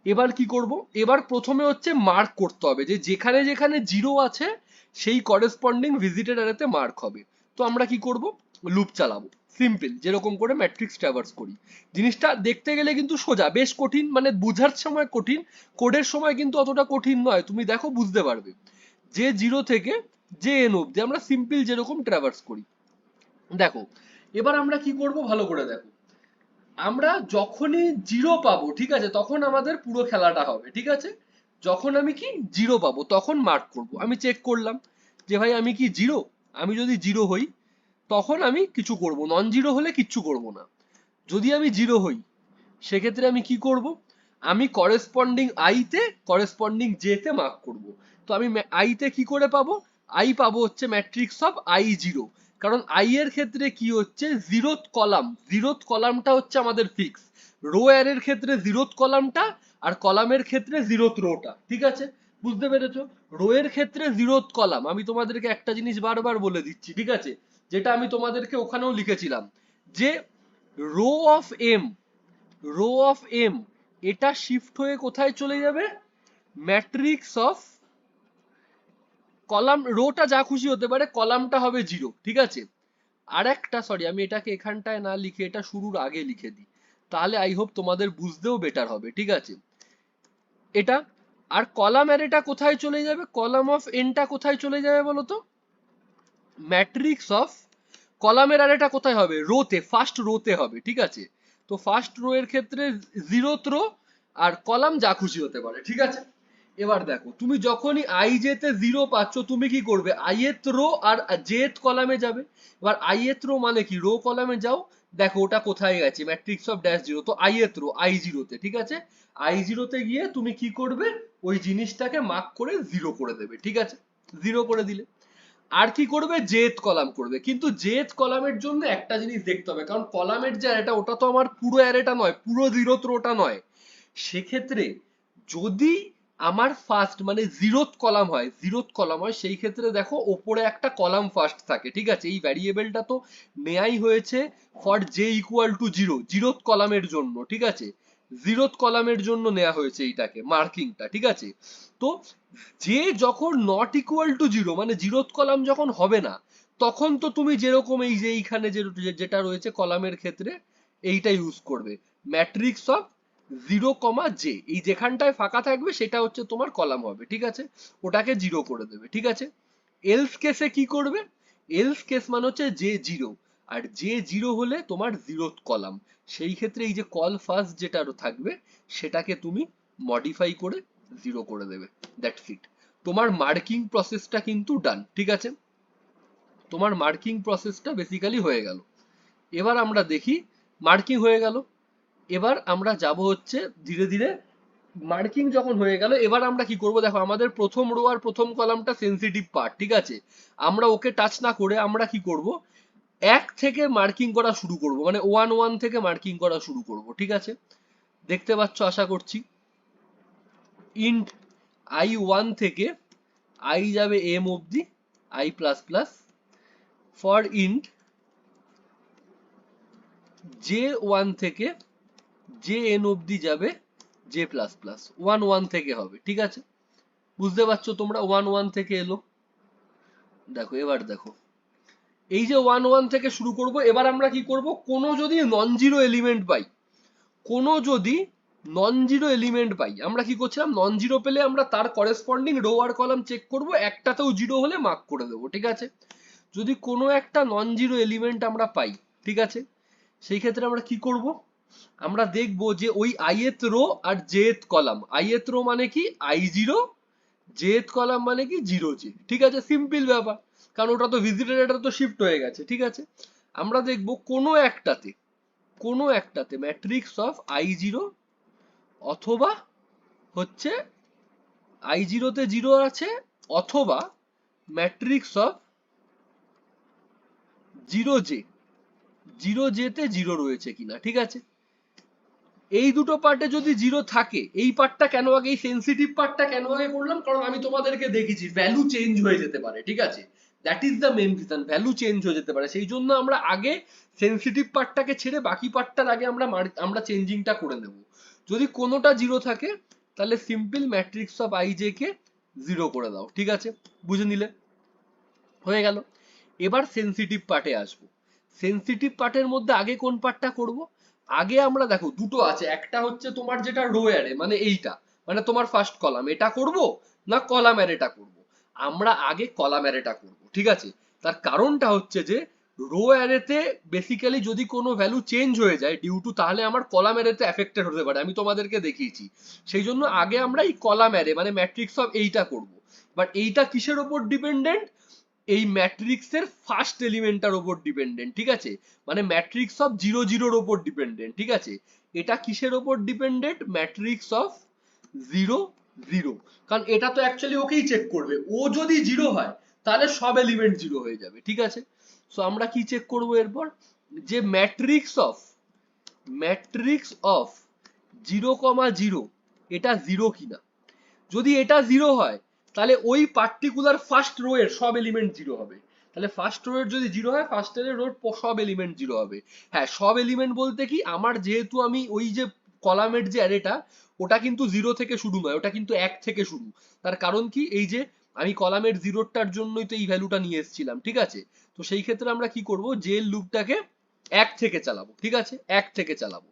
এবার কি করব, এবার প্রথমে হচ্ছে মার্ক করতে হবে যে যেখানে যেখানে জিরো আছে সেই করেসপন্ডিং ভিজিটেড অ্যারেতে মার্ক হবে। তো আমরা কি করব, লুপ চালাবো, সিম্পল, যেরকম করে ম্যাট্রিক্স ট্রাভার্স করি। জিনিসটা দেখতে গেলে কিন্তু সোজা, বেশ কঠিন, মানে বোঝার সময় কঠিন, কোডের সময় কিন্তু অতটা কঠিন নয়, তুমি দেখো বুঝতে পারবে। যে জিরো থেকে যে এন অব্দি আমরা সিম্পল যেরকম ট্রাভার্স করি। দেখো, এবার আমরা কি করব, ভালো করে দেখো। আমরা যখনই জিরো পাবো, ঠিক আছে, তখন আমাদের পুরো খেলাটা হবে, ঠিক আছে। যখন আমি কি জিরো পাবো তখন মার্ক করব। আমি চেক করলাম যে ভাই আমি কি জিরো, আমি যদি জিরো হই তখন আমি কিছু করব, নন জিরো হলে কিচ্ছু করব না। যদি আমি জিরো হই সেক্ষেত্রে আমি কি করব, আমি করেসপন্ডিং আইতে করেসপন্ডিং জে তে মার্ক করব। তো আমি আইতে কি করে পাবো, আই পাবো হচ্ছে ম্যাট্রিক্স অফ আই জিরো, কারণ আই এর ক্ষেত্রে কি হচ্ছে, জিরোথ কলাম, জিরোথ কলামটা হচ্ছে আমাদের ফিক্স। রো অ্যারের ক্ষেত্রে জিরোথ কলামটা, আর কলামের ক্ষেত্রে জিরোথ রোটা, ঠিক আছে। বুঝতে পেরেছো, রো এর ক্ষেত্রে জিরোথ কলাম, আমি তোমাদেরকে একটা জিনিস বারবার বলে দিচ্ছি, ঠিক আছে, যেটা আমি তোমাদেরকে ওখানেও লিখেছিলাম, যে row of M, row of M এটা শিফট হয়ে কোথায় চলে যাবে, ম্যাট্রিক্স অফ কলাম, রোটা যা খুশি হতে পারে, কলামটা হবে জিরো, ঠিক আছে। আর একটা, সরি আমি এটাকে এখানটায় না লিখে এটা শুরুর আগে লিখে দিই, তাহলে আই হোপ তোমাদের বুঝতেও বেটার হবে, ঠিক আছে। এটা, আর কলাম অ্যারেটা কোথায় চলে যাবে, কলাম অফ এনটা কোথায় চলে যাবে বলো তো, ম্যাট্রিক্স অফ, কলামের অ্যারেটা কোথায় হবে, রোতে, ফার্স্ট রোতে হবে, ঠিক আছে। তো ফার্স্ট রো এর ক্ষেত্রে 0th রো আর কলাম যা খুশি হতে পারে, ঠিক আছে। এবার দেখো তুমি যখনই আই জে তে 0 পাচ্ছ, তুমি কি করবে, ith রো আর jth কলামে যাবে। এবার ith রো মানে কি, রো কলামে যাও, দেখো ওটা কোথায় গেছে, ম্যাট্রিক্স অফ ড্যাশ 0, তো ith রো i0 তে, ঠিক আছে। i0 তে গিয়ে তুমি কি করবে, ওই জিনিসটাকে মার্ক করে 0 করে দেবে, ঠিক আছে। 0 করে দিলে আর কি করবে, jth কলাম করবে। কিন্তু jth কলামের জন্য একটা জিনিস দেখতে হবে, কারণ কলামের যে অ্যারেটা ওটা তো আমার পুরো অ্যারেটা নয়, পুরো 0th রোটা নয়। সেক্ষেত্রে যদি আমার ফার্স্ট মানে 0th কলাম হয়, 0th কলাম হয়, সেই ক্ষেত্রে দেখো ওপরে একটা কলাম ফার্স্ট থাকে, ঠিক আছে। এই ভ্যারিয়েবলটা তো নেয়াই হয়েছে for j equal to 0, 0th কলামের জন্য, ঠিক আছে। 0th কলামের জন্য নেওয়া হয়েছে এইটাকে, মার্কিংটা, ঠিক আছে। তো যে যখন নট ইকুয়াল টু 0 মানে 0th কলাম যখন হবে না, তখন তো তুমি যেরকম এই যে এইখানে যেটা রয়েছে কলামের ক্ষেত্রে এইটা ইউজ করবে, ম্যাট্রিক্স অফ 0, জে, এই যেখানটায় ফাঁকা থাকবে সেটা হচ্ছে তোমার কলাম হবে, ঠিক আছে। ওটাকে 0 করে দেবে, ঠিক আছে। এলস কেসে কি করবে, এলস কেস মানে হচ্ছে জে 0, আর জে 0 হলে তোমার 0th কলাম, সেই ক্ষেত্রে এই যে কল ফার্স্ট যেটা থাকবে সেটাকে তুমি মডিফাই করে 0 করে দেবে, দ্যাটস ইট। তোমার মার্কিং প্রসেসটা কিন্তু ডান, ঠিক আছে। তোমার মার্কিং প্রসেসটা বেসিক্যালি হয়ে গেল। এবার আমরা দেখি, মার্কিং হয়ে গেল, এবার আমরা যাব হচ্ছে ধীরে ধীরে, মার্কিং যখন হয়ে গেল এবার আমরা কি করব, দেখো আমাদের প্রথম রো আর প্রথম কলামটা সেনসিটিভ পার্ট, ঠিক আছে। আমরা ওকে টাচ না করে আমরা কি করব, এক থেকে মার্কিং করা শুরু করব, মানে 1 থেকে মার্কিং করা শুরু করব, ঠিক আছে। দেখতে পাচ্ছ আশা করছি, ইন্ট i1 থেকে i যাবে m অবধি, i plus plus, for int j1 থেকে jn অবধি যাবে j প্লাস প্লাস, 1 থেকে হবে, ঠিক আছে। বুঝতে পারছো তোমরা, 1 থেকে এলো। দেখো এবার দেখো, এই যে 1 থেকে শুরু করব, এবার আমরা কি করব, কোনো যদি নন জিরো এলিমেন্ট পাই, কোনো যদি নন জিরো এলিমেন্ট পাই, আমরা কি করছিলাম, নন জিরো পেলে আমরা তার করেসপন্ডিং রো আর কলাম চেক করব, একটাতেও জিরো হলে মার্ক করে দেবো, ঠিক আছে। যদি কোনো একটা নন জিরো এলিমেন্ট আমরা পাই, ঠিক আছে, সেই ক্ষেত্রে আমরা কি করব, আমরা দেখব যে ওই ith রো আর jth কলাম, ith রো মানে কি i0, jth কলাম মানে কি 0j, ঠিক আছে। সিম্পল ব্যাপার, কারণ ওটা তো ভিজিটর, এটা তো শিফট হয়ে গেছে, ঠিক আছে। আমরা দেখব কোনো একটাতে ম্যাট্রিক্স অফ i0 অথবা হচ্ছে i0 তে 0 আছে, অথবা ম্যাট্রিক্স অফ 0j, 0j তে 0 রয়েছে কিনা, ঠিক আছে। এই দুটো পার্টে যদি 0 থাকে, এই পার্টটা কেন আগে, এই সেনসিটিভ পার্টটা কেন আগে করলাম, কারণ আমি তোমাদেরকে দেখেছি ভ্যালু চেঞ্জ হয়ে যেতে পারে, ঠিক আছে। That is the main reason, value change হয়ে যেতে পারে, সেই জন্য আমরা আগে সেনসিটিভ পার্টটাকে ছেড়ে বাকি পার্টটার আগে আমরা চেঞ্জিংটা করে নেব। যদি কোনোটা 0 থাকে তাহলে সিম্পল ম্যাট্রিক্স অফ ij কে 0 করে দাও, ঠিক আছে। বুঝে নিলে, হয়ে গেল। এবার সেনসিটিভ পার্টে আসবো। সেনসিটিভ পার্টের মধ্যে আগে কোন পার্টটা করব, আগে আমরা দেখো দুটো আছে, একটা হচ্ছে তোমার যেটা রো অ্যারে মানে এইটা, মানে তোমার ফার্স্ট কলাম, এটা করব না কলাম অ্যারেটা করব। আমরা আগে কলাম অ্যারেটা করব, ঠিক আছে। তার কারণটা হচ্ছে যে রো অ্যারেতে বেসিক্যালি যদি কোনো ভ্যালু চেঞ্জ হয়ে যায় ডিউ টু, তাহলে আমার কলাম অ্যারেতে এফেক্টেড হতে পারে, আমি তোমাদেরকে দেখিয়েছি। সেই জন্য আগে আমরা এই কলাম অ্যারে মানে ম্যাট্রিক্স অফ এইটা করব। বাট এইটা কিসের ওপর ডিপেন্ডেন্ট, এই ম্যাট্রিক্সের ফার্স্ট এলিমেন্টটার উপর ডিপেন্ডেন্ট, ঠিক আছে। মানে ম্যাট্রিক্স অফ 0 0 ওপর ডিপেন্ডেন্ট, ঠিক আছে। এটা কিসের ওপর ডিপেন্ডেন্ট, ম্যাট্রিক্স অফ 0 0, কারণ এটা তো অ্যাকচুয়ালি ওকেই চেক করবে, ও যদি 0 হয় তাহলে সব এলিমেন্ট 0 হয়ে যাবে, ঠিক আছে। সো আমরা কি চেক করব এরপর, যে ম্যাট্রিক্স অফ 0 0 এটা 0 কিনা। যদি এটা 0 হয় তাহলে ওই পার্টিকুলার ফার্স্ট রো এর সব এলিমেন্ট 0 হবে। তাহলে ফার্স্ট রো এর যদি 0 হয়, ফার্স্ট এর রোর সব এলিমেন্ট 0 হবে। হ্যাঁ, সব এলিমেন্ট বলতে কি, আমার যেহেতু আমি ওই যে কলামের যে অ্যারেটা, ওটা কিন্তু 0 থেকে শুরু নয়, ওটা কিন্তু 1 থেকে শুরু। তার কারণ কি, এই যে আমি কলামের 0টার জন্যই তো এই ভ্যালুটা নিয়ে এসেছিলাম, ঠিক আছে। তো সেই ক্ষেত্রে আমরা কি করব, যে লুপটাকে 1 থেকে চালাবো, ঠিক আছে, 1 থেকে চালাবো।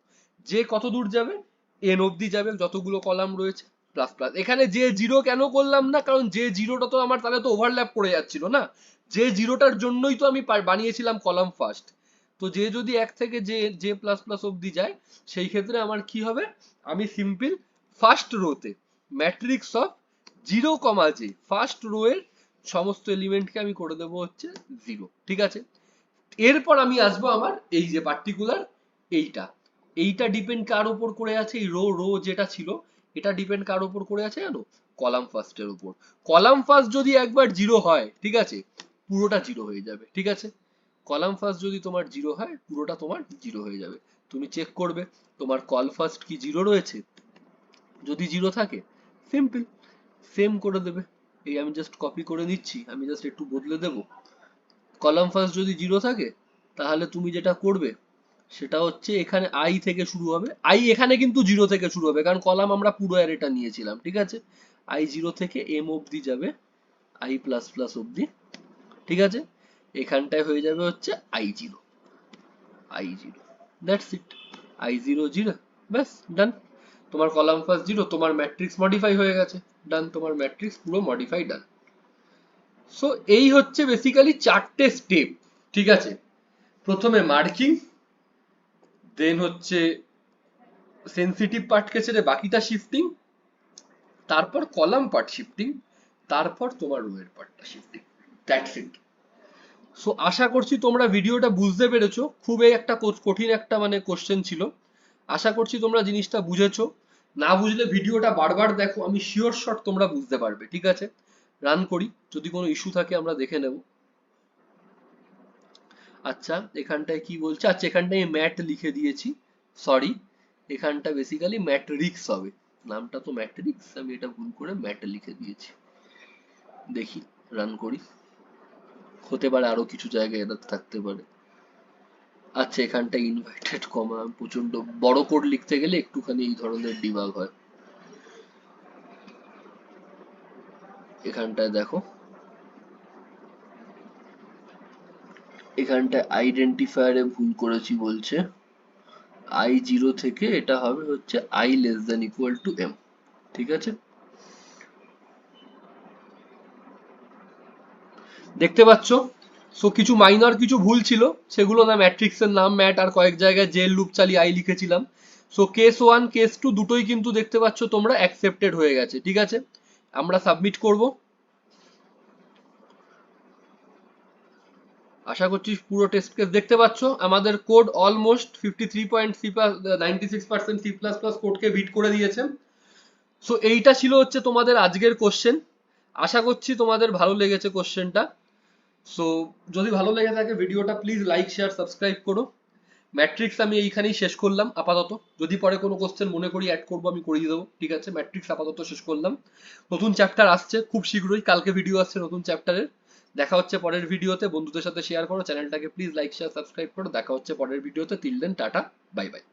যে কত দূর যাবে, n অবধি যাবে, যতগুলো কলাম রয়েছে, প্লাস প্লাস। এখানে যে 0 কেন করলাম না, কারণ যে 0টা তো আমার তাহলে তো ওভারল্যাপ করে যাচ্ছিল না, যে 0টার জন্যই তো আমি বানিয়েছিলাম কলাম ফার্স্ট। তো যে যদি 1 থেকে যে প্লাস প্লাস অব্দি যায় সেই ক্ষেত্রে আমার কি হবে, আমি সিম্পল ফার্স্ট রোতে matrix of 0, j first row এর সমস্ত এলিমেন্টকে আমি করে দেবো হচ্ছে 0, ঠিক আছে। এরপর আমি আসবো আমার এই যে পার্টিকুলার এইটা এইটা ডিপেন্ড কার উপর করে আছে, এই রো যেটা ছিল এটা ডিপেন্ড কার উপর করে আছে জানো, কলাম ফার্স্টের উপর। কলাম ফার্স্ট যদি একবার 0 হয়, ঠিক আছে, পুরোটা 0 হয়ে যাবে, ঠিক আছে। কলাম ফার্স্ট যদি তোমার 0 হয় পুরোটা তোমার 0 হয়ে যাবে। তুমি চেক করবে তোমার কল ফার্স্ট কি 0 রয়েছে, যদি 0 থাকে সিম্পল সেম করে দেবে। এই আমি জাস্ট কপি করে নিচ্ছি, আমি জাস্ট একটু বদলে দেবো। কলাম ফার্স্ট যদি 0 থাকে তাহলে তুমি যেটা করবে সেটা হচ্ছে এখানে আই থেকে শুরু হবে, আই এখানে কিন্তু 0 থেকে শুরু হবে কারণ কলাম আমরা পুরো অ্যারেটা নিয়েছিলাম, ঠিক আছে। আই 0 থেকে এম অবধি যাবে, আই প্লাস প্লাস অবধি, ঠিক আছে। এখানটায় হয়ে যাবে হচ্ছে I0, I0, that's it, I0 0, ব্যাস ডান। তোমার কলাম ফার্স্ট 0, তোমার ম্যাট্রিক্স মডিফাই হয়ে গেছে, ডান, তোমার ম্যাট্রিক্স পুরো মডিফাই, ডান। সো এই হচ্ছে বেসিক্যালি 4টে স্টেপ, ঠিক আছে। প্রথমে মার্কিং, দেন হচ্ছে সেনসিটিভ পার্টকে ছেড়ে বাকিটা শিফটিং, তারপর কলাম পার্ট শিফটিং, তারপর তোমার রো এর পার্টটা শিফটিং, দ্যাটস ইট। সো আশা করছি তোমরা ভিডিওটা বুঝতে পেরেছো, খুবই একটা কঠিন একটা মানে কোশ্চেন ছিল। আশা করছি তোমরা জিনিসটা বুঝেছো, না বুঝলে ভিডিওটা বারবার দেখো, আমি শিওর শট তোমরা বুঝতে পারবে, ঠিক আছে। রান করি, যদি কোনো ইস্যু থাকে আমরা দেখে নেব। আচ্ছা এখানটায় কি বলছে, আচ্ছা এখানটায় ম্যাট লিখে দিয়েছি, সরি, এখানটা বেসিক্যালি ম্যাট্রিক্স হবে, নামটা তো ম্যাট্রিক্স, আমি এটা ভুল করে ম্যাট লিখে দিয়েছি। দেখি রান করি, হতে পারে আরো কিছু জায়গায় এরর থাকতে পারে। আচ্ছা এখানটা ইনভার্টেড কমা, প্রচন্ড বড় কোড লিখতে গেলে একটুখানি এই ধরনের ডিবাগ হয়। এখানটায় দেখো, এখানটায় আইডেন্টিফায়ারে ভুল করেছি বলছে, I0 থেকে এটা হবে হচ্ছে I less than equal to M, ঠিক আছে। দেখতে পাচ্ছ, সো কিছু মাইনর কিছু ভুল ছিল, সেগুলো না ম্যাট্রিক্সের নাম ম্যাট আর কয়েক জায়গায় জেল লুপ চালিয়ে আই লিখেছিলাম। সো কেস 1 কেস 2 দুটোই কিন্তু দেখতে পাচ্ছ তোমরা অ্যাকসেপ্টেড হয়ে গেছে, ঠিক আছে। আমরা সাবমিট করব, আশা করছি পুরো টেস্ট কেস দেখতে পাচ্ছ আমাদের code almost 96% C plus plus কোডকে বিট করে দিয়েছে। সো এইটা ছিল হচ্ছে তোমাদের আজকের কোশ্চেন, আশা করছি তোমাদের ভালো লেগেছে কোশ্চেনটা। সো যদি ভালো লেগে থাকে ভিডিওটা প্লিজ লাইক শেয়ার সাবস্ক্রাইব করো। ম্যাট্রিক্স আমি এইখানেই শেষ করলাম আপাতত, যদি পরে কোনো কোশ্চেন মনে করি অ্যাড করবো আমি করিয়ে দেবো, ঠিক আছে। ম্যাট্রিক্স আপাতত শেষ করলাম, নতুন চ্যাপ্টার আসছে খুব শীঘ্রই, কালকে ভিডিও আসছে নতুন চ্যাপ্টারের। দেখা হচ্ছে পরের ভিডিওতে, বন্ধুদের সাথে শেয়ার করো, চ্যানেলটাকে প্লিজ লাইক শেয়ার সাবস্ক্রাইব করো। দেখা হচ্ছে পরের ভিডিওতে, till then tata, bye by.